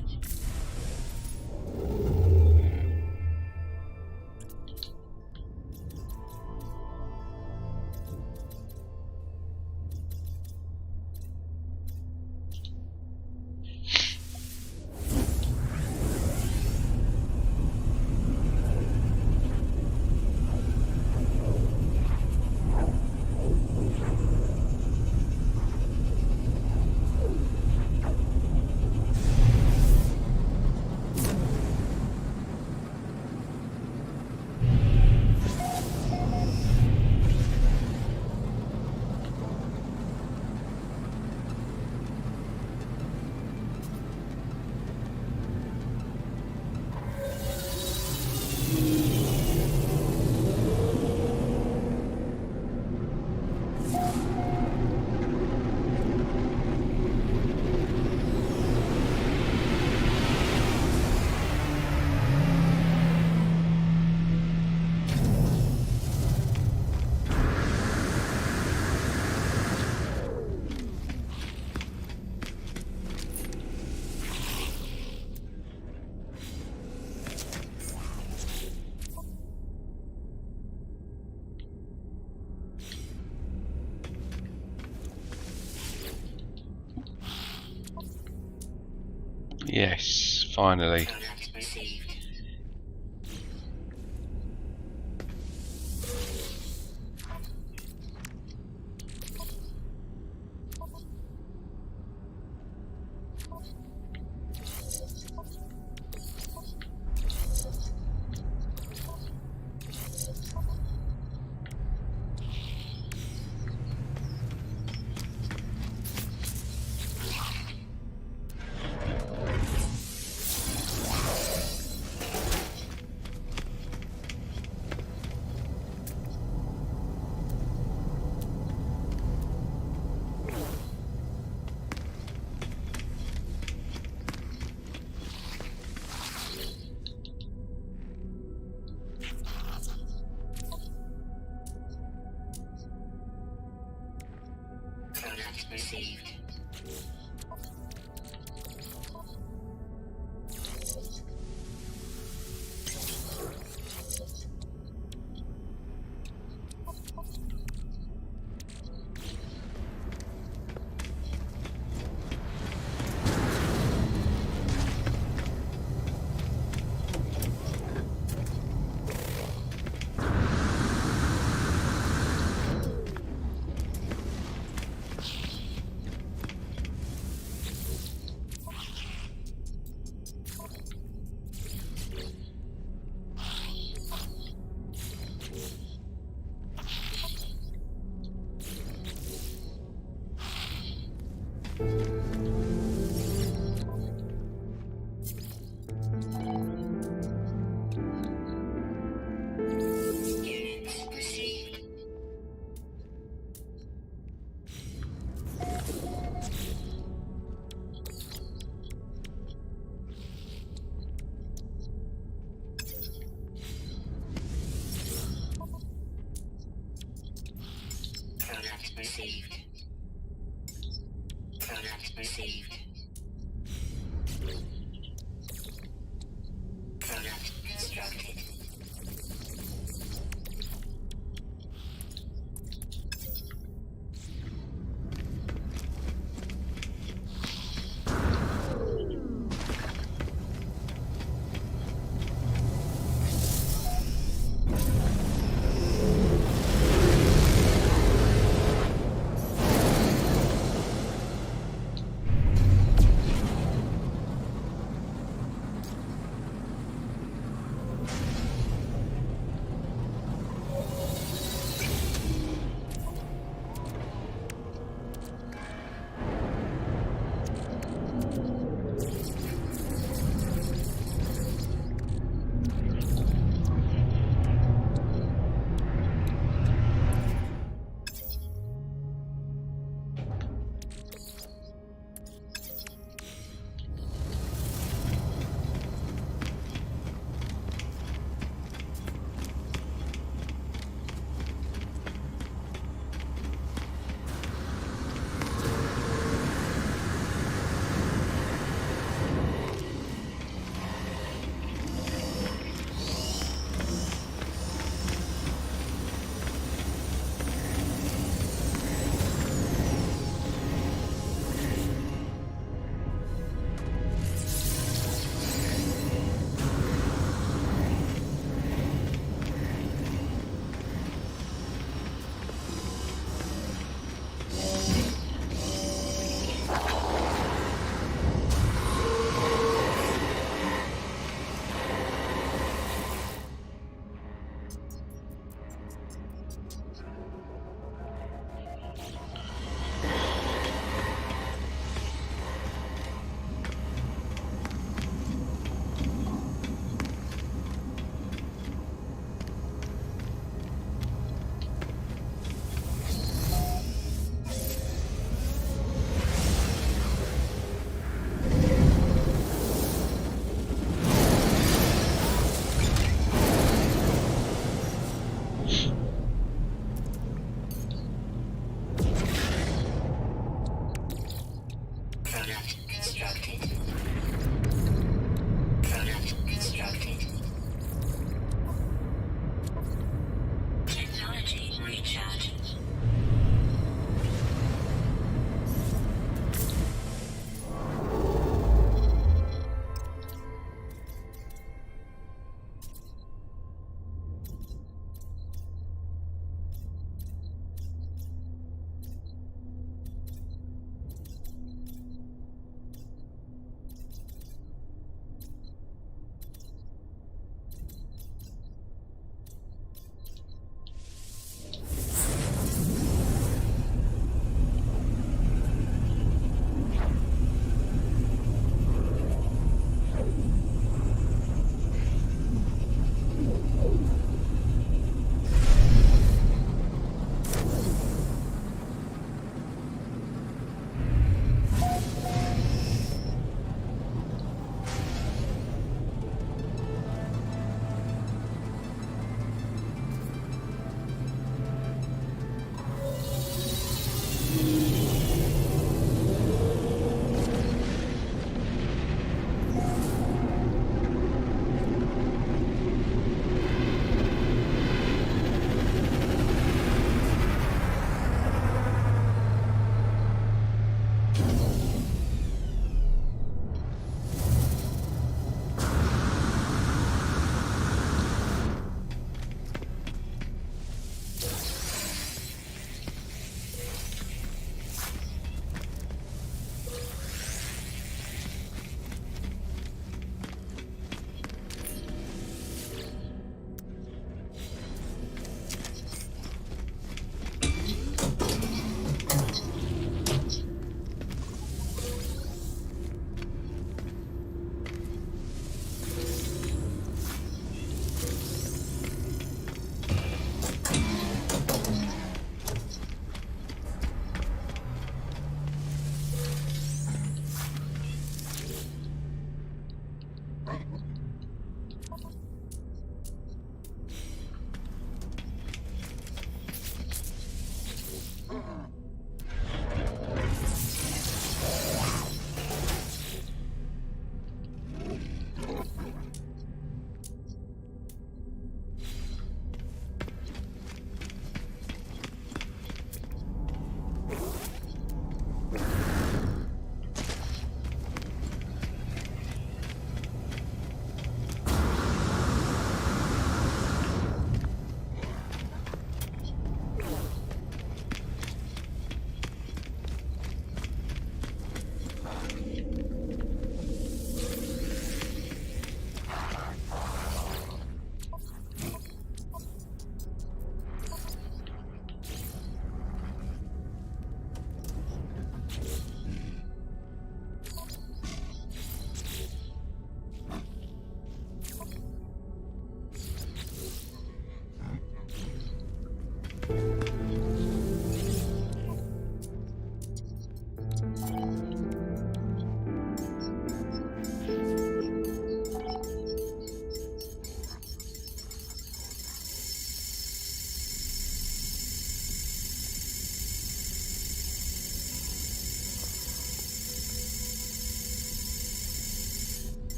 Yes, finally. Product received. Product received. Units received. Product received. Product received. Product constructed.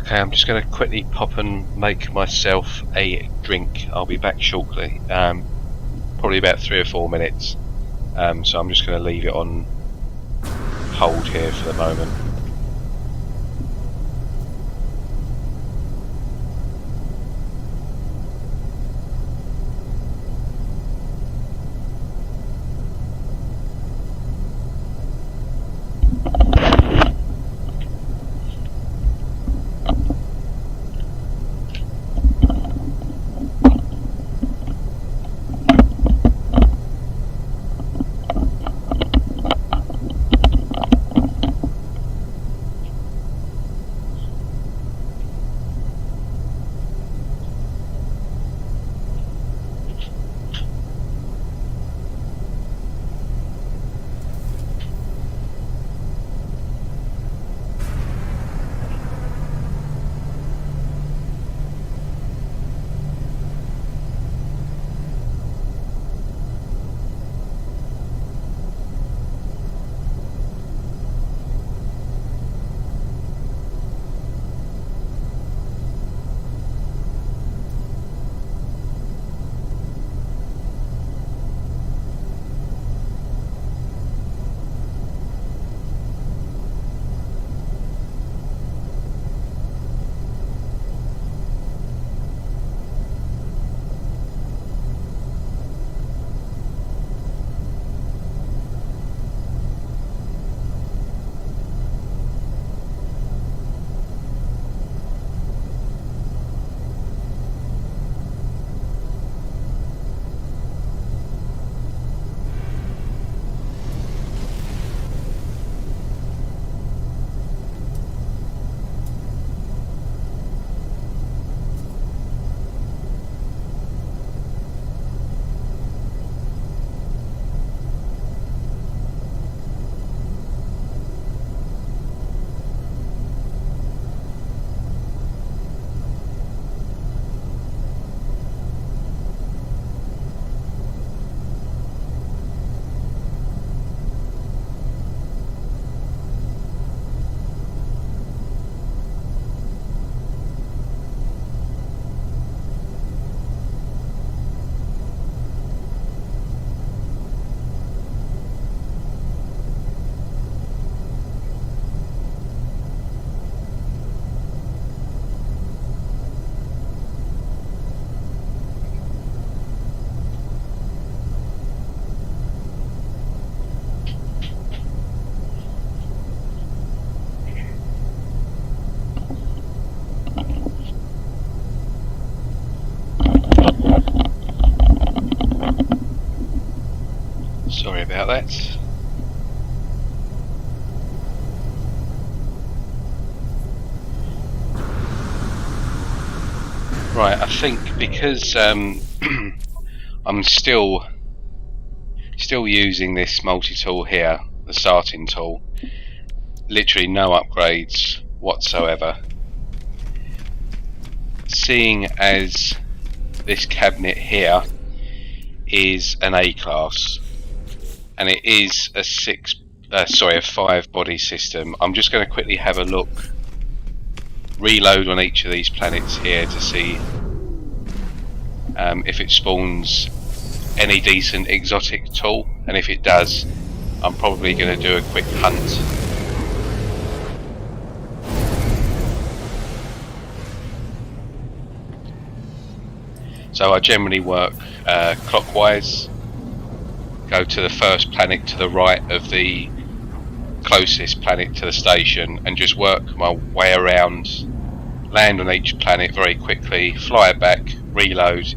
Okay, I'm just going to quickly pop and make myself a drink. I'll be back shortly, probably about 3 or 4 minutes. So I'm just going to leave it on hold here for the moment. Sorry about that. Right, I think because I'm still using this multi-tool here, the starting tool, literally no upgrades whatsoever. Seeing as this cabinet here is an A class and it is a 5 body system, I'm just going to quickly have a look, reload on each of these planets here to see if it spawns any decent exotic tool, and if it does, I'm probably going to do a quick hunt. So I generally work clockwise, go to the first planet to the right of the closest planet to the station and just work my way around, land on each planet very quickly, fly back, reload,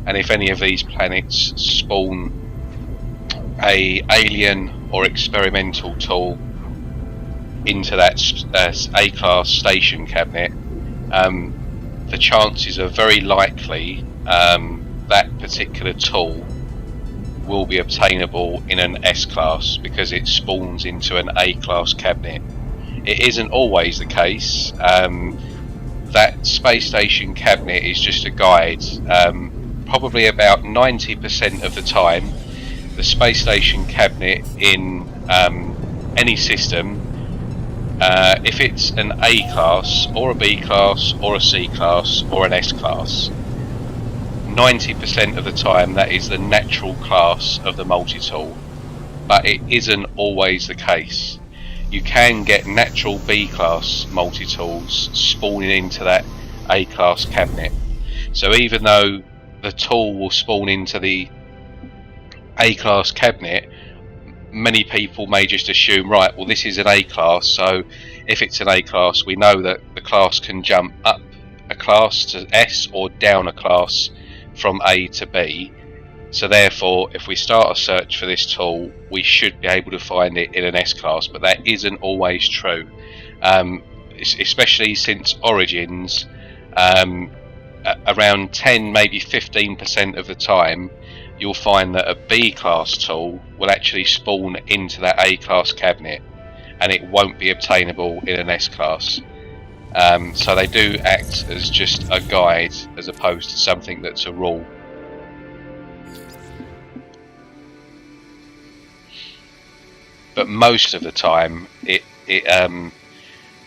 and if any of these planets spawn a alien or experimental tool into that A-class station cabinet, the chances are very likely that particular tool will be obtainable in an S-class because it spawns into an A-class cabinet. It isn't always the case. That space station cabinet is just a guide. Probably about 90% of the time, the space station cabinet in any system If it's an A class or a B class or a C class or an S class, 90% of the time that is the natural class of the multi-tool, but it isn't always the case. You can get natural B class multi-tools spawning into that A class cabinet. So even though the tool will spawn into the A class cabinet, many people may just assume, right, well, this is an A class, so if it's an A class, we know that the class can jump up a class to S or down a class from A to B. So therefore, if we start a search for this tool, we should be able to find it in an S class, but that isn't always true. Especially since Origins, around 10, maybe 15% of the time, you'll find that a B class tool will actually spawn into that A class cabinet, and it won't be obtainable in an S class. So they do act as just a guide as opposed to something that's a rule. But most of the time, it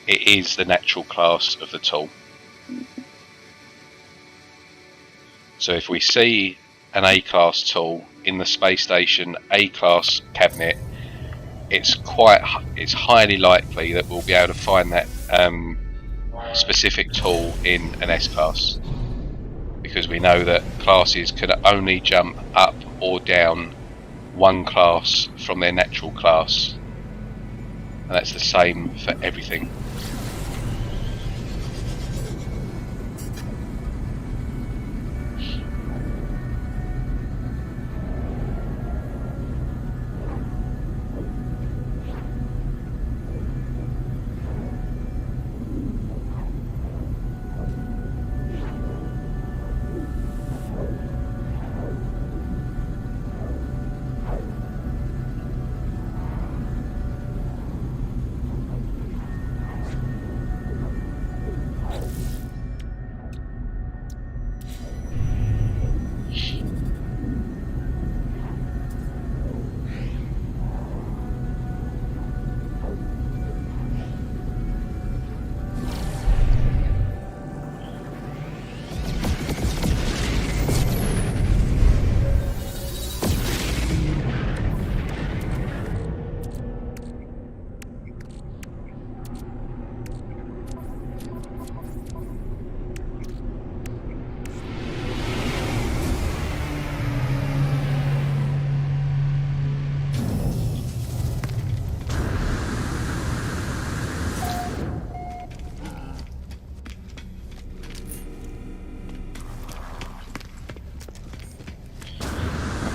is the natural class of the tool. So if we see an A class tool in the space station A class cabinet, it's highly likely that we'll be able to find that specific tool in an S class, because we know that classes can only jump up or down one class from their natural class, and that's the same for everything.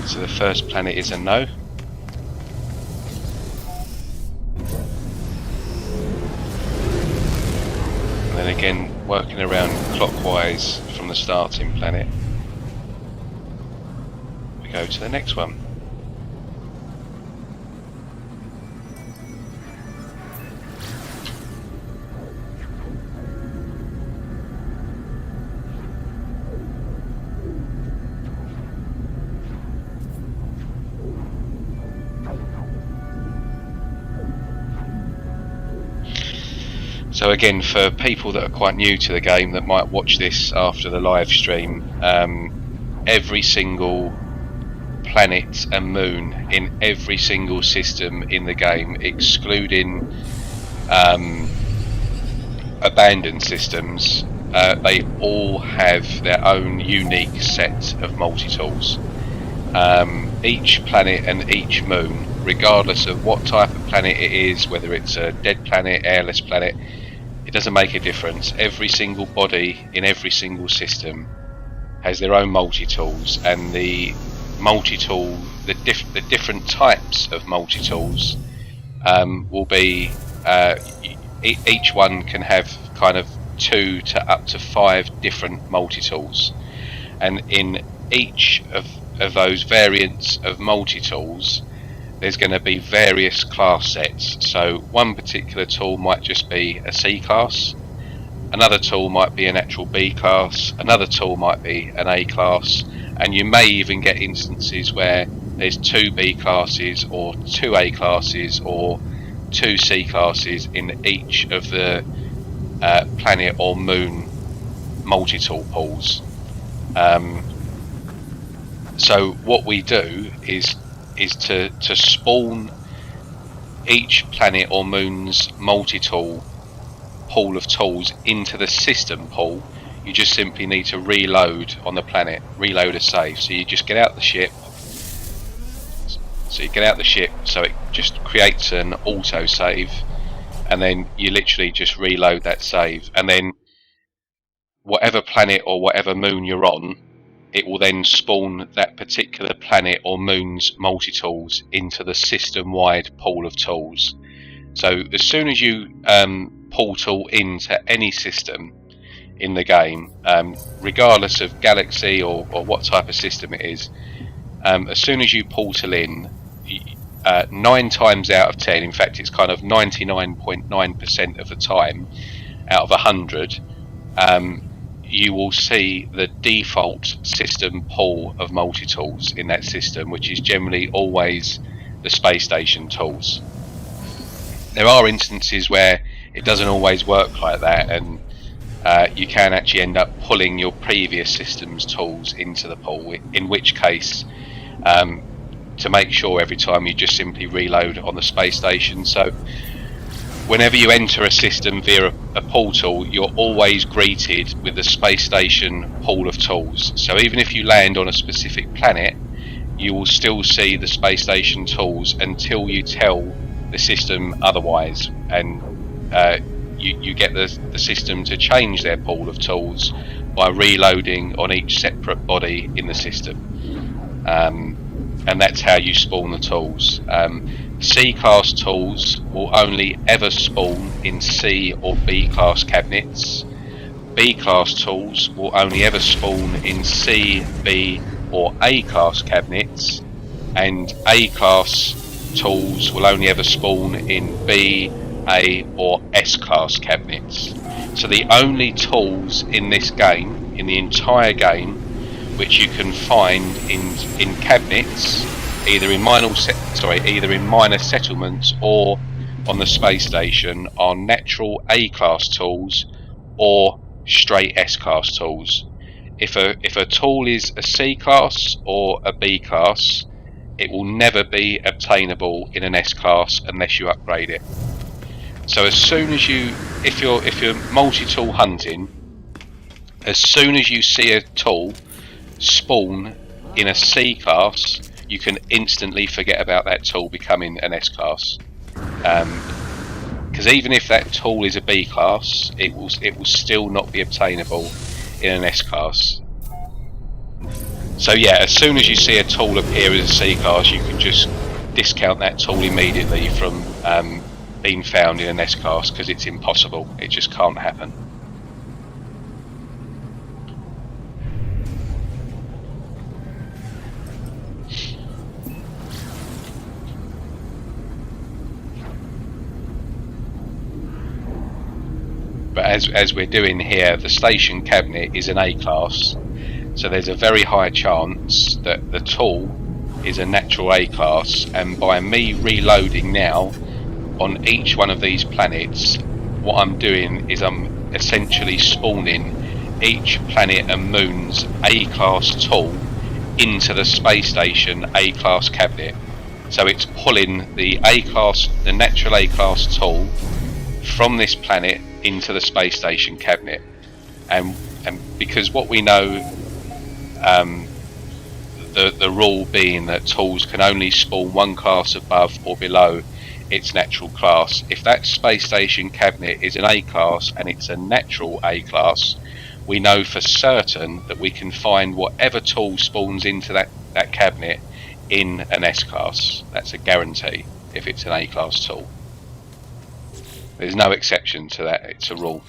So the first planet is a no. And then again, working around clockwise from the starting planet, we go to the next one. So again, for people that are quite new to the game that might watch this after the live stream, every single planet and moon in every single system in the game, excluding abandoned systems, they all have their own unique set of multi-tools. Each planet and each moon, regardless of what type of planet it is, whether it's a dead planet, airless planet, it doesn't make a difference. Every single body in every single system has their own multi-tools, and the multi-tool, the different types of multi-tools will be, each one can have kind of 2 to up to 5 different multi-tools, and in each of those variants of multi-tools there's going to be various class sets. So one particular tool might just be a C class, another tool might be an actual B class, another tool might be an A class, and you may even get instances where there's 2 B classes or 2 A classes or 2 C-classes in each of the planet or moon multi-tool pools. So what we do is to spawn each planet or moon's multi-tool pool of tools into the system pool. You just simply need to reload on the planet, reload a save. So you just get out the ship. So you get out the ship, so it just creates an auto save, and then you literally just reload that save, and then whatever planet or whatever moon you're on, it will then spawn that particular planet or moon's multi-tools into the system-wide pool of tools. So as soon as you portal into any system in the game, regardless of galaxy or what type of system it is, as soon as you portal in, 9 times out of 10, in fact it's kind of 99.9% of the time out of 100, you will see the default system pool of multi-tools in that system, which is generally always the space station tools. There are instances where it doesn't always work like that, and you can actually end up pulling your previous system's tools into the pool, in which case, to make sure every time, you just simply reload on the space station. So whenever you enter a system via a portal, you're always greeted with the space station pool of tools. So even if you land on a specific planet, you will still see the space station tools until you tell the system otherwise, and you get the system to change their pool of tools by reloading on each separate body in the system, and that's how you spawn the tools. C-class tools will only ever spawn in C or B class cabinets. B-class tools will only ever spawn in C, B or A class cabinets, and A-class tools will only ever spawn in B, A or S class cabinets. So the only tools in this game, in the entire game, which you can find in cabinets, either in minor settlements or on the space station, are natural A class tools or straight S class tools. If a tool is a C class or a B class, it will never be obtainable in an S class unless you upgrade it. So as soon as if you're multi-tool hunting, as soon as you see a tool spawn in a C class, you can instantly forget about that tool becoming an S class. Because even if that tool is a B class, it will still not be obtainable in an S class. So yeah, as soon as you see a tool appear as a C class, you can just discount that tool immediately from being found in an S class, because it's impossible. It just can't happen. But as we're doing here, the station cabinet is an A class, so there's a very high chance that the tool is a natural A class, and by me reloading now on each one of these planets, what I'm doing is I'm essentially spawning each planet and moon's A class tool into the space station A class cabinet. So it's pulling the A class, the natural A class tool from this planet into the space station cabinet, and because what we know, the rule being that tools can only spawn one class above or below its natural class. If that space station cabinet is an A class and it's a natural A class, we know for certain that we can find whatever tool spawns into that cabinet in an S class. That's a guarantee if it's an A class tool. There's no exception to that, it's a rule.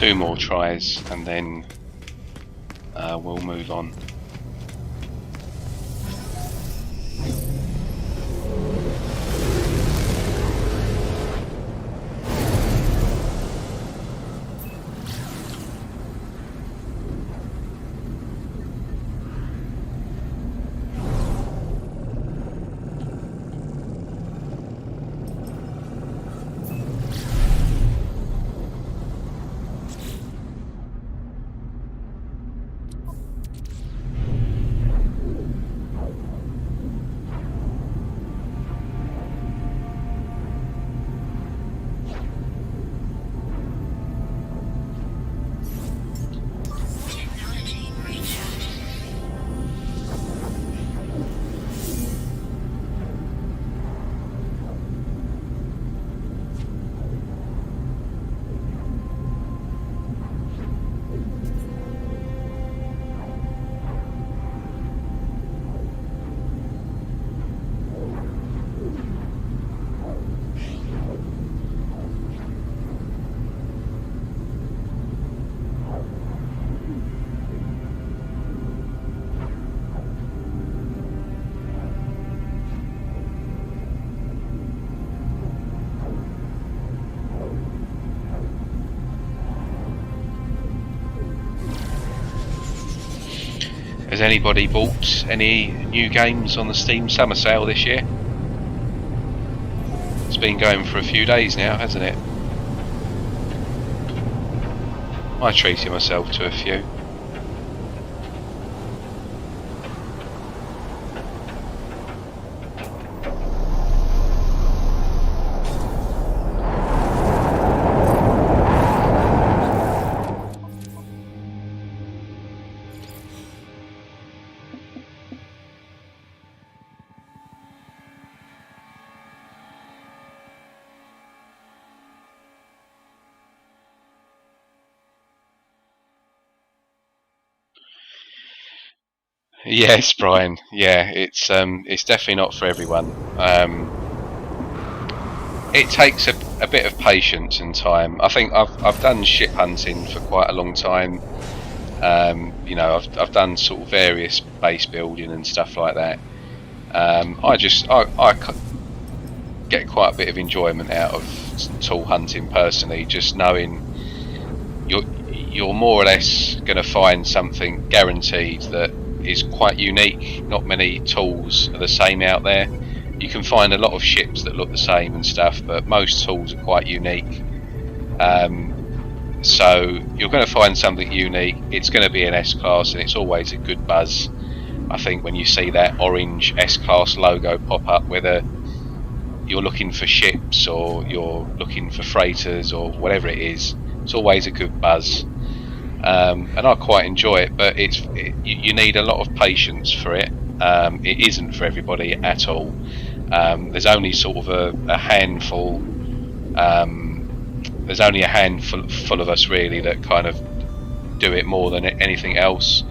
2 more tries and then we'll move on. Technology recharge. Has anybody bought any new games on the Steam summer sale this year? It's been going for a few days now, hasn't it? I treated myself to a few. Yes, Brian. Yeah, it's definitely not for everyone. It takes a bit of patience and time. I think I've done ship hunting for quite a long time. You know, I've done sort of various base building and stuff like that. I get quite a bit of enjoyment out of tool hunting personally, just knowing you're more or less going to find something guaranteed that is quite unique. Not many tools are the same out there. You can find a lot of ships that look the same and stuff, but most tools are quite unique. So you're going to find something unique. It's going to be an S-Class, and it's always a good buzz. I think when you see that orange S-Class logo pop up, whether you're looking for ships or you're looking for freighters or whatever it is, it's always a good buzz. And I quite enjoy it, but you need a lot of patience for it. It isn't for everybody at all. There's only sort of a handful. There's only a handful of us really that kind of do it more than anything else.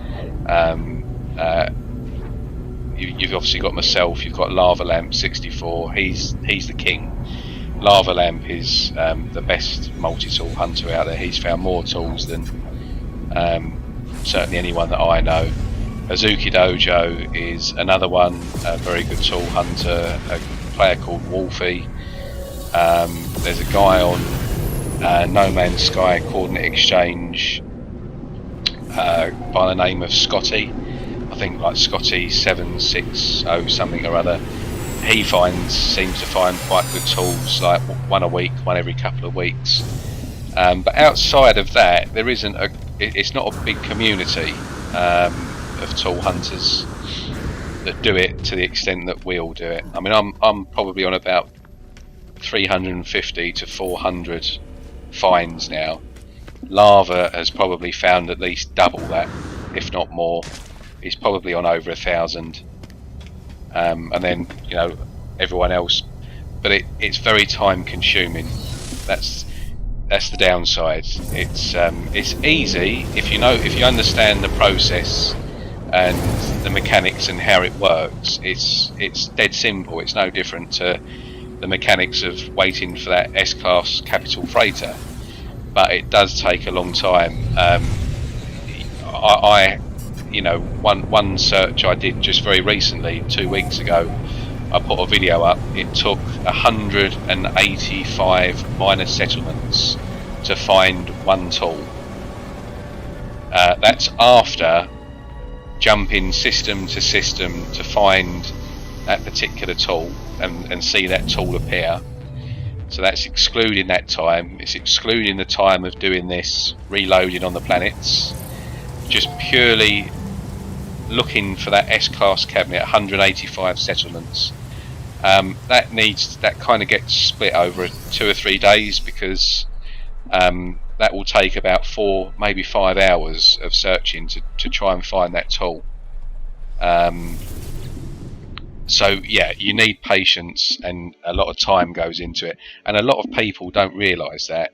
You've obviously got myself. You've got Lava Lamp 64. He's the king. Lava Lamp is the best multi-tool hunter out there. He's found more tools than certainly anyone that I know. Azuki Dojo is another one, a very good tool hunter, a player called Wolfie. There's a guy on No Man's Sky Coordinate Exchange by the name of Scotty. I think like Scotty 760 something or other. He seems to find quite good tools, like one a week, one every couple of weeks. But outside of that, it's not a big community of tool hunters that do it to the extent that we all do it. I mean, I'm probably on about 350 to 400 finds now. Lava has probably found at least double that, if not more. He's probably on over 1,000, and then everyone else. But it's very time consuming. That's the downside. It's easy if you understand the process and the mechanics and how it works. It's dead simple. It's no different to the mechanics of waiting for that S-Class capital freighter. but it does take a long time. You know, one search I did just very recently, 2 weeks ago, I put a video up. It took 185 minor settlements to find one tool. That's after jumping system to system to find that particular tool and see that tool appear. So that's excluding that time. It's excluding the time of doing this, reloading on the planets. Just purely looking for that S-class cabinet, 185 settlements. That kind of gets split over 2 or 3 days, because that will take about 4, maybe 5 hours of searching to try and find that tool. So yeah, you need patience, and a lot of time goes into it, and a lot of people don't realise that.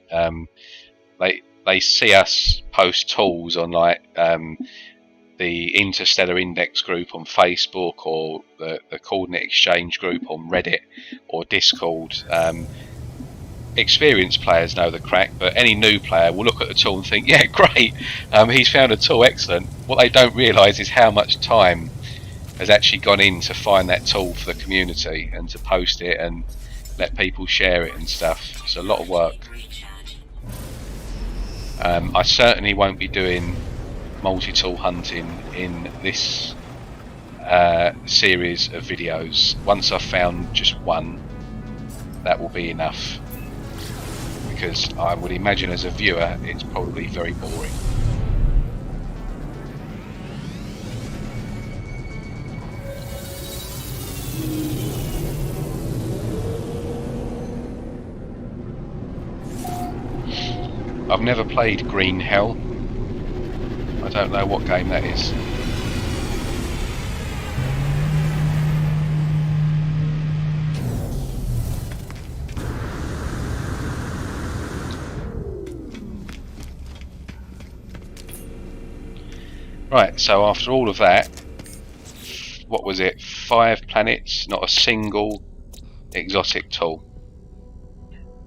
They see us post tools on like the Interstellar Index group on Facebook, or the Coordinate Exchange group on Reddit or Discord. Experienced players know the crack, but any new player will look at the tool and think, yeah, great, he's found a tool, excellent. What they don't realise is how much time has actually gone in to find that tool for the community and to post it and let people share it and stuff. It's a lot of work. I certainly won't be doing multi-tool hunting in this series of videos. Once I've found just one, that will be enough, because I would imagine as a viewer it's probably very boring. I've never played Green Hell. I don't know what game that is. Right, so after all of that, what was it? 5 planets, not a single exotic tool.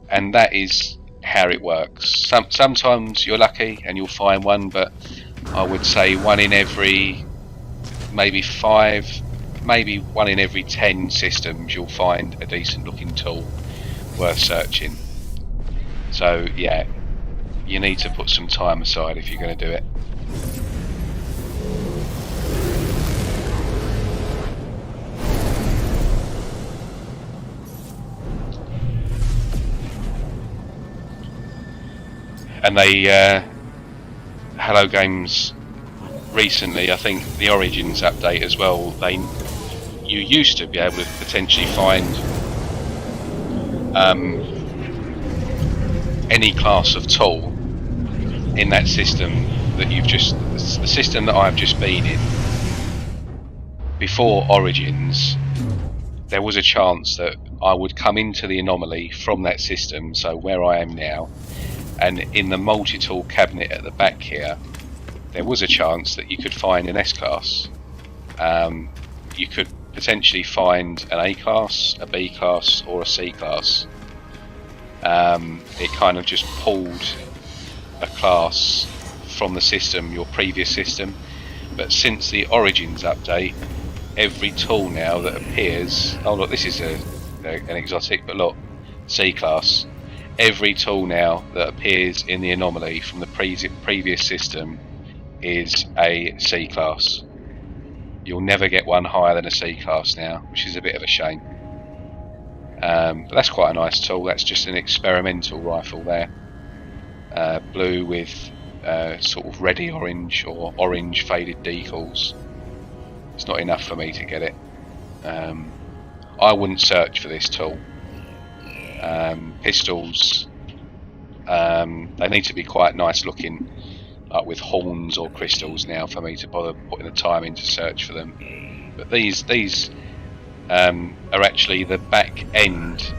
And that is how it works. Sometimes you're lucky and you'll find one, but I would say 1 in every maybe 5, maybe 1 in every 10 systems you'll find a decent looking tool worth searching. So yeah, you need to put some time aside if you're going to do it. And they, Hello Games recently, I think the Origins update as well, you used to be able to potentially find any class of tool in that system that the system that I've just been in. Before Origins, there was a chance that I would come into the anomaly from that system, so where I am now, and in the multi-tool cabinet at the back here, there was a chance that you could find an S-class. You could potentially find an A-class, a B-class, or a C-class. It kind of just pulled a class from the system, your previous system. But since the Origins update, every tool now that appears... Oh look, this is an exotic, but look, C-class. Every tool now that appears in the anomaly from the previous system is a C-class. You'll never get one higher than a C-class now, which is a bit of a shame. But that's quite a nice tool. That's just an experimental rifle there. Blue with sort of reddy orange or orange faded decals. It's not enough for me to get it. I wouldn't search for this tool. Pistols, they need to be quite nice looking, like with horns or crystals now, for me to bother putting the time in to search for them. But these are actually the back end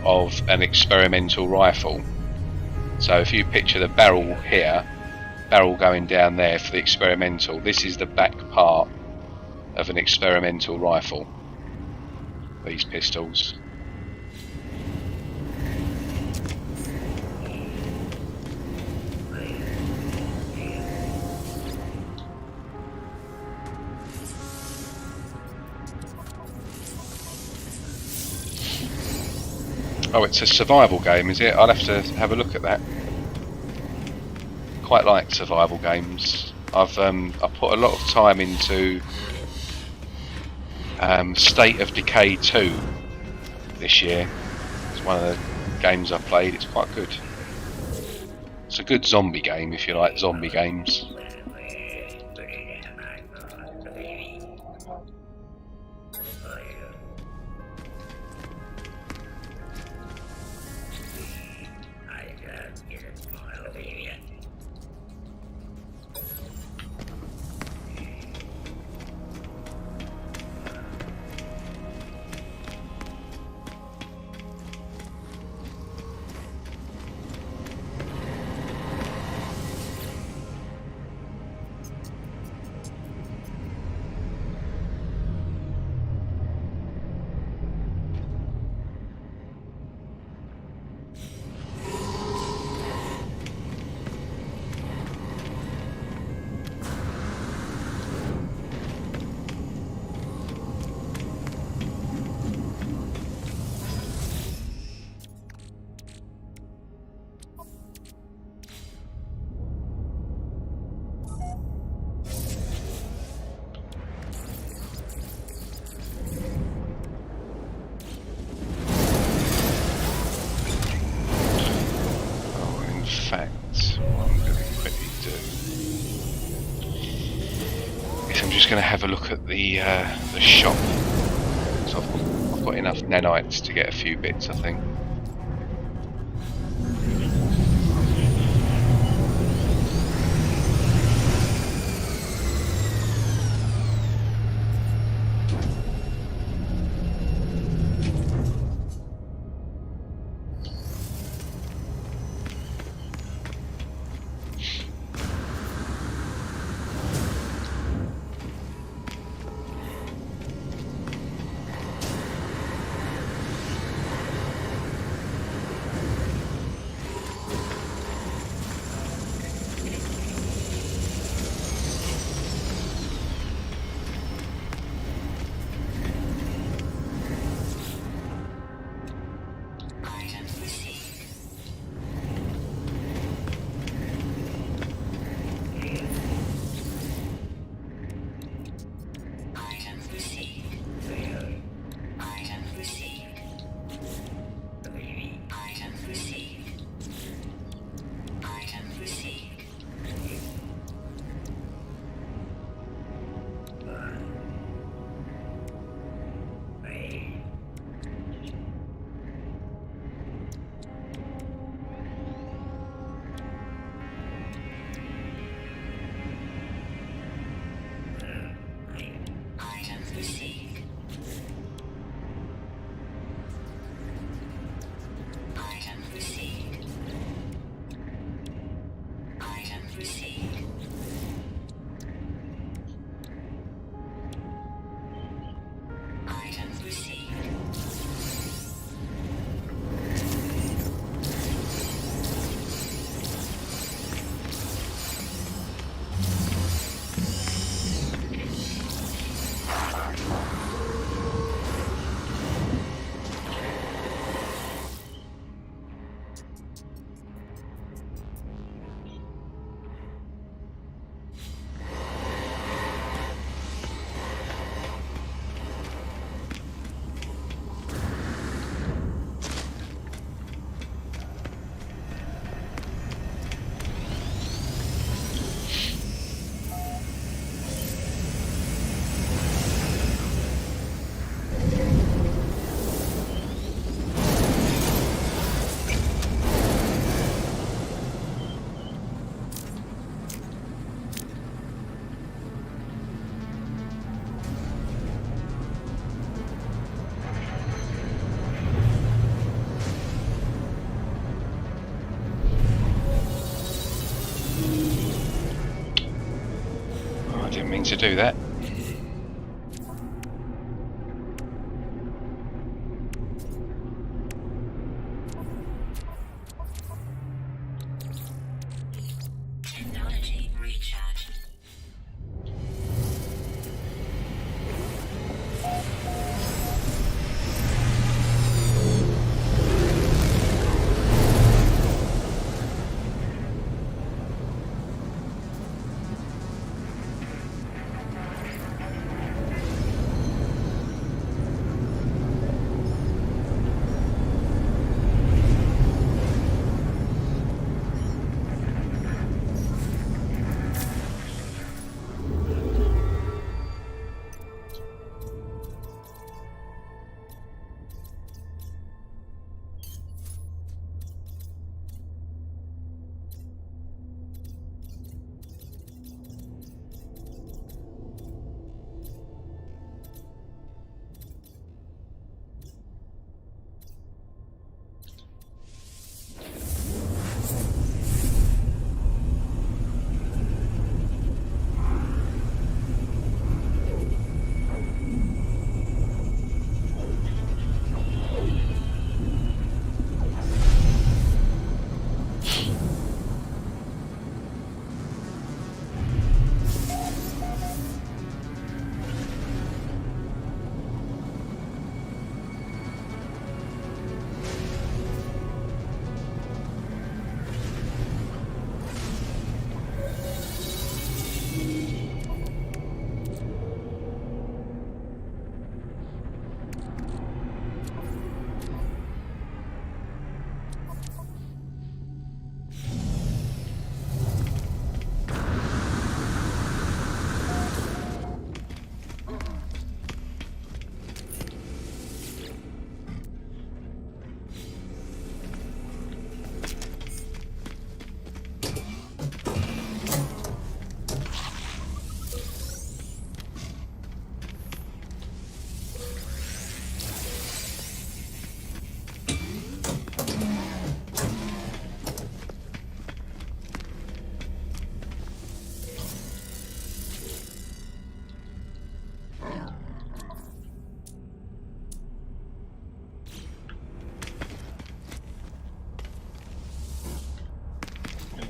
of an experimental rifle. So if you picture the barrel here, barrel going down there for the experimental, this is the back part of an experimental rifle, these pistols. Oh, it's a survival game, is it? I'll have to have a look at that. Quite like survival games. I put a lot of time into State of Decay 2 this year. It's one of the games I played. It's quite good. It's a good zombie game if you like zombie games. Going to have a look at the shop. So I've got enough nanites to get a few bits, I think. To do that. Technology recharge.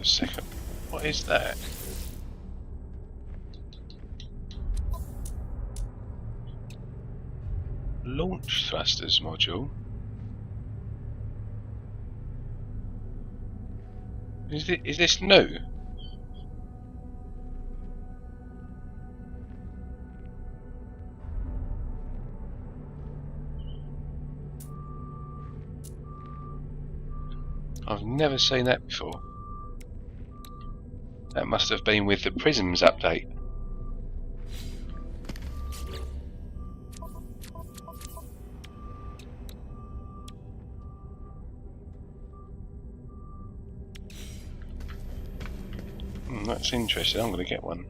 a second. What is that? Launch thrusters module. Is this new? I've never seen that before. That must have been with the Prisms update. That's interesting. I'm going to get one.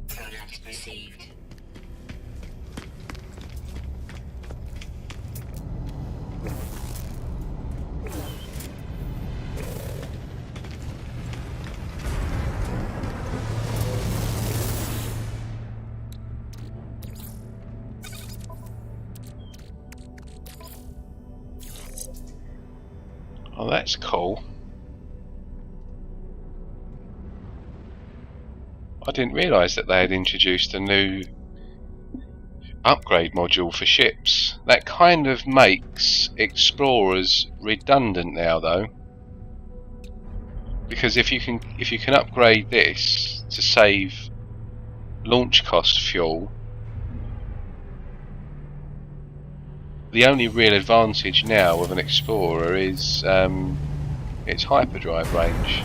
Product received. Oh, that's cool. I didn't realise that they had introduced a new upgrade module for ships. That kind of makes explorers redundant now, though, because if you can upgrade this to save launch cost fuel, the only real advantage now of an explorer is its hyperdrive range,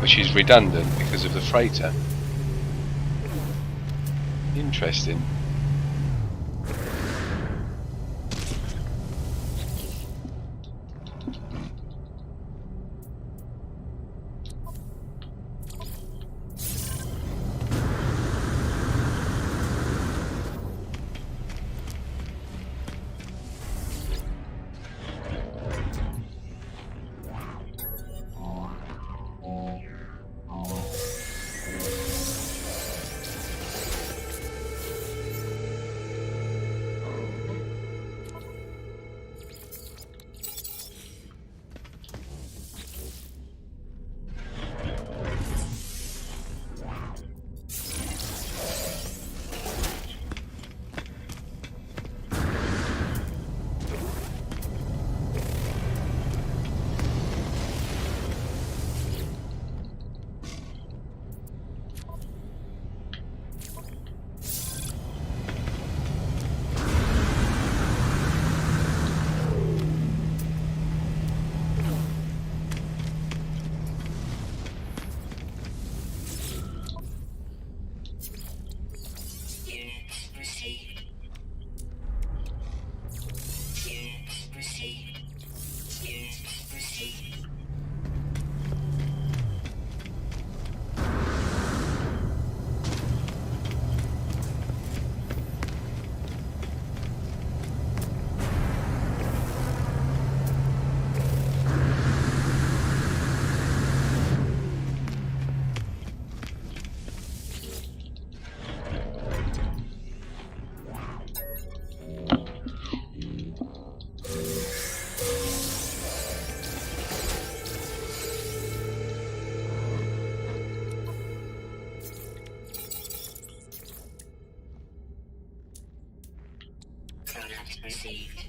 which is redundant because of the freighter. Interesting. Received.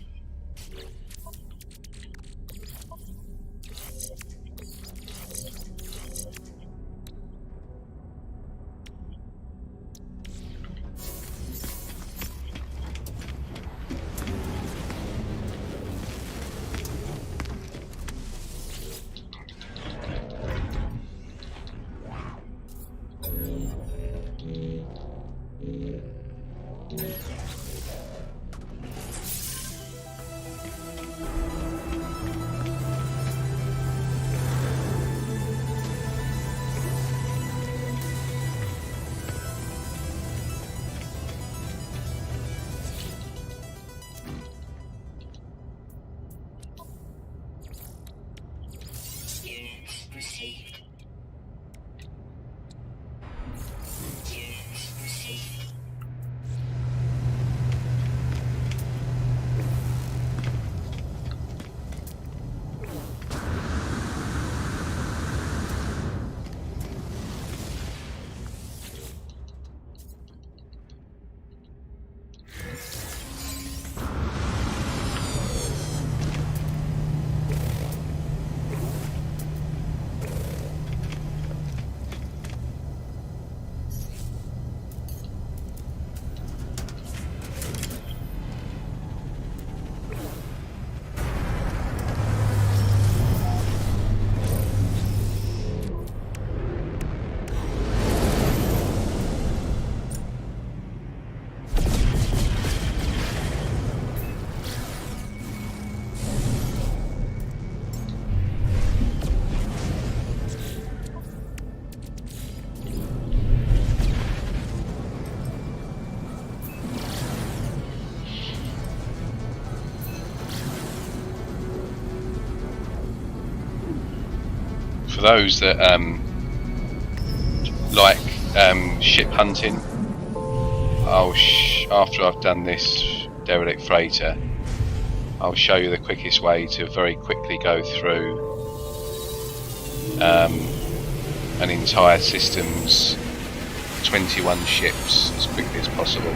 those that like ship hunting, after I've done this derelict freighter, I'll show you the quickest way to very quickly go through an entire system's 21 ships as quickly as possible.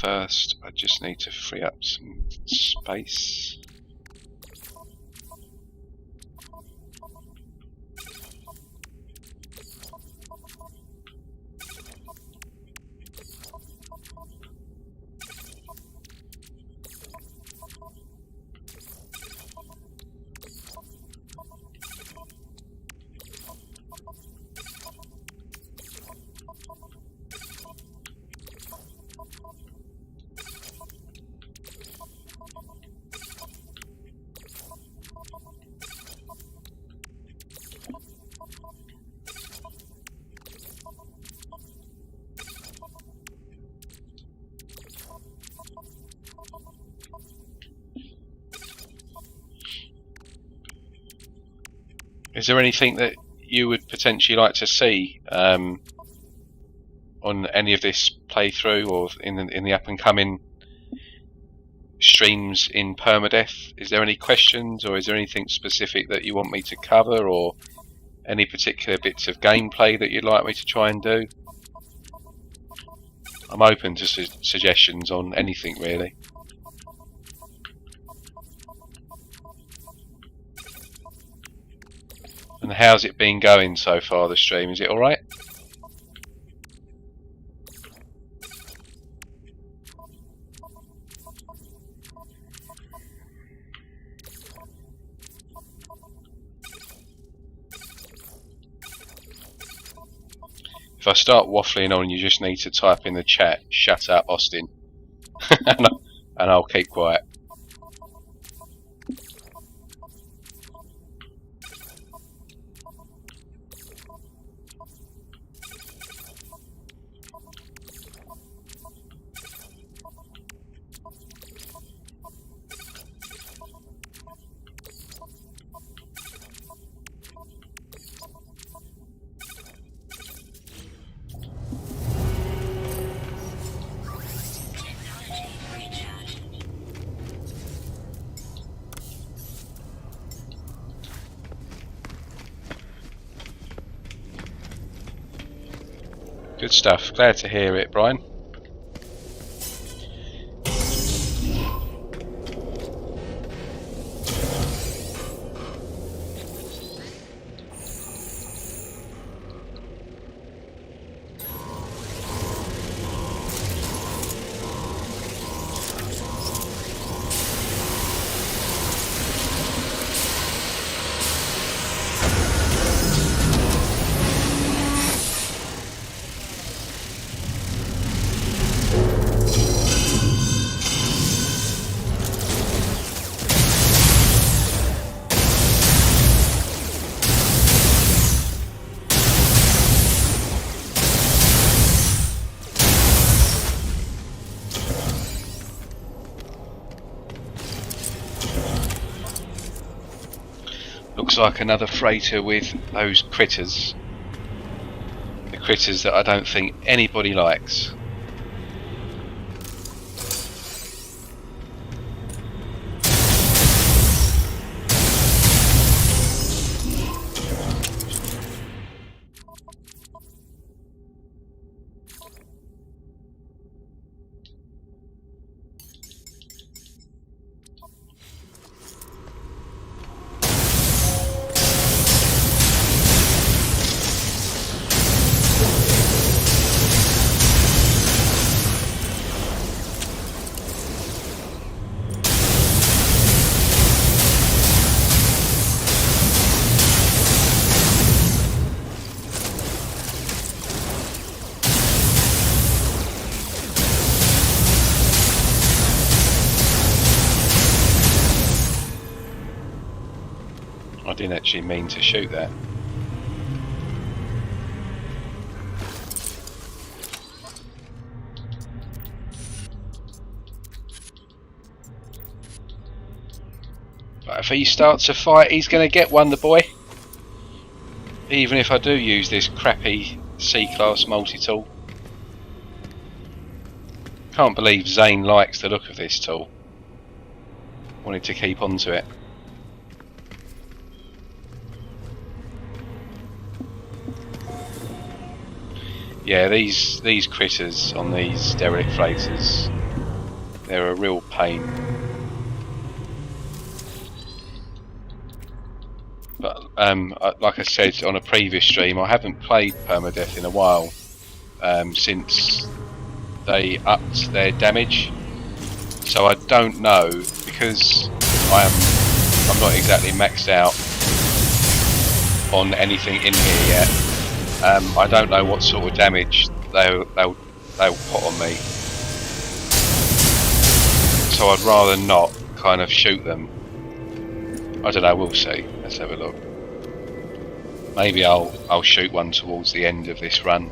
First, I just need to free up some space. Is there anything that you would potentially like to see on any of this playthrough or in the up and coming streams in Permadeath? Is there any questions, or is there anything specific that you want me to cover, or any particular bits of gameplay that you'd like me to try and do? I'm open to suggestions on anything really. And how's it been going so far, the stream? Is it alright? If I start waffling on, you just need to type in the chat, "Shut up, Austin," and I'll keep quiet. Good stuff. Glad to hear it, Brian. Looks like another freighter with those critters. The critters that I don't think anybody likes. I didn't actually mean to shoot that. But if he starts a fight, he's going to get one, the boy. Even if I do use this crappy C-class multi-tool. Can't believe Zane likes the look of this tool. Wanted to keep on to it. Yeah, these critters on these derelict freighters, they're a real pain. But like I said on a previous stream, I haven't played Permadeath in a while, since they upped their damage. So I don't know, because I'm not exactly maxed out on anything in here yet. I don't know what sort of damage they'll put on me. So I'd rather not kind of shoot them. I don't know, we'll see. Let's have a look. Maybe I'll shoot one towards the end of this run.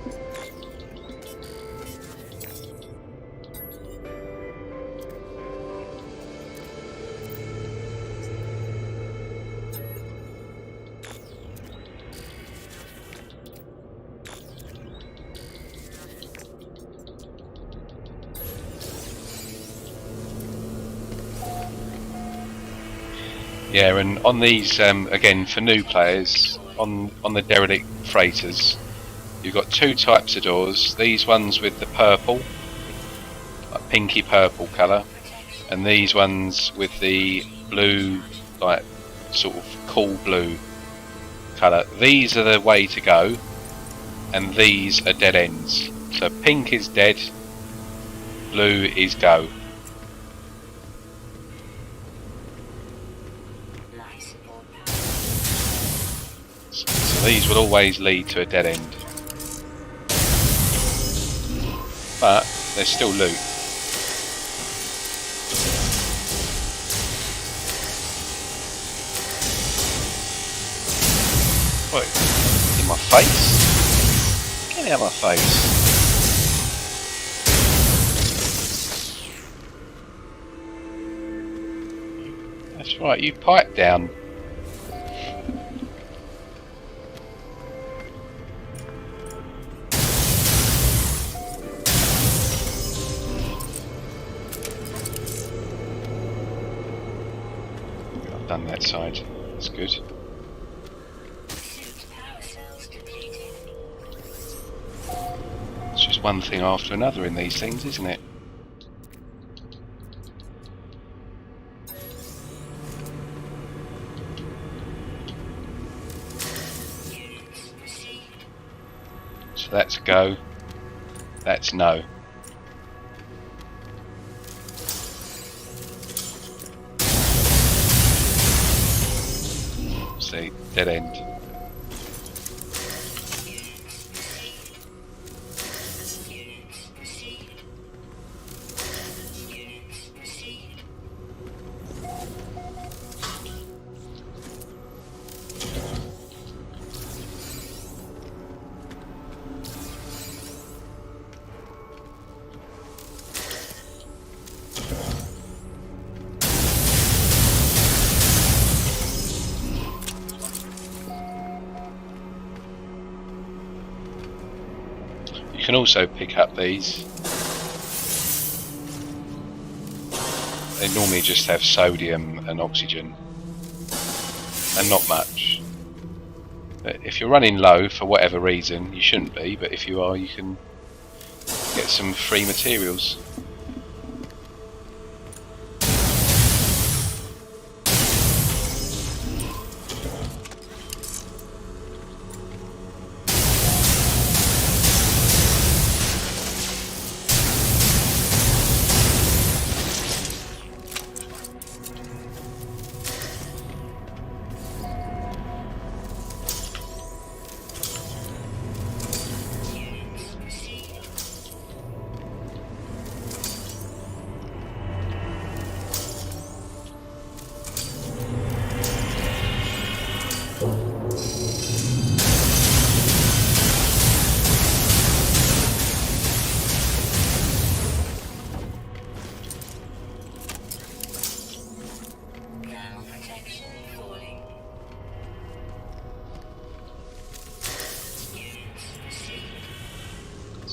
Yeah, and on these, again, for new players, on the derelict freighters, you've got two types of doors. These ones with the purple, like pinky purple colour, and these ones with the blue, like sort of cool blue colour. These are the way to go, and these are dead ends. So pink is dead, blue is go. So these will always lead to a dead end. But there's still loot. What? In my face? Get out of my face. That's right, you pipe down. I've done that side. That's good. It's just one thing after another in these things, isn't it? So that's go, that's no. See, dead end. You can also pick up these. They normally just have sodium and oxygen, and not much. But if you're running low for whatever reason, you shouldn't be, but if you are, you can get some free materials.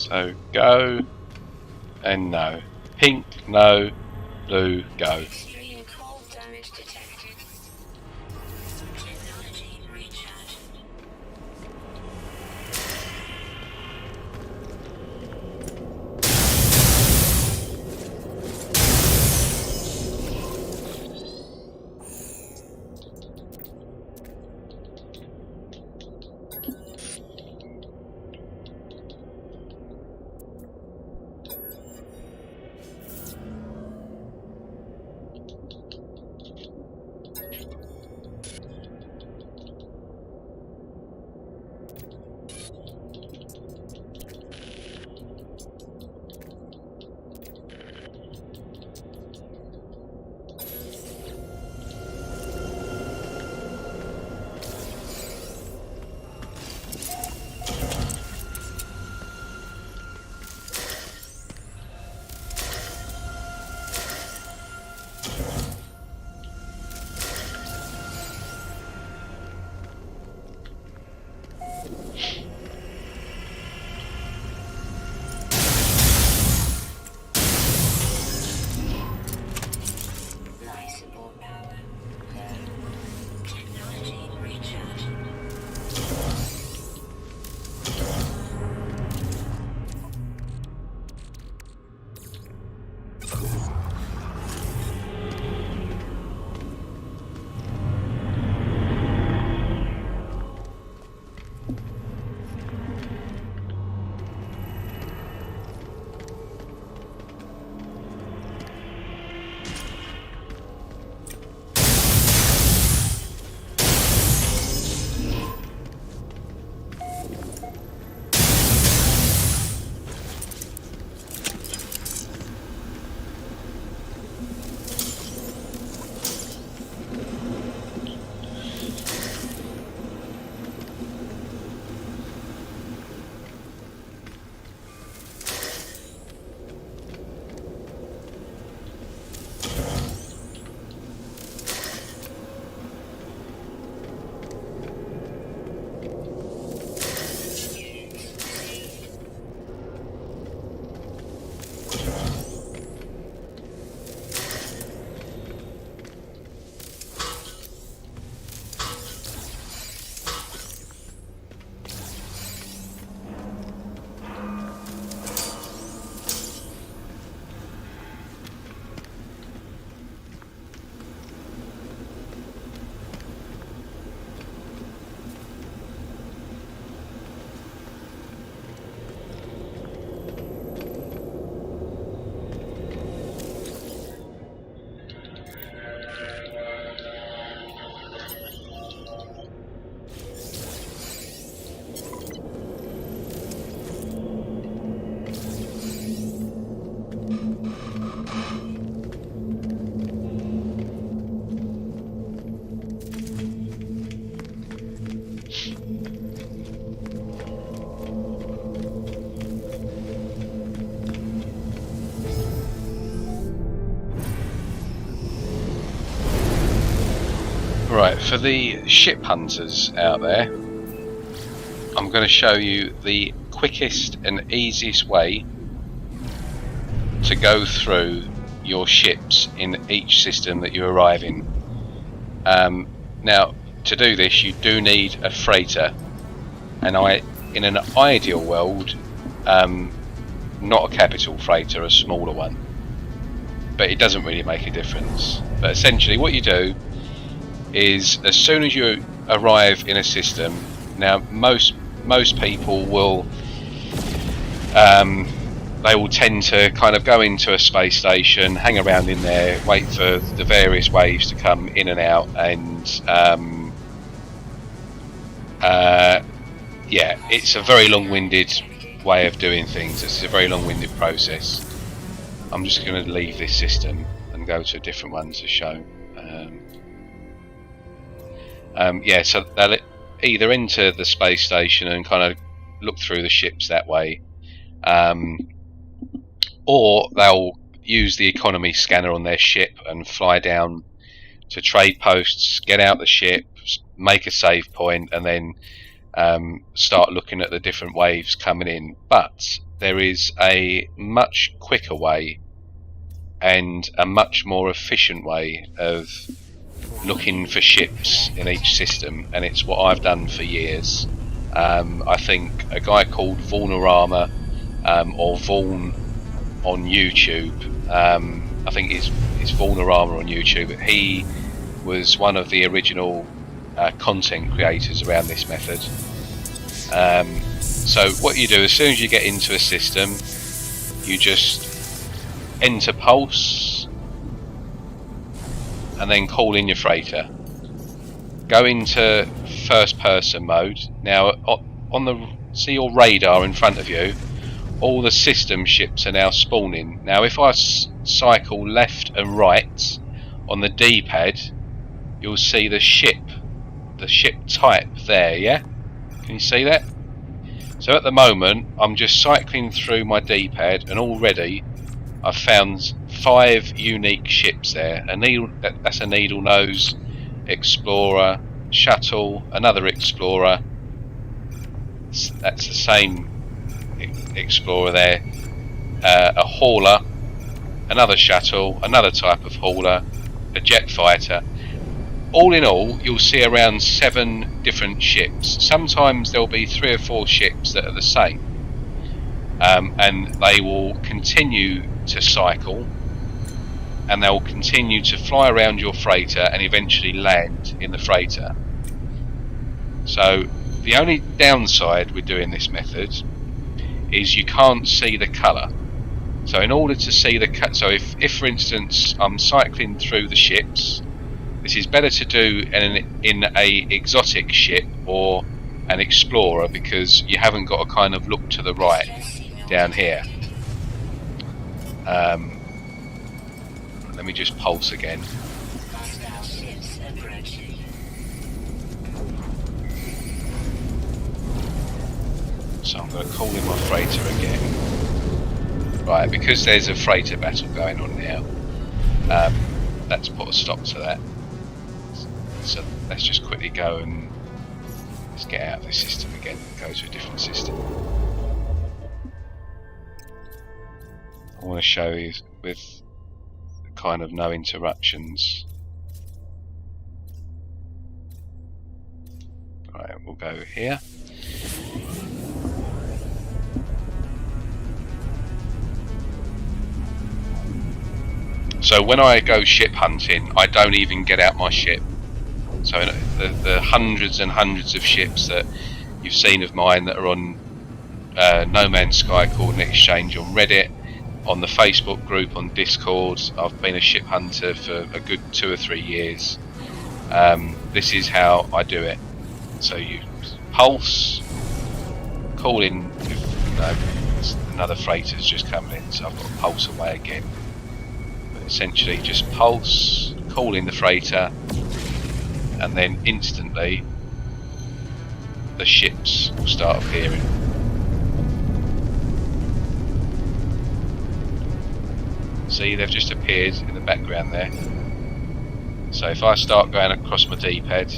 So go and no. Pink, no. Blue, go. Extreme cold damage detected. Technology recharged. License power. Technology recharged. Right, for the ship hunters out there, I'm going to show you the quickest and easiest way to go through your ships in each system that you arrive in. Now, to do this, you do need a freighter, and in an ideal world, not a capital freighter, a smaller one, but it doesn't really make a difference. But essentially what you do is, as soon as you arrive in a system, now most people will they will tend to kind of go into a space station, hang around in there, wait for the various waves to come in and out, and yeah, it's a very long-winded way of doing things. It's a very long-winded process. I'm just going to leave this system and go to a different one to show. Yeah, so they'll either enter the space station and kind of look through the ships that way, or they'll use the economy scanner on their ship and fly down to trade posts, get out the ship, make a save point, and then start looking at the different waves coming in. But there is a much quicker way and a much more efficient way of looking for ships in each system, and it's what I've done for years. I think a guy called Vaughnarama, or Vaughan on YouTube, I think it's Vaughnarama on YouTube. He was one of the original content creators around this method. So what you do, as soon as you get into a system, you just enter pulse and then call in your freighter. Go into first person mode. Now see your radar in front of you, all the system ships are now spawning. Now if I cycle left and right on the D-pad, you'll see the ship type there, yeah? Can you see that? So at the moment I'm just cycling through my D-pad, and already I've found 5 unique ships there. That's a needle nose explorer, shuttle, another explorer, that's the same explorer there, a hauler, another shuttle, another type of hauler, a jet fighter. All in all, you'll see around 7 different ships. Sometimes there'll be 3 or 4 ships that are the same, and they will continue to cycle, and they'll continue to fly around your freighter and eventually land in the freighter. So the only downside with doing this method is you can't see the colour. So in order to see the so if for instance I'm cycling through the ships, this is better to do in a exotic ship or an explorer, because you haven't got to kind of look to the right down here. Let me just pulse again. So I'm going to call in my freighter again. Right, because there's a freighter battle going on now, let's put a stop to that. So let's just quickly go and let's get out of this system again and go to a different system. I want to show you with kind of no interruptions. Right, we'll go here. So when I go ship hunting, I don't even get out my ship. So the hundreds and hundreds of ships that you've seen of mine that are on No Man's Sky Coordinate Exchange on Reddit, on the Facebook group, on Discord, I've been a ship hunter for a good 2 or 3 years. This is how I do it. So you pulse, call in, another freighter's just coming in, so I've got to pulse away again. But essentially just pulse, call in the freighter, and then instantly the ships will start appearing. See, they've just appeared in the background there. So if I start going across my D-pad,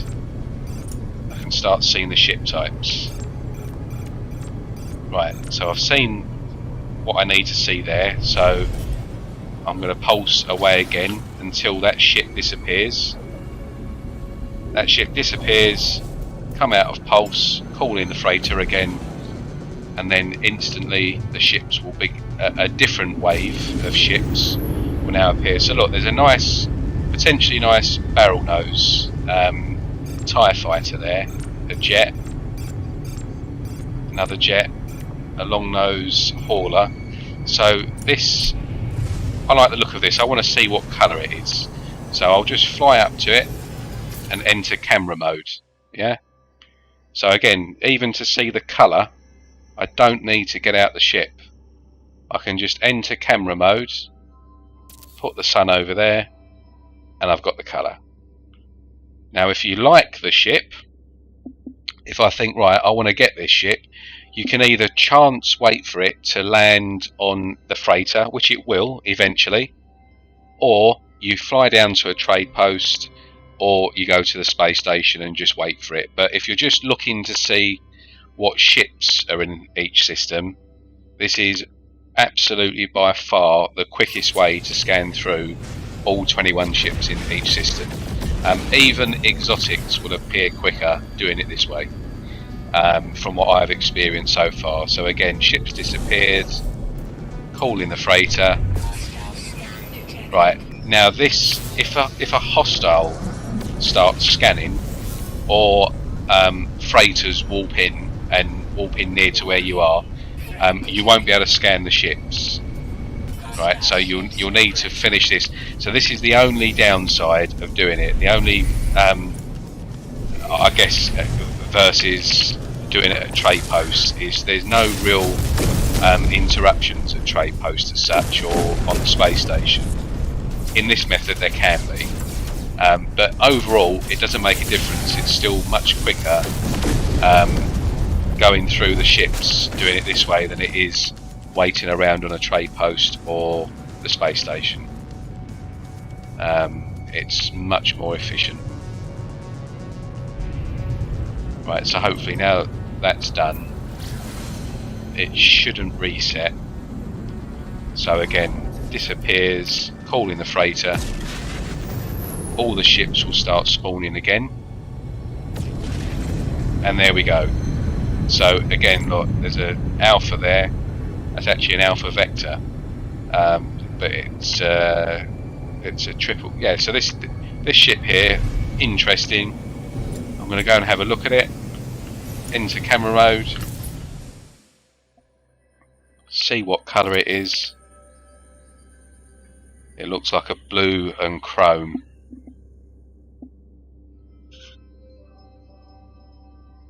I can start seeing the ship types. Right, so I've seen what I need to see there, so I'm going to pulse away again until that ship disappears. That ship disappears, come out of pulse, call in the freighter again, and then instantly the ships will be a different wave of ships will now appear. So look, there's a nice, potentially nice barrel nose TIE fighter there, a jet, another jet, a long nose hauler. So this, I like the look of this. I want to see what colour it is, so I'll just fly up to it and enter camera mode. Yeah, so again, even to see the colour, I don't need to get out the ship. I can just enter camera mode, put the sun over there, and I've got the colour. Now if you like the ship, if I think, right, I want to get this ship, you can either chance wait for it to land on the freighter, which it will eventually, or you fly down to a trade post or you go to the space station and just wait for it. But if you're just looking to see what ships are in each system, this is absolutely by far the quickest way to scan through all 21 ships in each system. Even exotics will appear quicker doing it this way, from what I've experienced so far. So again, ships disappeared, calling the freighter. Right, now this, if a hostile starts scanning, or freighters warp in near to where you are, you won't be able to scan the ships. Right, so you'll need to finish this. So this is the only downside of doing it. The only, I guess, versus doing it at trade posts, is there's no real interruptions at trade posts as such, or on the space station. In this method there can be, but overall it doesn't make a difference. It's still much quicker going through the ships doing it this way than it is waiting around on a trade post or the space station. It's much more efficient. Right, so hopefully now that's done, it shouldn't reset. So again, disappears, calling the freighter, all the ships will start spawning again, and there we go. So again, look, there's an alpha there. That's actually an alpha vector, but it's a triple. Yeah. So this ship here, interesting. I'm going to go and have a look at it. Into camera mode. See what colour it is. It looks like a blue and chrome.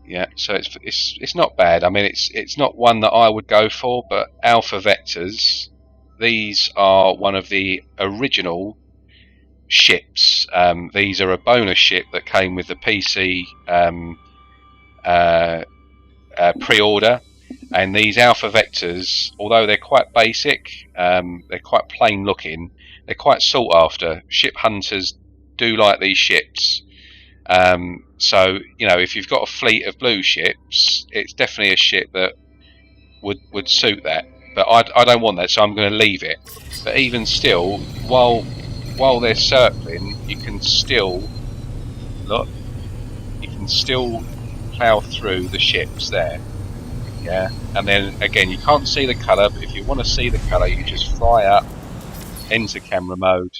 Yeah, so it's not bad. I mean, it's not one that I would go for, but Alpha Vectors, these are one of the original ships. These are a bonus ship that came with the PC pre-order, and these Alpha Vectors, although they're quite basic, they're quite plain looking, they're quite sought after. Ship hunters do like these ships. So, you know, if you've got a fleet of blue ships, it's definitely a ship that would suit that. But I don't want that, so I'm going to leave it. But even still, while they're circling, you can still look. You can still plough through the ships there. Yeah, and then again, you can't see the colour, but if you want to see the colour, you just fly up, enter camera mode,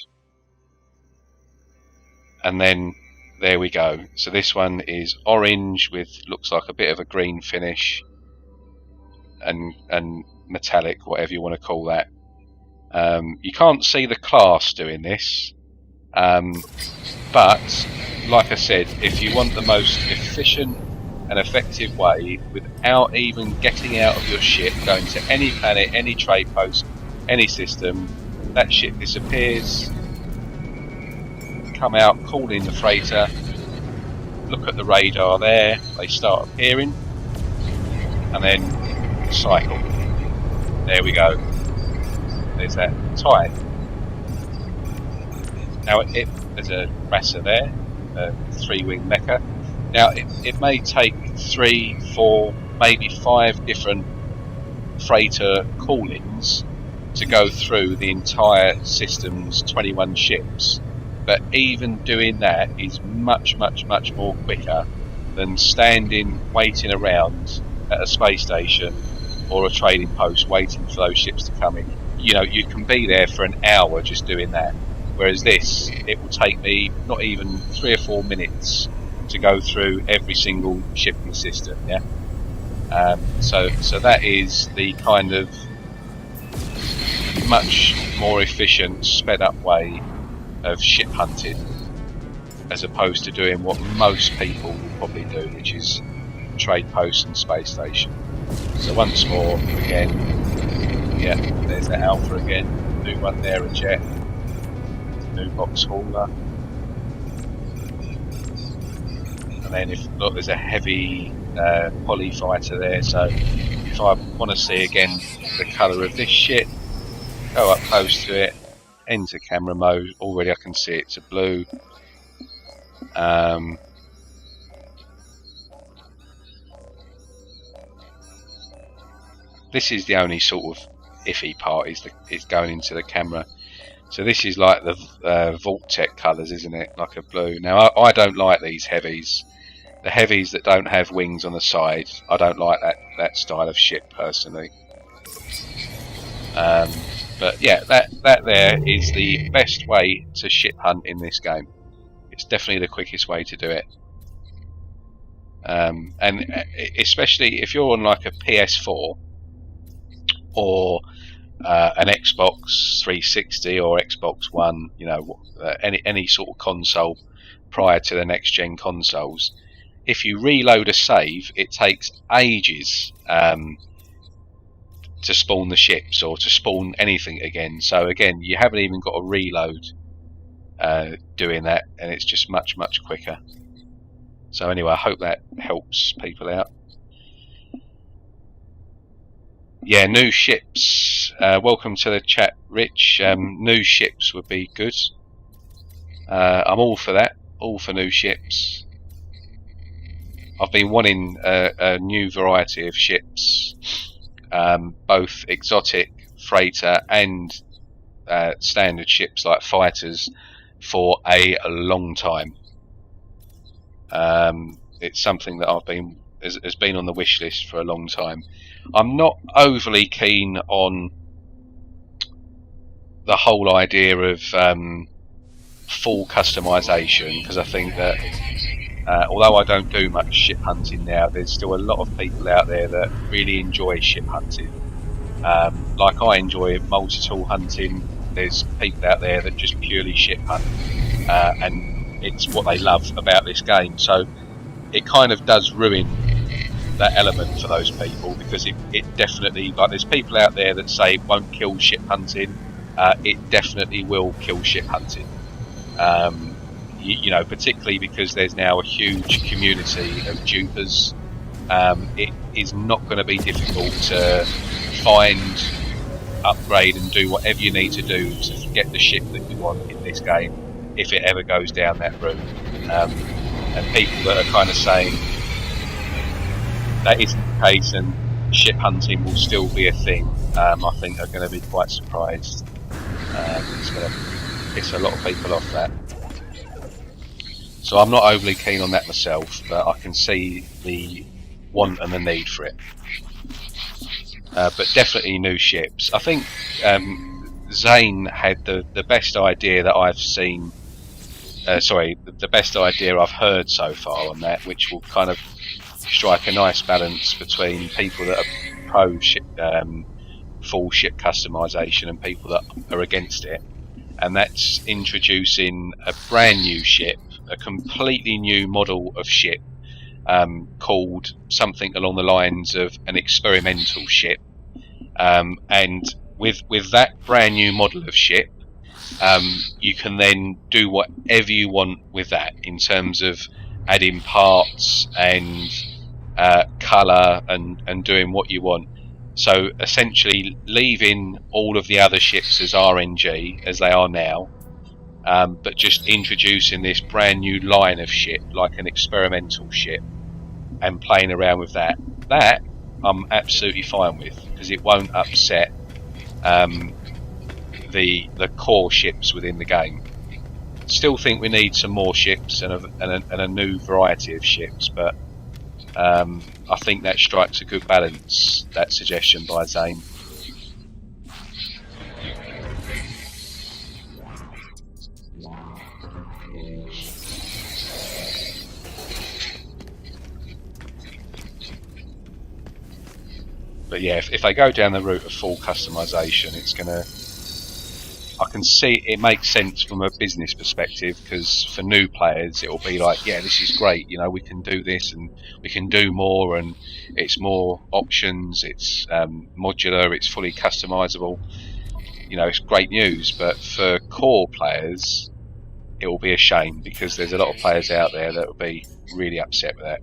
and then there we go. So this one is orange with looks like a bit of a green finish, and metallic, whatever you want to call that. You can't see the class doing this, but like I said, if you want the most efficient and effective way without even getting out of your ship, going to any planet, any trade post, any system, that ship disappears. Come out, call in the freighter, look at the radar there, they start appearing, and then cycle. There we go. There's that type. Now there's a Rasa there, a 3-wing mecha. Now it may take 3, 4, maybe 5 different freighter call-ins to go through the entire system's 21 ships. But even doing that is much more quicker than standing, waiting around at a space station or a trading post waiting for those ships to come in. You know, you can be there for an hour just doing that. Whereas this, it will take me not even 3 or 4 minutes to go through every single ship in the system. Yeah. So that is the kind of much more efficient, sped up way of ship hunting, as opposed to doing what most people will probably do, which is trade posts and space station. So once more, again, yeah, there's the Alpha again, new one there, a jet, new box hauler, and then if look, there's a heavy poly fighter there. So if I want to see again the colour of this ship, go up close to it, enter camera mode. Already I can see it's a blue. This is the only sort of iffy part, is going into the camera. So this is like the Vault-Tec colours, isn't it? Like a blue. Now I don't like these heavies. The heavies that don't have wings on the side, I don't like that style of ship personally. But yeah, that there is the best way to ship hunt in this game. It's definitely the quickest way to do it. And especially if you're on like a PS4 or an Xbox 360 or Xbox One, you know, any sort of console prior to the next gen consoles, if you reload a save, it takes ages to spawn the ships or to spawn anything again. So again, you haven't even got to reload doing that, and it's just much quicker. So anyway, I hope that helps people out. Yeah, new ships. Welcome to the chat, Rich. New ships would be good. I'm all for that. All for new ships. I've been wanting a new variety of ships, both exotic, freighter, and standard ships like fighters, for a long time. It's something that has been on the wish list for a long time. I'm not overly keen on the whole idea of full customization, because I think that although I don't do much ship hunting now, there's still a lot of people out there that really enjoy ship hunting. Like I enjoy multi-tool hunting. There's people out there that just purely ship hunt, and it's what they love about this game. So it kind of does ruin that element for those people, because it definitely, like, there's people out there that say it won't kill ship hunting. It definitely will kill ship hunting. You know, particularly because there's now a huge community of dupers. It is not going to be difficult to find, upgrade, and do whatever you need to do to get the ship that you want in this game, if it ever goes down that route. And people that are kind of saying that isn't the case and ship hunting will still be a thing, I think are going to be quite surprised. It's going to piss a lot of people off, that. So I'm not overly keen on that myself, but I can see the want and the need for it. But definitely new ships. I think Zane had the best idea that I've seen. The best idea I've heard so far on that, which will kind of strike a nice balance between people that are pro ship, full ship customization, and people that are against it. And that's introducing a brand new ship, a completely new model of ship, called something along the lines of an experimental ship. And with that brand new model of ship, you can then do whatever you want with that in terms of adding parts and colour and doing what you want. So essentially leaving all of the other ships as RNG as they are now, but just introducing this brand new line of ship, like an experimental ship, and playing around with that. That I'm absolutely fine with, because it won't upset the core ships within the game. Still think we need some more ships and a new variety of ships, but I think that strikes a good balance, that suggestion by Zane. But yeah, if they go down the route of full customization, it's gonna, I can see it makes sense from a business perspective, because for new players it'll be like, yeah, this is great, you know, we can do this and we can do more, and it's more options, it's modular, it's fully customizable, you know, it's great news. But for core players it will be a shame, because there's a lot of players out there that will be really upset with that.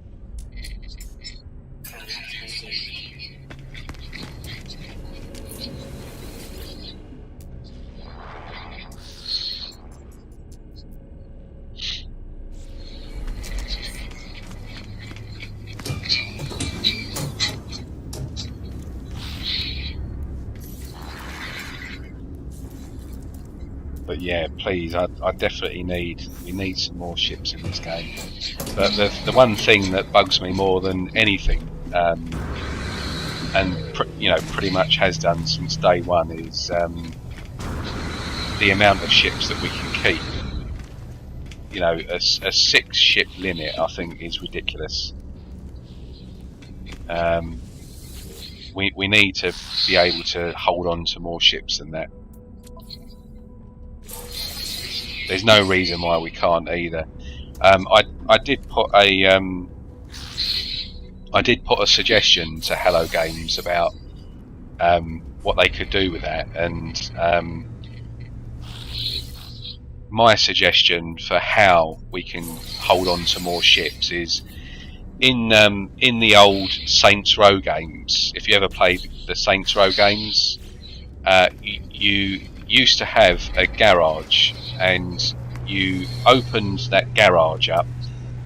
But yeah, please, I definitely we need some more ships in this game. But the one thing that bugs me more than anything, and pretty much has done since day one, is the amount of ships that we can keep. You know, a 6-ship limit, I think, is ridiculous. We need to be able to hold on to more ships than that. There's no reason why we can't either. I did put a suggestion to Hello Games about what they could do with that, and my suggestion for how we can hold on to more ships is in the old Saints Row games. If you ever played the Saints Row games, you used to have a garage, and you opened that garage up,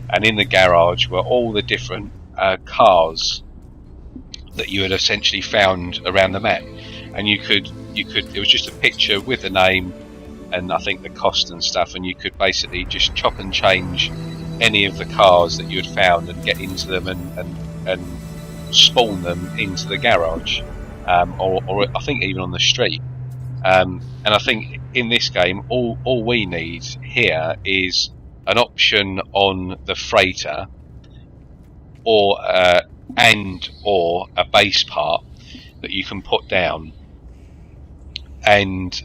and in the garage were all the different cars that you had essentially found around the map, and you could it was just a picture with the name and I think the cost and stuff, and you could basically just chop and change any of the cars that you had found and get into them and spawn them into the garage, or I think even on the street. And I think in this game, all we need here is an option on the freighter, or or a base part that you can put down, and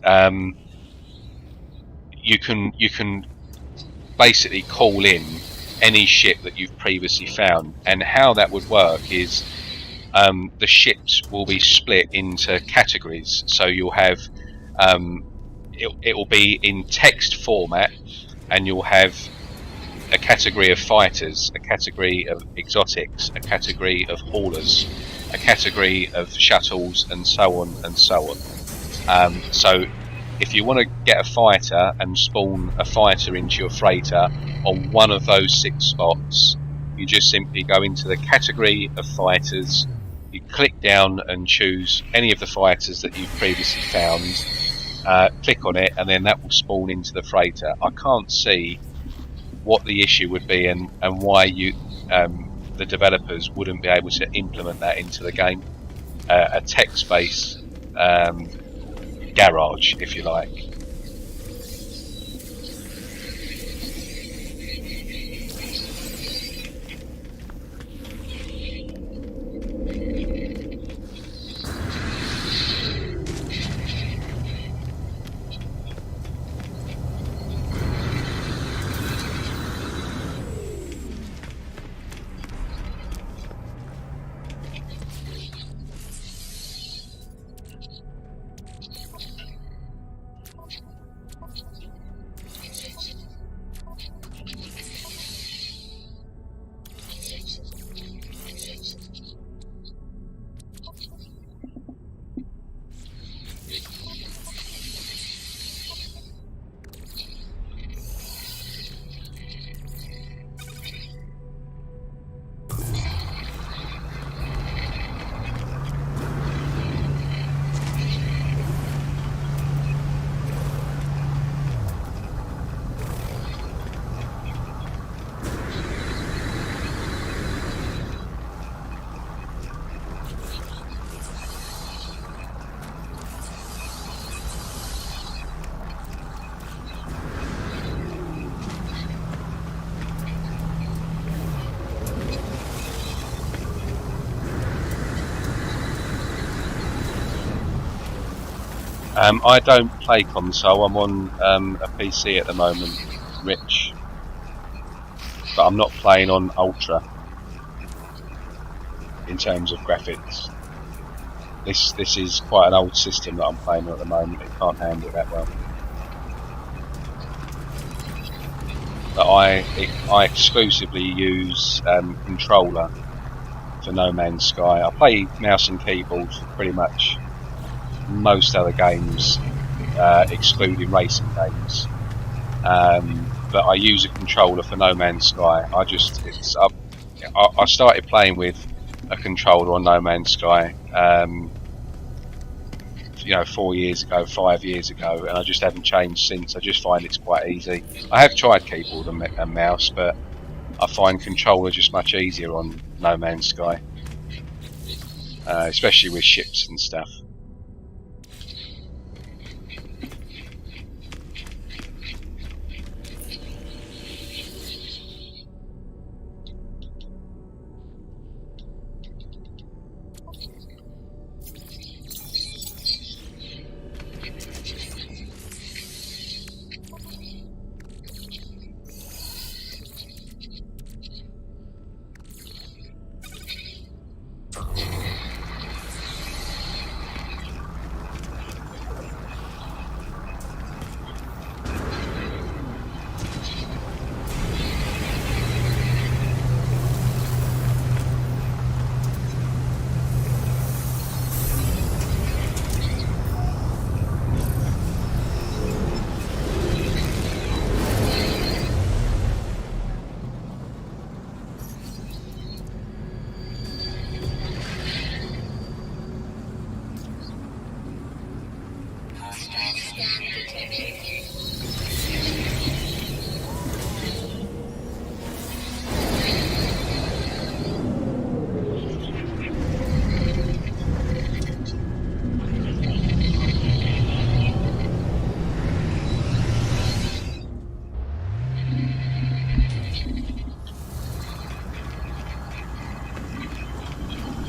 you can basically call in any ship that you've previously found. And how that would work is the ships will be split into categories. So you'll have it will be in text format, and you'll have a category of fighters, a category of exotics, a category of haulers, a category of shuttles, and so on and so on. So if you want to get a fighter and spawn a fighter into your freighter on one of those 6 spots, you just simply go into the category of fighters, you click down and choose any of the fighters that you've previously found, click on it, and then that will spawn into the freighter. I can't see what the issue would be, and why the developers wouldn't be able to implement that into the game. A text-based garage, if you like. I don't play console. I'm on a PC at the moment, Rich, but I'm not playing on Ultra in terms of graphics. This is quite an old system that I'm playing on at the moment. It can't handle it that well. But I exclusively use controller for No Man's Sky. I play mouse and keyboard for pretty much most other games, excluding racing games. But I use a controller for No Man's Sky. I started playing with a controller on No Man's Sky you know, 4 years ago, 5 years ago, and I just haven't changed since. I just find it's quite easy. I have tried keyboard and mouse, but I find controller just much easier on No Man's Sky, especially with ships and stuff.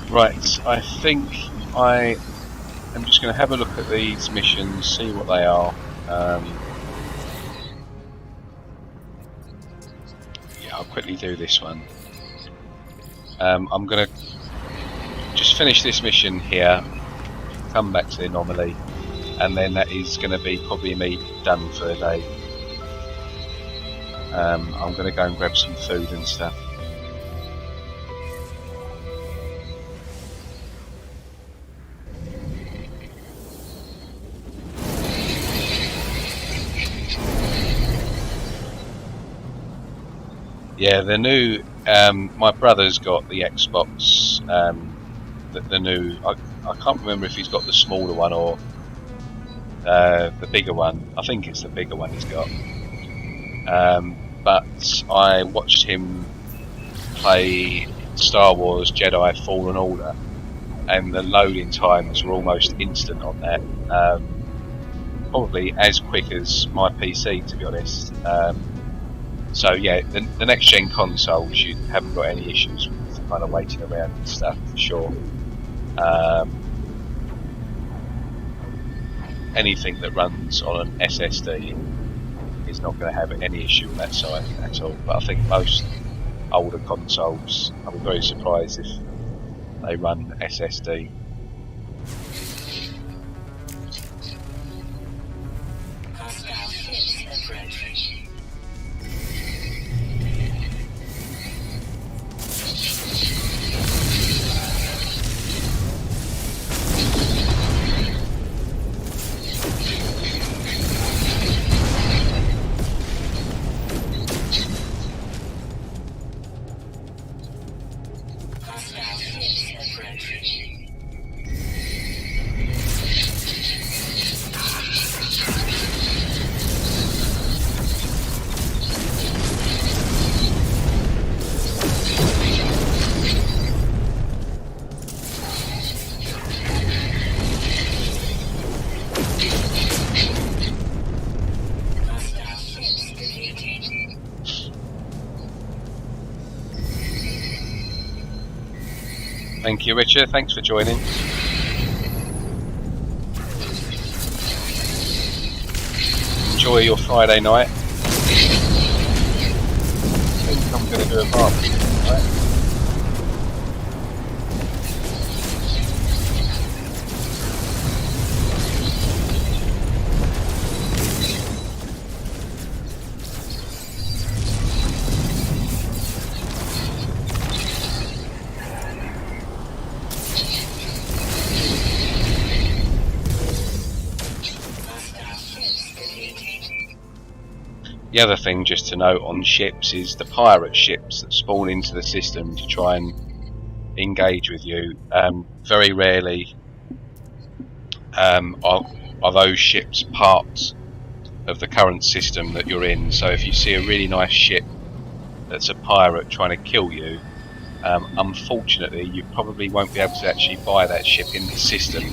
Right, I think I am just going to have a look at these missions, see what they are. Yeah, I'll quickly do this one. I'm going to just finish this mission here, come back to the anomaly, and then that is going to be probably me done for the day. I'm going to go and grab some food and stuff. Yeah, the new, my brother's got the Xbox, the new, I can't remember if he's got the smaller one or the bigger one. I think it's the bigger one he's got. But I watched him play Star Wars Jedi Fallen Order, and the loading times were almost instant on that. Probably as quick as my PC, to be honest. So yeah, the next gen consoles, you haven't got any issues with kind of waiting around and stuff, for sure. Anything that runs on an SSD is not going to have any issue on that side at all. But I think most older consoles, I'll be very surprised if they run SSD. Thank you, Richard. Thanks for joining. Enjoy your Friday night. I think I'm going to do a barbecue tonight. The other thing just to note on ships is the pirate ships that spawn into the system to try and engage with you very rarely are those ships parts of the current system that you're in. So if you see a really nice ship that's a pirate trying to kill you, unfortunately you probably won't be able to actually buy that ship in this system.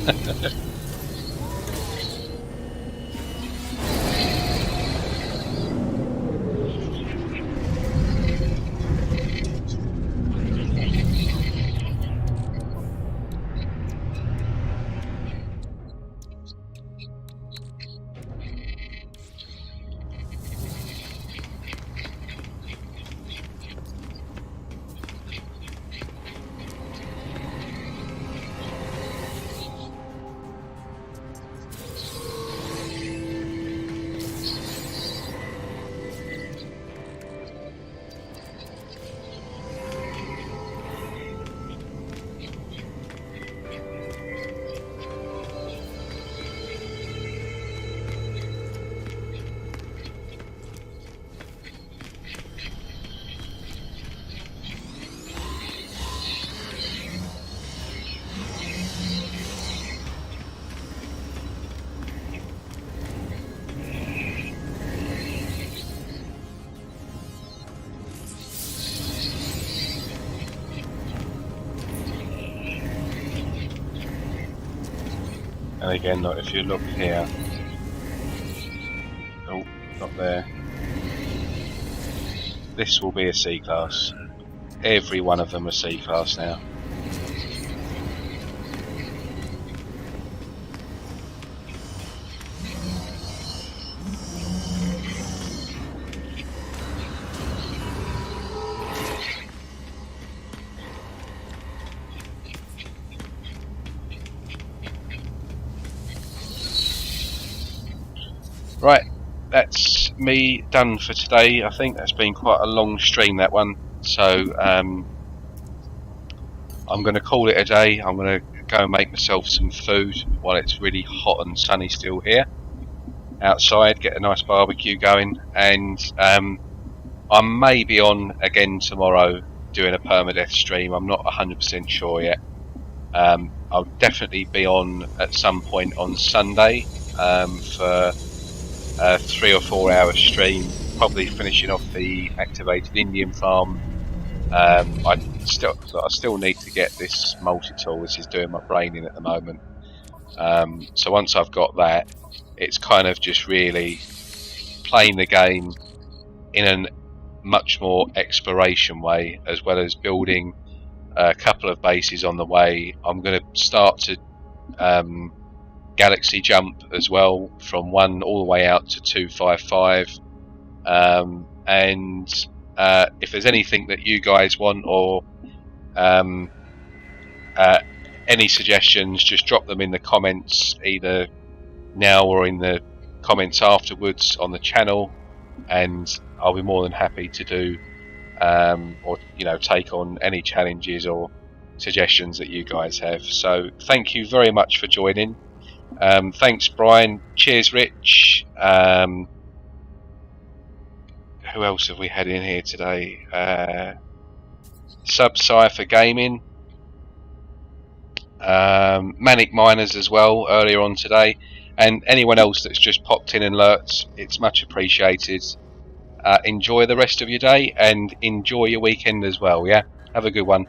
And again, look, if you look here, oh, not there, this will be a C-class. Every one of them are C-class now. Right, that's me done for today. I think that's been quite a long stream, that one. So I'm going to call it a day. I'm going to go and make myself some food while it's really hot and sunny still here outside, get a nice barbecue going, and I may be on again tomorrow doing a permadeath stream. I'm not 100% sure yet. I'll definitely be on at some point on Sunday for a 3 or 4 hour stream, probably finishing off the activated Indian farm. I still need to get this multi-tool. This is doing my brain in at the moment. So once I've got that, it's kind of just really playing the game in a much more exploration way, as well as building a couple of bases on the way. I'm going to start to galaxy jump as well, from 1 all the way out to 255, and if there's anything that you guys want, or any suggestions, just drop them in the comments, either now or in the comments afterwards on the channel, and I'll be more than happy to do or take on any challenges or suggestions that you guys have. So thank you very much for joining. Thanks, Brian. Cheers, Rich. Who else have we had in here today? Sub-Cypher Gaming. Manic Miners as well earlier on today. And anyone else that's just popped in and lurked, it's much appreciated. Enjoy the rest of your day and enjoy your weekend as well, yeah? Have a good one.